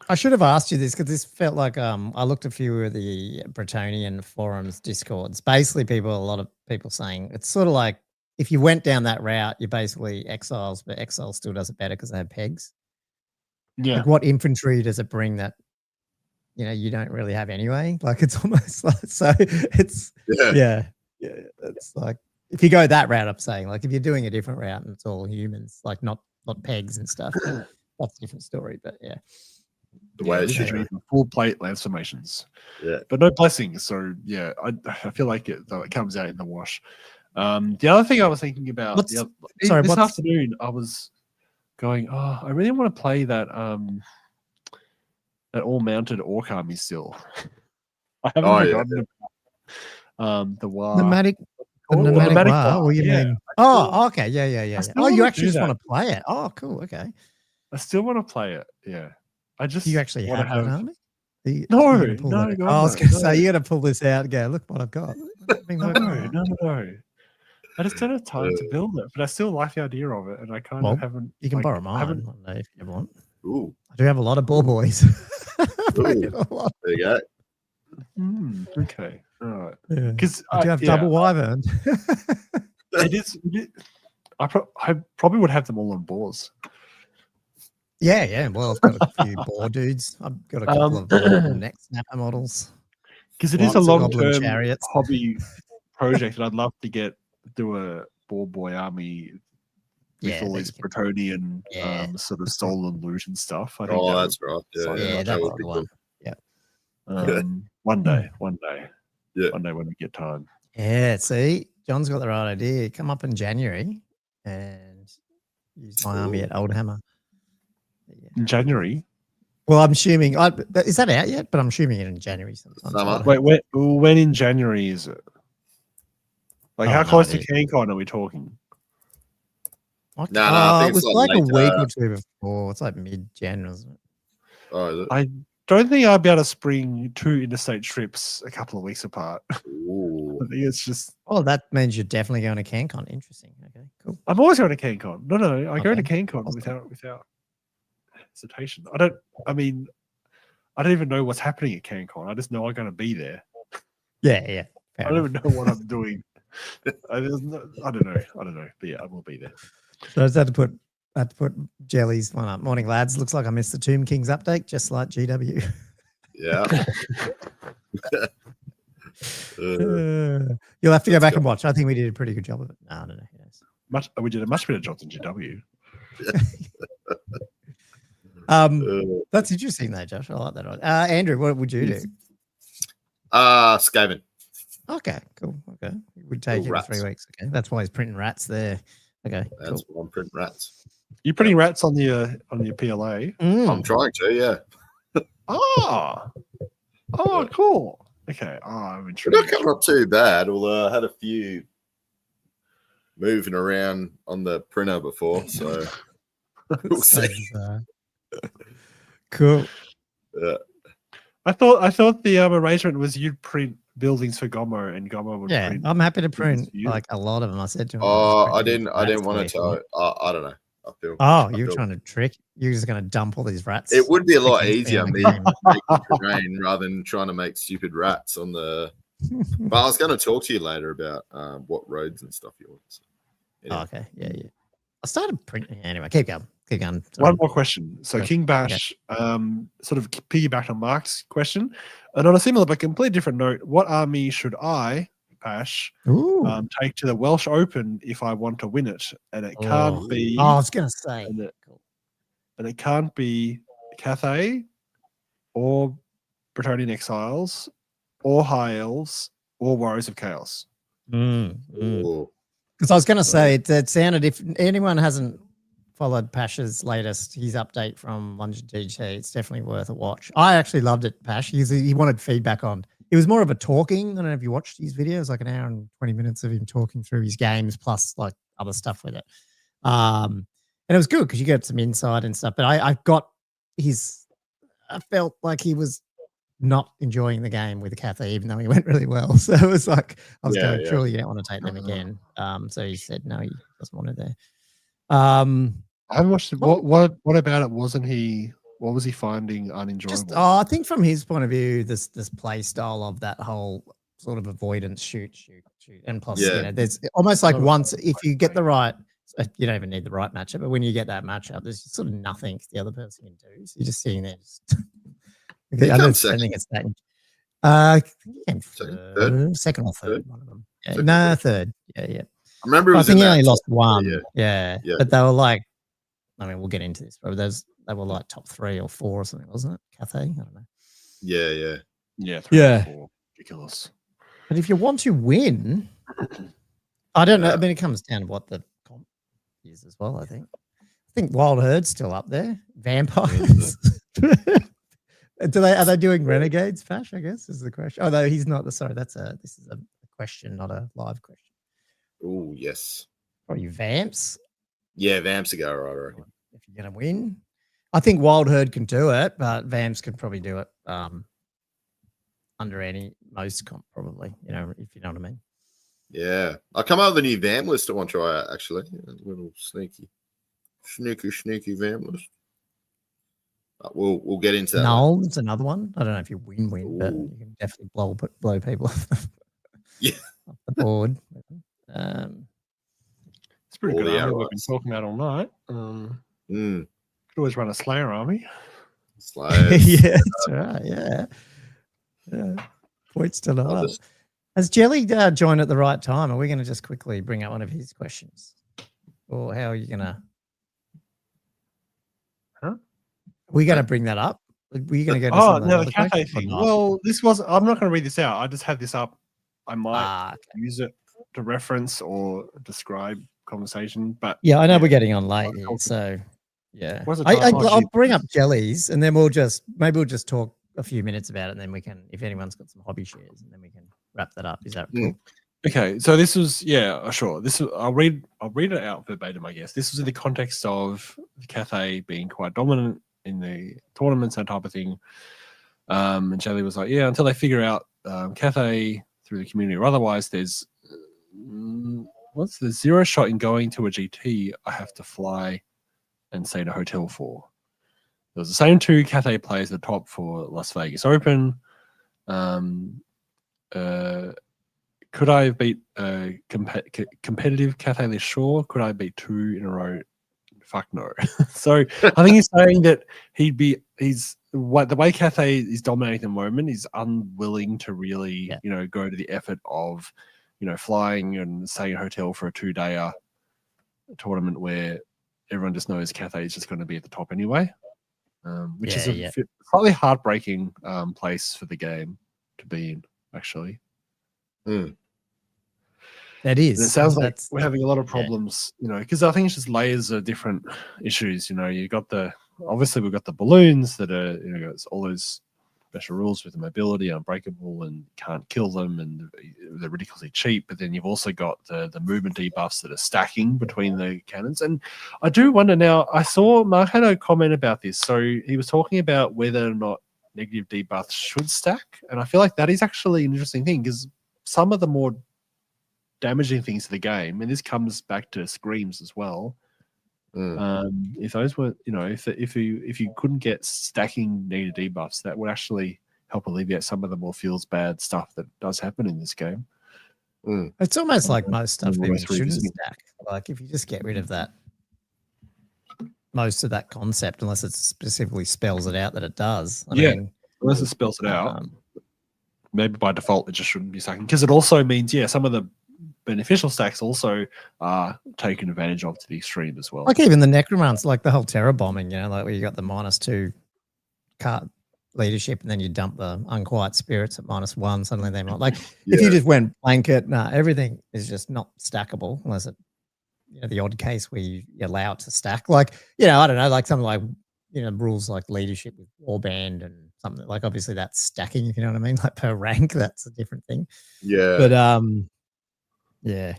I should have asked you this because this felt like I looked at a few of the Bretonian forums discords. Basically, a lot of people saying it's sort of like if you went down that route, you're basically Exiles, but Exiles still does it better because they have pegs. Yeah. Like what infantry does it bring that you don't really have anyway? Like it's almost like it's it's like if you go that route, I'm saying like if you're doing a different route and it's all humans, like not pegs and stuff, that's a different story. But yeah. The way it should be. Full plate lance formations. Yeah. But no blessings. So yeah, I feel like it comes out in the wash. The other thing I was thinking about this afternoon, I was going, I really want to play that all mounted orc army still. I haven't forgotten about the WAYY. called? Nomadic War? What do you mean? Oh, okay. Yeah. Oh, you actually just want to play it? Oh, cool. Okay. I still want to play it. Yeah. I just do you actually want to have have. an army? No. I was going to say you got to pull this out and go. Look what I've got. No. I just don't have time to build it, but I still like the idea of it, and I kind of haven't. You can borrow mine one day if you want. Ooh. I do have a lot of ball boys. There you go. Okay. All right. Because I do have double wyvern. It is. I probably would have them all on boars. Yeah. Well, I've got a few boar dudes. I've got a couple of neck snapper models. Because it is a long-term hobby project, and I'd love to do a boar boy army with all these Bretonian sort of stolen loot and stuff. I think that's right. Yeah, that would be one. Yeah. One day. Yeah. One day when we get time. Yeah. See, John's got the right idea. Come up in January and use my army at Oldhammer. Yeah. In January? Well, I'm assuming. Is that out yet? But I'm assuming it in January sometime. Wait, when in January is it? Like, how close to CanCon are we talking? No, it was like a week or two before. It's like mid-Jan, wasn't it? Oh, I don't think I'd be able to spring 2 interstate trips a couple of weeks apart. Ooh. I think it's just. Oh, that means you're definitely going to CanCon. Interesting. Okay, cool. I'm always going to CanCon. No, I go to CanCon without hesitation. I don't even know what's happening at CanCon. I just know I'm going to be there. Yeah. I don't even know what I'm doing. I don't know. But yeah, I will be there. So I just had to put Jelly's one up. Morning, lads. Looks like I missed the Tomb Kings update, just like GW. Yeah. You'll have to go back and watch. I think we did a pretty good job of it. No, I don't know. Yes. We did a much better job than GW. That's interesting though, Josh. I like that. Andrew, what would you do? Skaven. Okay, cool. Okay. We'd take it in 3 weeks. Okay. That's why he's printing rats there. Okay. That's why I'm printing rats. You're printing rats on your PLA? I'm trying to, yeah. Oh, cool. Okay. I'm intrigued. We're not coming up too bad, although I had a few moving around on the printer before, so we'll see. Cool. Yeah. I thought the arrangement was you'd print buildings for Gomo and Gomo would print. I'm happy to print like a lot of them. I said to him. I didn't want to tell it. I don't know. You're trying to trick. You're just going to dump all these rats. It would be a lot easier me making terrain rather than trying to make stupid rats on the. But I was going to talk to you later about what roads and stuff you want. So, anyway. Okay. Yeah. I started printing anyway. Keep going. Sorry. One more question. So King Bash, sort of piggybacked on Mark's question, and on a similar but completely different note, what army should I, Bash, take to the Welsh Open if I want to win it? And it can't be. I was going to say. And it can't be Cathay or Bretonian Exiles or High Elves or Warriors of Chaos. Because I was going to say it sounded, if anyone hasn't followed Pash's his update from London DG, it's definitely worth a watch. I actually loved it, Pash. He wanted feedback on. It was more of a talking. I don't know if you watched his videos, like an hour and 20 minutes of him talking through his games plus like other stuff with it. And it was good because you get some insight and stuff. But I felt like he was not enjoying the game with the Cathay, even though he went really well. So it was like, I was going, surely you don't want to take them again. So he said, no, he doesn't want it there. I haven't watched it. What about it? What was he finding unenjoyable? I think from his point of view, this play style of that whole sort of avoidance shoot. And plus, there's almost like once, if you get the right, you don't even need the right matchup, but when you get that matchup, there's sort of nothing the other person can do. So you're just sitting there. I don't think it's that. Second or third, one of them. Third. Yeah. I remember. I think he only lost one. Yeah. But they were like, I mean, we'll get into this, but they were like top 3 or 4 or something, wasn't it? Cathay? I don't know. Yeah. 3 or 4. Ridiculous. But if you want to win, I don't know. I mean, it comes down to what the comp is as well, I think. I think Wild Herd's still up there. Vampires. Are they doing Renegades, Pash, I guess, is the question. Oh, no, he's not. Sorry, this is a question, not a live question. Oh, yes. Probably Vamps. Yeah, Vamps a go, right, I reckon. If you're going to win. I think Wild Herd can do it, but Vamps could probably do it under most comp, probably, if you know what I mean. Yeah. I come up with a new Vamp list I want to try out, actually. A little sneaky Vamp list. We'll get into that. Null's another one. I don't know if you win, but you can definitely blow people off off the board. It's pretty good army we've been talking about all night. Could always run a Slayer army. Slayers. Yeah, that's right. Yeah. Points to the Has Jelly joined at the right time? Are we going to just quickly bring up one of his questions? Or how are you going to... Huh? Are we going to bring that up? Were you going to go to the Cathay thing. Well, I'm not going to read this out. I just had this up. I might use it to reference or describe conversation. But yeah, I know we're getting on late here, so yeah. I'll bring up Jellies and then we'll just talk a few minutes about it, and then we can, if anyone's got some hobby shares, and then we can wrap that up. Is that cool? Okay, so this was sure. This is I'll read it out verbatim, I guess. This was in the context of Cathay being quite dominant in the tournaments, that type of thing. And Jelly was like, yeah, until they figure out Cathay through the community or otherwise, there's what's the zero shot in going to a GT I have to fly and stay at a hotel for. There was the same two Cathay players at the top for Las Vegas Open. Could I have beat competitive Cathay list? Sure. Could I beat 2 in a row? Fuck no. So I think he's saying that the way Cathay is dominating at the moment is unwilling to really, go to the effort of, flying and staying at a hotel for a 2-day tournament where everyone just knows Cathay is just going to be at the top anyway. Which is a slightly heartbreaking place for the game to be in, actually. That is. And it sounds like we're having a lot of problems, because I think it's just layers of different issues. You got obviously we've got the balloons that are, it's all those special rules with the mobility, unbreakable, and can't kill them, and they're ridiculously cheap. But then you've also got the movement debuffs that are stacking between the cannons. And I do wonder now, I saw Mark had a comment about this. So he was talking about whether or not negative debuffs should stack. And I feel like that is actually an interesting thing, because some of the more damaging things to the game, and this comes back to screams as well. If those were, if you couldn't get stacking needed debuffs, that would actually help alleviate some of the more feels bad stuff that does happen in this game. It's almost like most stuff shouldn't stack. Like if you just get rid of that, most of that concept, unless it specifically spells it out that it does. I mean, unless it spells it out, maybe by default it just shouldn't be stacking, because it also means some of the beneficial stacks also are taken advantage of to the extreme as well. Like even the necromancer, like the whole terror bombing, like where you got the -2 card leadership and then you dump the unquiet spirits at -1. Suddenly they're not like if you just went blanket, everything is just not stackable unless it, the odd case where you allow it to stack. Like, I don't know, like something like, rules like leadership with warband and something like, obviously that's stacking, if you know what I mean, like per rank, that's a different thing. Yeah. But yeah,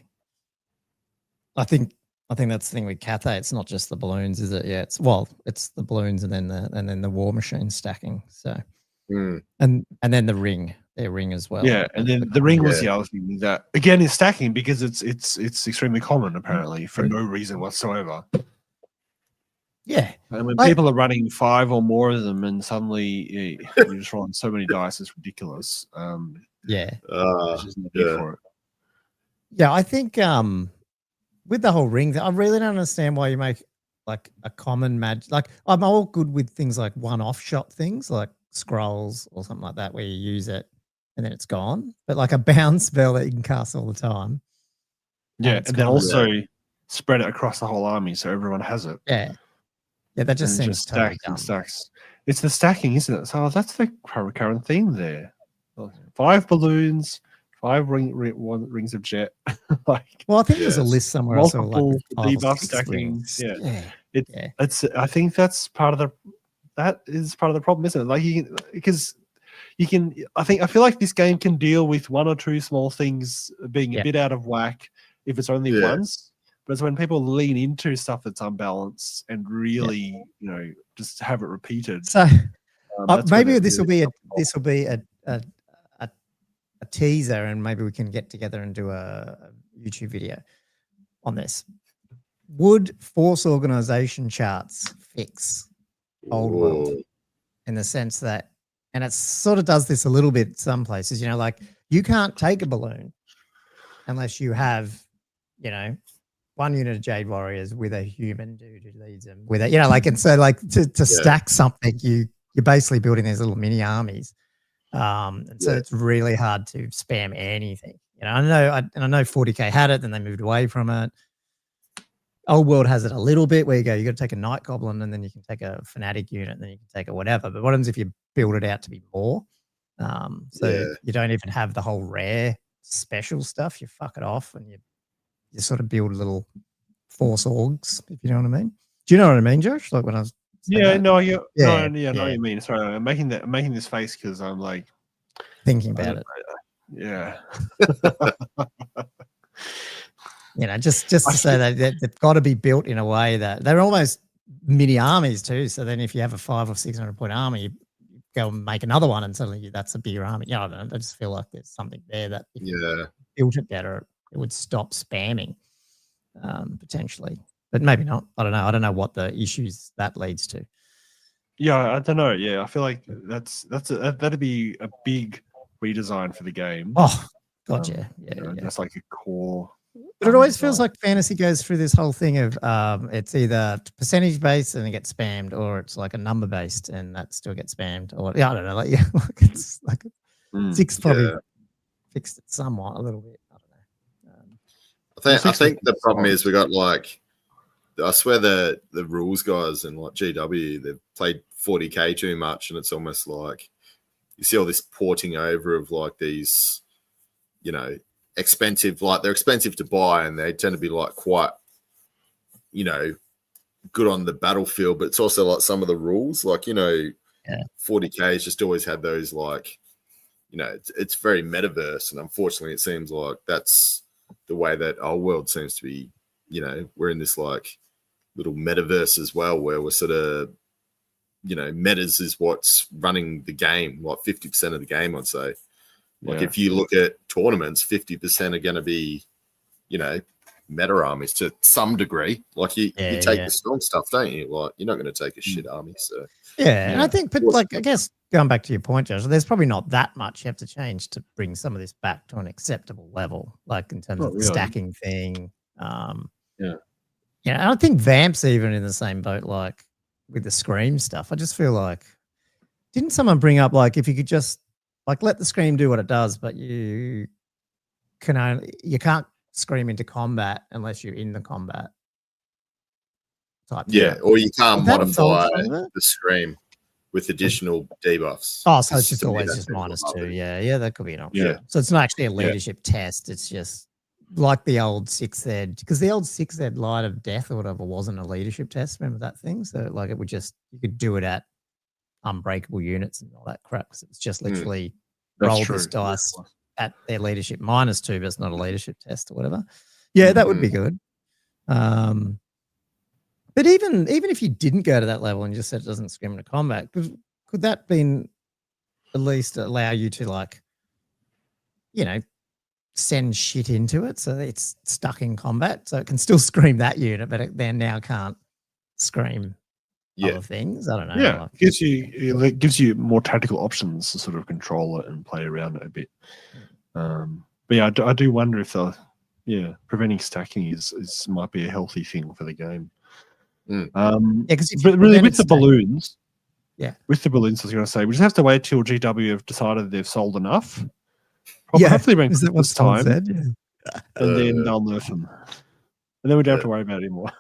I think that's the thing with Cathay. It's not just the balloons, is it? Yeah, it's the balloons and then the war machine stacking. So, and then the ring, their ring as well. Yeah, and then the ring was the other thing that again is stacking because it's extremely common apparently for no reason whatsoever. Yeah, and when people are running 5 or more of them, and suddenly you're just rolling so many dice, it's ridiculous. There's just no need for it. Yeah, I think with the whole ring, I really don't understand why you make like a common magic. Like I'm all good with things like one-off shot things like scrolls or something like that where you use it and then it's gone. But like a bounce spell that you can cast all the time. Yeah, and then also spread it across the whole army so everyone has it. Yeah, that just seems totally dumb. Stacks. It's the stacking, isn't it? So that's the recurrent theme there. 5 balloons. 5 rings of jet. Well, I think there's a list somewhere. Multiple debuff stacking. It's. I think that's part of the. That is part of the problem, isn't it? Like I feel like this game can deal with 1 or 2 small things being a bit out of whack, if it's only once. But it's when people lean into stuff that's unbalanced and really, just have it repeated. So maybe this will be a teaser, and maybe we can get together and do a YouTube video on this. Would force organization charts fix old world in the sense that, and it sort of does this a little bit some places, like you can't take a balloon unless you have, one unit of Jade Warriors with a human dude who leads them with it, and so to stack something, you're basically building these little mini armies. And so it's really hard to spam anything. I know 40K had it, then they moved away from it. Old World has it a little bit where you got to take a Night Goblin and then you can take a Fanatic unit and then you can take a whatever. But what happens if you build it out to be more? You don't even have the whole rare special stuff. You fuck it off and you sort of build little force orgs, if you know what I mean. Do you know what I mean, Josh? Like when I was I know what you mean. Sorry, I'm making this face because I'm like thinking about it. Yeah. Just to say that they've got to be built in a way that they're almost mini armies too. So then if you have a 500 or 600 point army, you go and make another one and suddenly that's a bigger army. I don't know. I just feel like there's something there that if you built it better, it would stop spamming potentially. But maybe not. I don't know. I don't know what the issues that leads to. Yeah, I don't know. Yeah, I feel like that'd be a big redesign for the game. Oh, God, yeah. That's like a core. But it always feels like fantasy goes through this whole thing of it's either percentage based and it gets spammed, or it's like a number based and that still gets spammed. Or I don't know. It's like six probably fixed it somewhat a little bit. I don't know. I think the problem is we got I swear the rules guys and GW, they've played 40K too much, and it's almost like you see all this porting over of these, expensive, they're expensive to buy and they tend to be quite, good on the battlefield, but it's also some of the rules, 40K has just always had those it's very metaverse, and unfortunately it seems like that's the way that our world seems to be. We're in this little metaverse as well, where we're sort of, metas is what's running the game, 50% of the game, I'd say. If you look at tournaments, 50% are going to be, meta armies to some degree. You take the strong stuff, don't you? You're not going to take a shit army. So and I think, but I guess going back to your point, Josh, there's probably not that much you have to change to bring some of this back to an acceptable level, in terms of the stacking thing. I don't think Vamp's even in the same boat, with the Scream stuff. I just feel like, didn't someone bring up, if you could just, let the Scream do what it does, but you can't Scream into combat unless you're in the combat type thing. Or you can't modify the Scream with additional debuffs. Oh, so it's just always just -2. Yeah, that could be an option. Yeah. So it's not actually a leadership test. It's just like the old 6th Ed, because the old 6th Ed Light of Death or whatever wasn't a leadership test. Remember that thing? So it would just, you could do it at unbreakable units and all that crap. Because it's just literally roll this dice at their leadership -2, but it's not a leadership test or whatever. Yeah, that would be good. But even if you didn't go to that level and you just said it doesn't scream into combat, could that be at least allow you to send shit into it so that it's stuck in combat, so it can still scream that unit, but it then now can't scream other things? I don't know. Yeah, it gives you more tactical options to sort of control it and play around it a bit. But yeah, I do wonder if preventing stacking is might be a healthy thing for the game. But really with the balloons, with the balloons, I was going to say, we just have to wait till GW have decided they've sold enough. Hopefully around Christmas time, and then they'll nerf them, and then we don't have to worry about it anymore.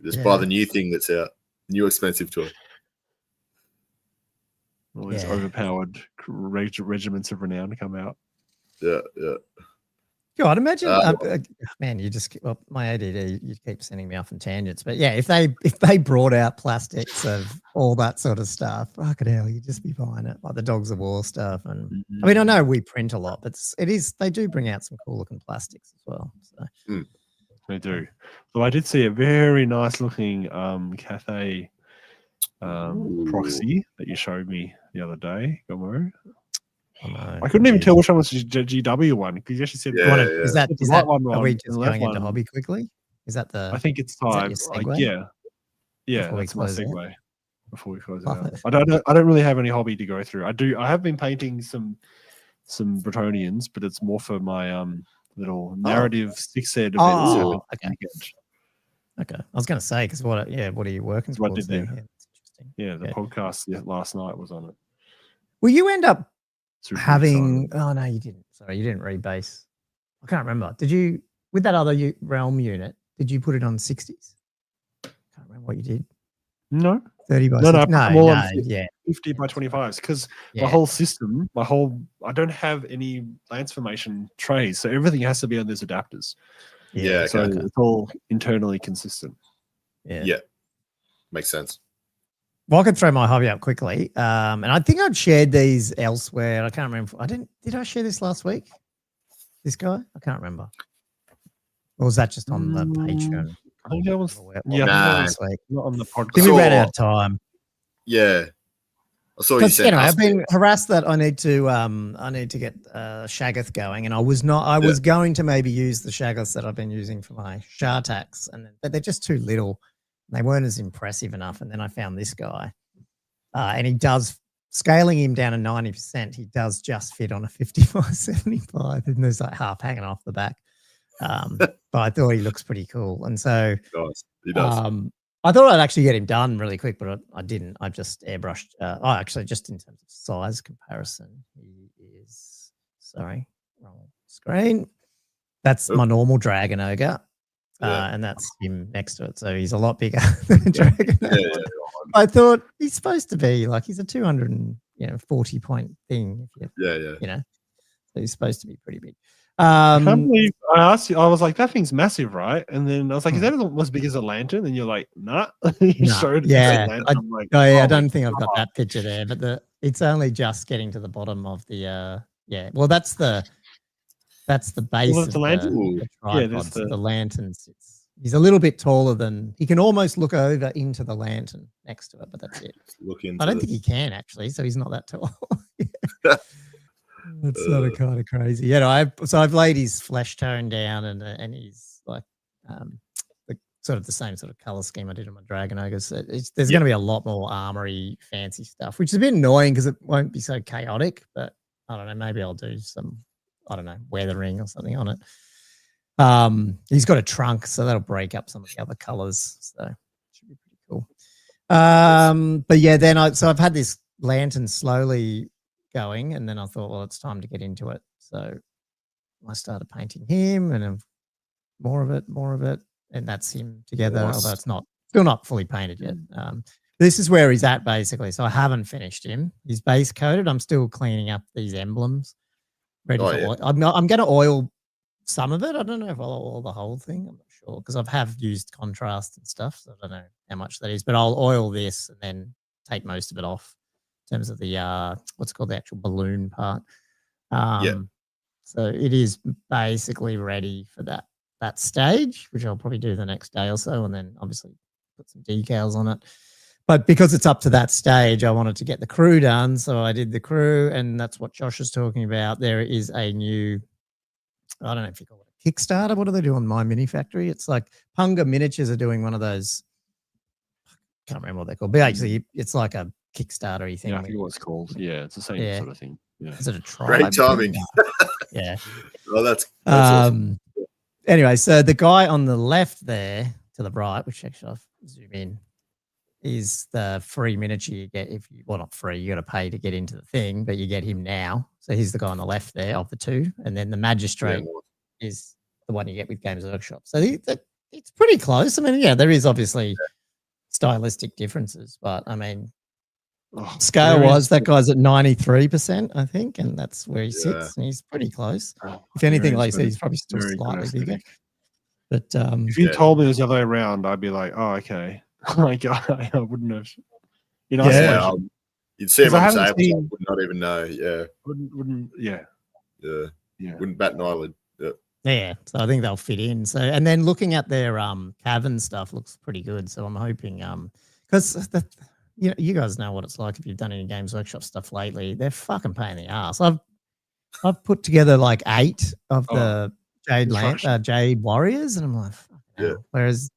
Just buy the new thing that's out, new expensive toy. All these overpowered regiments of renown come out. Yeah. God, imagine, man, you just my ADD. You keep sending me off on tangents, but yeah, if they brought out plastics of all that sort of stuff, fucking hell, you'd just be buying it, like the Dogs of War stuff. And I mean, I know we print a lot, but they do bring out some cool looking plastics as well. So. They do. So I did see a very nice looking Cathay proxy that you showed me the other day, Gomo. Oh, no. I couldn't even tell which one was the GW one because you actually said, is that are we just going into hobby quickly? Is that the? I think it's time. Yeah, that's my segue. Before we close it out, I don't really have any hobby to go through. I have been painting some Bretonians, but it's more for my little narrative 6-set events. Okay. I was going to say because what are you working towards? What I did there? Interesting. Yeah, the podcast last night was on it. Well, you end up having. Oh no, you didn't. Sorry, you didn't rebase. I can't remember. Did you with that other realm unit? Did you put it on 60s? Can't remember what you did. No. 30 by 50 by 25s because my whole system, I don't have any lance formation trays, so everything has to be on those adapters. So it's all internally consistent. Yeah, makes sense. Well, I could throw my hobby up quickly, and I think I'd shared these elsewhere. I can't remember. Did I share this last week? This guy? I can't remember. Or was that just on the Patreon? I think that was this week. Not on the podcast. We ran out of time. Yeah, I saw you said. I've been harassed that I need to get Shaggoth going, and I was going to maybe use the Shaggoths that I've been using for my Shoutouts, but they're just too little. They weren't as impressive enough, and then I found this guy, and he does scaling him down to 90%. He does just fit on a 50 by 75, and there's like half hanging off the back. But I thought he looks pretty cool, and so he does. I thought I'd actually get him done really quick, but I didn't. I just airbrushed. Actually, just in terms of size comparison, he is. Sorry, wrong screen. That's my normal Dragon Ogre, and that's him next to it. So he's a lot bigger than Dragon Ogre. I thought he's supposed to be like he's a 240 point thing. So he's supposed to be pretty big. I can't believe I asked you. I was like, "That thing's massive, right?" And then I was like, "Is that as big as a lantern?" And you're like, "Nah." Showed I don't think I've got that picture there, but it's only just getting to the bottom of the. Well, that's the base of the lantern. The tripods, the lanterns. He's a little bit taller than he can almost look over into the lantern next to it, but that's it. I don't think he can actually, so he's not that tall. That's sort of kind of crazy. I've laid his flesh tone down and he's like the same sort of color scheme I did on my Dragon Ogres. So there's going to be a lot more armory fancy stuff, which is a bit annoying because it won't be so chaotic, but I don't know, maybe I'll do some, weathering or something on it. He's got a trunk, so that'll break up some of the other colors. So it should be pretty cool. But yeah, then I've had this lantern slowly going, and then I thought, well, it's time to get into it. So I started painting him, and more of it, and that's him together. Nice. Although it's still not fully painted yet. This is where he's at basically. So I haven't finished him. He's base coated. I'm still cleaning up these emblems. Ready for oil. I'm going to oil some of it. I don't know if I'll oil the whole thing. I'm not sure because I've used contrast and stuff. So I don't know how much that is, but I'll oil this and then take most of it off. In terms of the what's called the actual balloon part. So it is basically ready for that stage, which I'll probably do the next day or so, and then obviously put some decals on it. But because it's up to that stage, I wanted to get the crew done, so I did the crew, and that's what Josh is talking about. There is a new, I don't know if you call it a Kickstarter. What do they do on My Mini Factory? It's like Punga Miniatures are doing one of those. I can't remember what they're called, but actually it's like a Kickstarter-y thing. Yeah, I think what it's called. Yeah, it's the same sort of thing. Yeah. Is it a tribe? Great timing. Yeah. Well, that's awesome. Anyway, so the guy on the left there to the right, which actually I'll zoom in, is the free miniature you get not free, you got to pay to get into the thing, but you get him now. So he's the guy on the left there of the two. And then the Magistrate is the one you get with Games Workshop. So it's pretty close. I mean, there is obviously stylistic differences, but I mean, Scale-wise, that guy's at 93%, I think, and that's where he sits, and he's pretty close. If anything, like I said, he's probably still slightly bigger. But if you told me it was the other way around, I'd be like, oh, okay. Like, I wouldn't have. You'd see him on the table, would not even know. Yeah. Wouldn't. Yeah. Wouldn't bat an eyelid. Yeah, so I think they'll fit in. So, and then looking at their cavern stuff looks pretty good. So I'm hoping because you guys know what it's like if you've done any Games Workshop stuff lately. They're fucking pain in the ass. I've put together like 8 of the Jade Warriors, and I'm like, whereas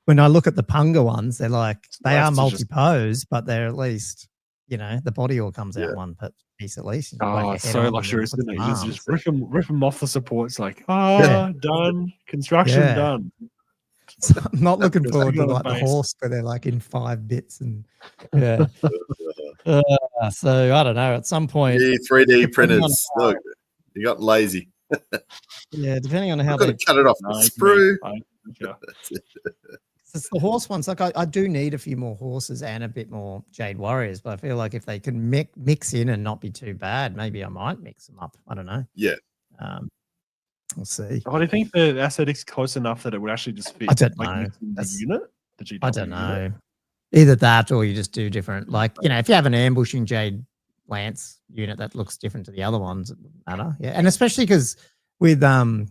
when I look at the Punga ones, they're like they are multi-pose, but they're at least the body all comes out one piece at least. It's so luxurious, isn't it? You just rip them off the supports, like done, construction done. So I'm not looking forward to like the horse where they're like in 5 bits and so I don't know. At some point, 3D printers. Look, you got lazy. Depending on how they cut it off with sprue. It's the horse ones. Like I do need a few more horses and a bit more Jade Warriors, but I feel like if they can mix in and not be too bad, maybe I might mix them up. I don't know. Yeah. We'll see. Oh, do you think the aesthetic's close enough that it would actually just fit? I don't know. The unit? I don't know. Either that or you just do different. Like, if you have an ambushing Jade Lance unit that looks different to the other ones, it wouldn't matter. Yeah. And especially because with Miao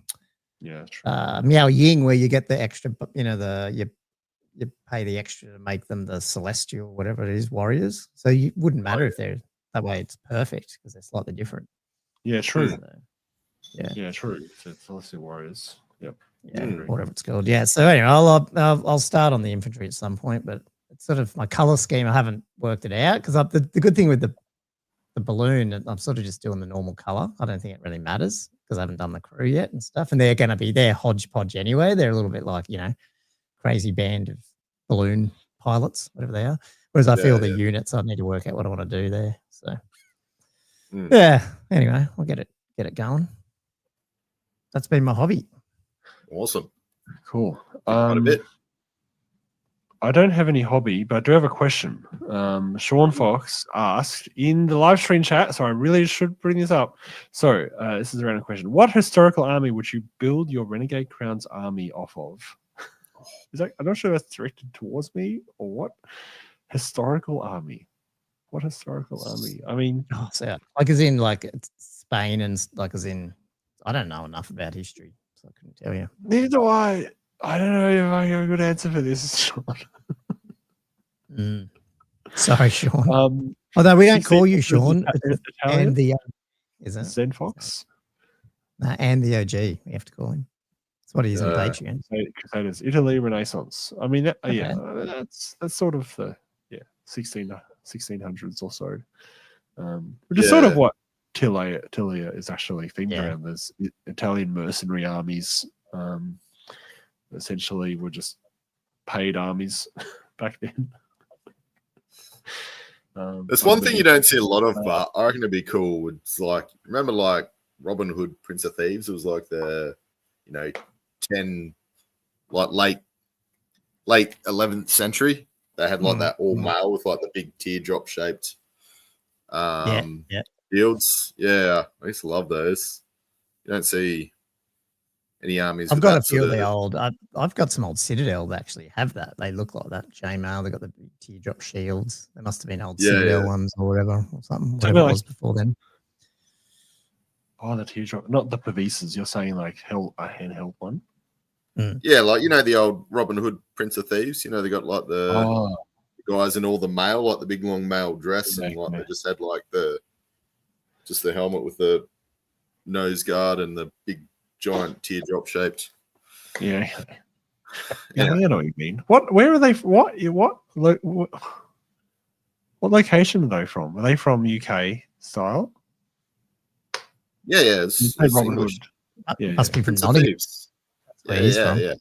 Ying, where you get the extra, you pay the extra to make them the celestial, whatever it is, warriors. So you wouldn't matter if they're that way. It's perfect because they're slightly different. Yeah, true. So, yeah, true. So celestial warriors. Yep. Yeah, whatever it's called. Yeah. So anyway, I'll start on the infantry at some point, but it's sort of my color scheme. I haven't worked it out because the good thing with the balloon, I'm sort of just doing the normal color. I don't think it really matters because I haven't done the crew yet and stuff. And they're hodgepodge anyway. They're a little bit like crazy band of balloon pilots, whatever they are. Whereas I feel the units, I need to work out what I want to do there. So anyway, I'll get it going. That's been my hobby. Awesome. Cool. Quite a bit. I don't have any hobby, but I do have a question. Sean Fox asked in the live stream chat, so I really should bring this up. So this is a random question. What historical army would you build your Renegade Crown's army off of? I'm not sure that's directed towards me or what. Historical army. What historical army? I mean, like as in like Spain and like as in, I don't know enough about history, so I couldn't tell you. Neither do I. I don't know if I have a good answer for this, Sean. Sorry, Sean. Although we don't call you Sean, and the is it Zen Fox? And the OG, we have to call him. That's what he is on Patreon. Crusaders, Italy, Renaissance. I mean, that's sort of the 1600s or so, which is sort of what Tilia is actually themed around. There's Italian mercenary armies. Essentially were just paid armies back then. There's one thing you don't see a lot of, but I reckon it'd be cool. It's like, remember like Robin Hood, Prince of Thieves? It was like the 10 like late 11th century. They had like that all mail with like the big teardrop shaped shields. Yeah, I used to love those. You don't see any armies. I've got a few of the old. I've got some old Citadel that actually have that. They look like that. J-mail. They got the big teardrop shields. They must have been old Citadel ones or whatever or something. Whatever it was before then. Oh, the teardrop, not the Pavises. You're saying like a handheld one. Yeah, like the old Robin Hood, Prince of Thieves. They got like the guys in all the mail, like the big long mail dress, and like they just had like the helmet with the nose guard and the big giant teardrop shaped. Yeah, I know what you mean. Where are they? What location are they from? Are they from UK style? Yeah. It's Robin Hood. Must be from Nottingham. Yeah.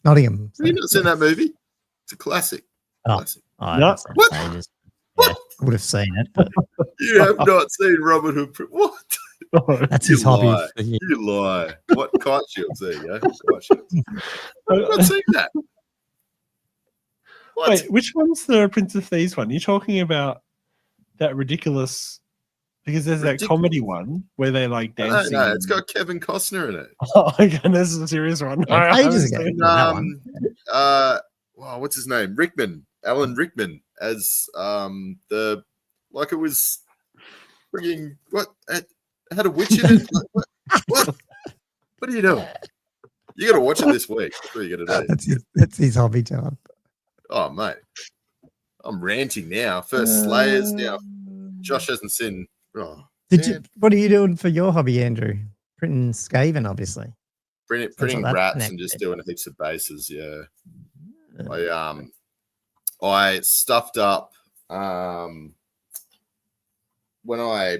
Nottingham. Have you not seen that movie? It's a classic. What? What? I would have seen it. But... You have not seen Robin Hood. What? That's his hobby. You lie. What kite shields? There you go. Kite shields. I've not seen that. What? Wait, which one's the Prince of Thieves one? You're talking about that ridiculous, because there's that comedy one where they like dancing. No, it's got Kevin Costner in it. Oh, okay, this is a serious one. Yeah, ages ago. Wow, what's his name? Alan Rickman as it was bringing what had a witch in it. What are you doing? You got to watch it this week. That's what you got to do. That's his hobby time. Oh mate, I'm ranting now. First Slayers, now Josh hasn't seen. Oh, what are you doing for your hobby, Andrew? Printing Skaven, obviously. Printing rats and just doing heaps of bases. Yeah. I stuffed up when I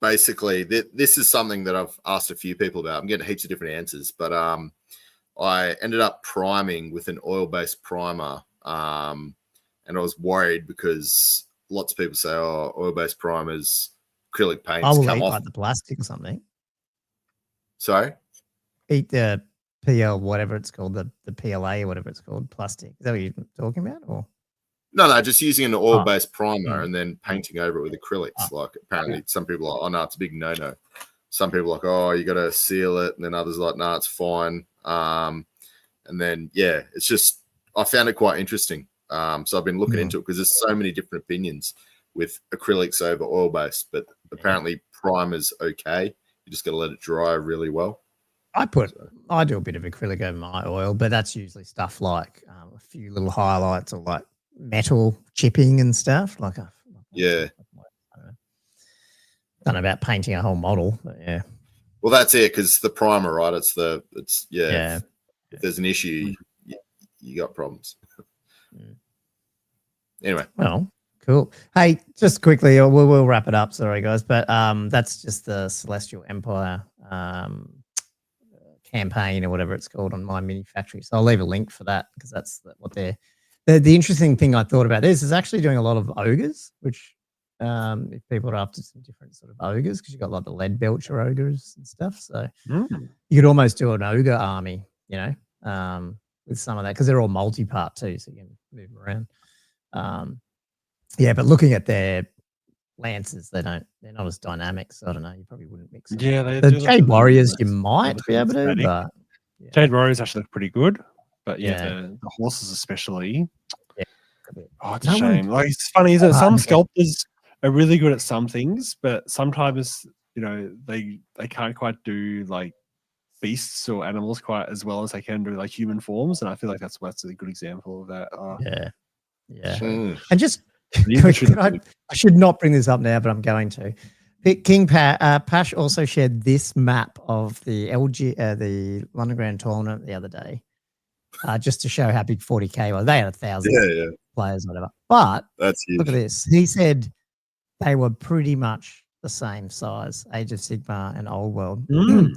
basically this is something that I've asked a few people about. I'm getting heaps of different answers, but I ended up priming with an oil-based primer, and I was worried because lots of people say, "Oh, oil-based primers, acrylic paints come off like the plastic or something." Sorry, eat the PL, whatever it's called, the PLA or whatever it's called, plastic. Is that what you're talking about? Or no, just using an oil-based primer and then painting over it with acrylics. Like apparently some people are like, oh no, it's a big no-no. Some people are like, oh, you got to seal it, and then others are like, no, it's fine. And then it's just I found it quite interesting. So I've been looking into it because there's so many different opinions with acrylics over oil-based, but apparently primer's okay. You just got to let it dry really well. I do a bit of acrylic over my oil, but that's usually stuff like a few little highlights or like metal chipping and stuff. I don't know about painting a whole model, but yeah. Well, that's it because the primer, right? If there's an issue, you got problems. Anyway, well, cool. Hey, just quickly, we'll wrap it up. Sorry, guys, but that's just the Celestial Empire campaign or whatever it's called on My Mini Factory. So I'll leave a link for that because that's what they're. The interesting thing I thought about this is actually doing a lot of ogres, which if people are after some different sort of ogres, because you've got like the lead belcher ogres and stuff. So you could almost do an ogre army, with some of that because they're all multi-part too, so you can move them around. But looking at their lances, they're not as dynamic, so I don't know, you probably wouldn't mix them. Yeah, the Jade Warriors you might be able to, but Jade Warriors actually look pretty good. But the horses especially. Yeah. Oh, it's a shame. Like it's funny, isn't it? Some sculptors are really good at some things, but sometimes they can't quite do like beasts or animals quite as well as they can do like human forms, and I feel like that's a good example of that. And just I should not bring this up now, but I'm going to. King Pash also shared this map of the the London Grand Tournament the other day. Just to show how big 40K was. They had 1,000 players, whatever. But that's huge. Look at this. He said they were pretty much the same size, Age of Sigmar and Old World in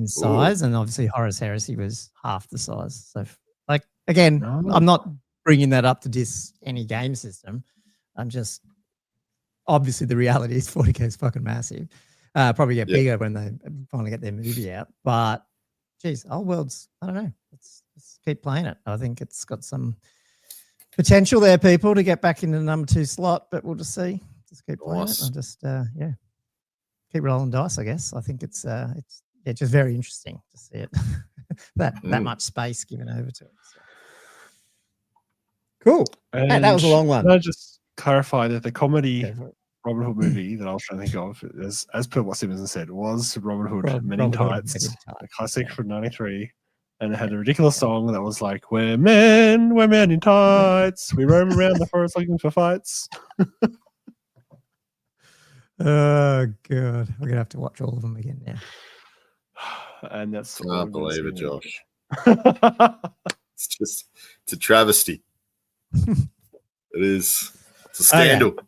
size. And obviously Horus Heresy was half the size. So, I'm not bringing that up to diss any game system. I'm just, obviously the reality is 40K is fucking massive. Probably get bigger when they finally get their movie out. But, geez, Old World's, I don't know. Let's keep playing it. I think it's got some potential there, people, to get back into the number 2 slot, but we'll just see. Just keep playing it. I'll just keep rolling dice, I guess. I think it's just very interesting to see it. that much space given over to it. So. Cool. And that was a long one. Can I just clarify that the comedy Robin Hood movie that I was trying to think of, as per what Simpson said, was Robin Hood Men in Tights, a classic from '93. And it had a ridiculous song that was like, we're men in tights. We roam around the forest looking for fights. Oh, God. We're going to have to watch all of them again now. And that's... I can't believe it, Josh. It's a travesty. It is. It's a scandal. Okay.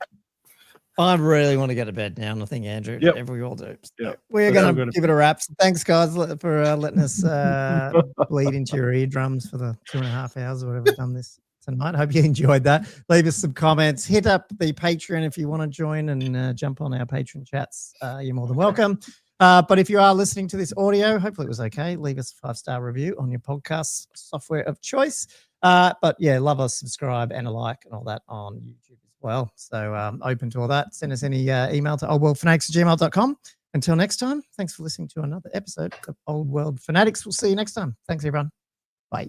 I really want to get to bed now, and I think Andrew, we all do. So we're going to give it a wrap. So thanks, guys, for letting us bleed into your eardrums for the 2.5 hours or whatever we've done this tonight. Hope you enjoyed that. Leave us some comments. Hit up the Patreon if you want to join and jump on our Patreon chats. You're more than welcome. But if you are listening to this audio, hopefully it was okay. Leave us a 5-star review on your podcast software of choice. But yeah, love us, subscribe, and a like, and all that on YouTube as well. So open to all that. Send us any email to oldworldfanatics@gmail.com. Until next time, thanks for listening to another episode of Old World Fanatics. We'll see you next time. Thanks, everyone. Bye.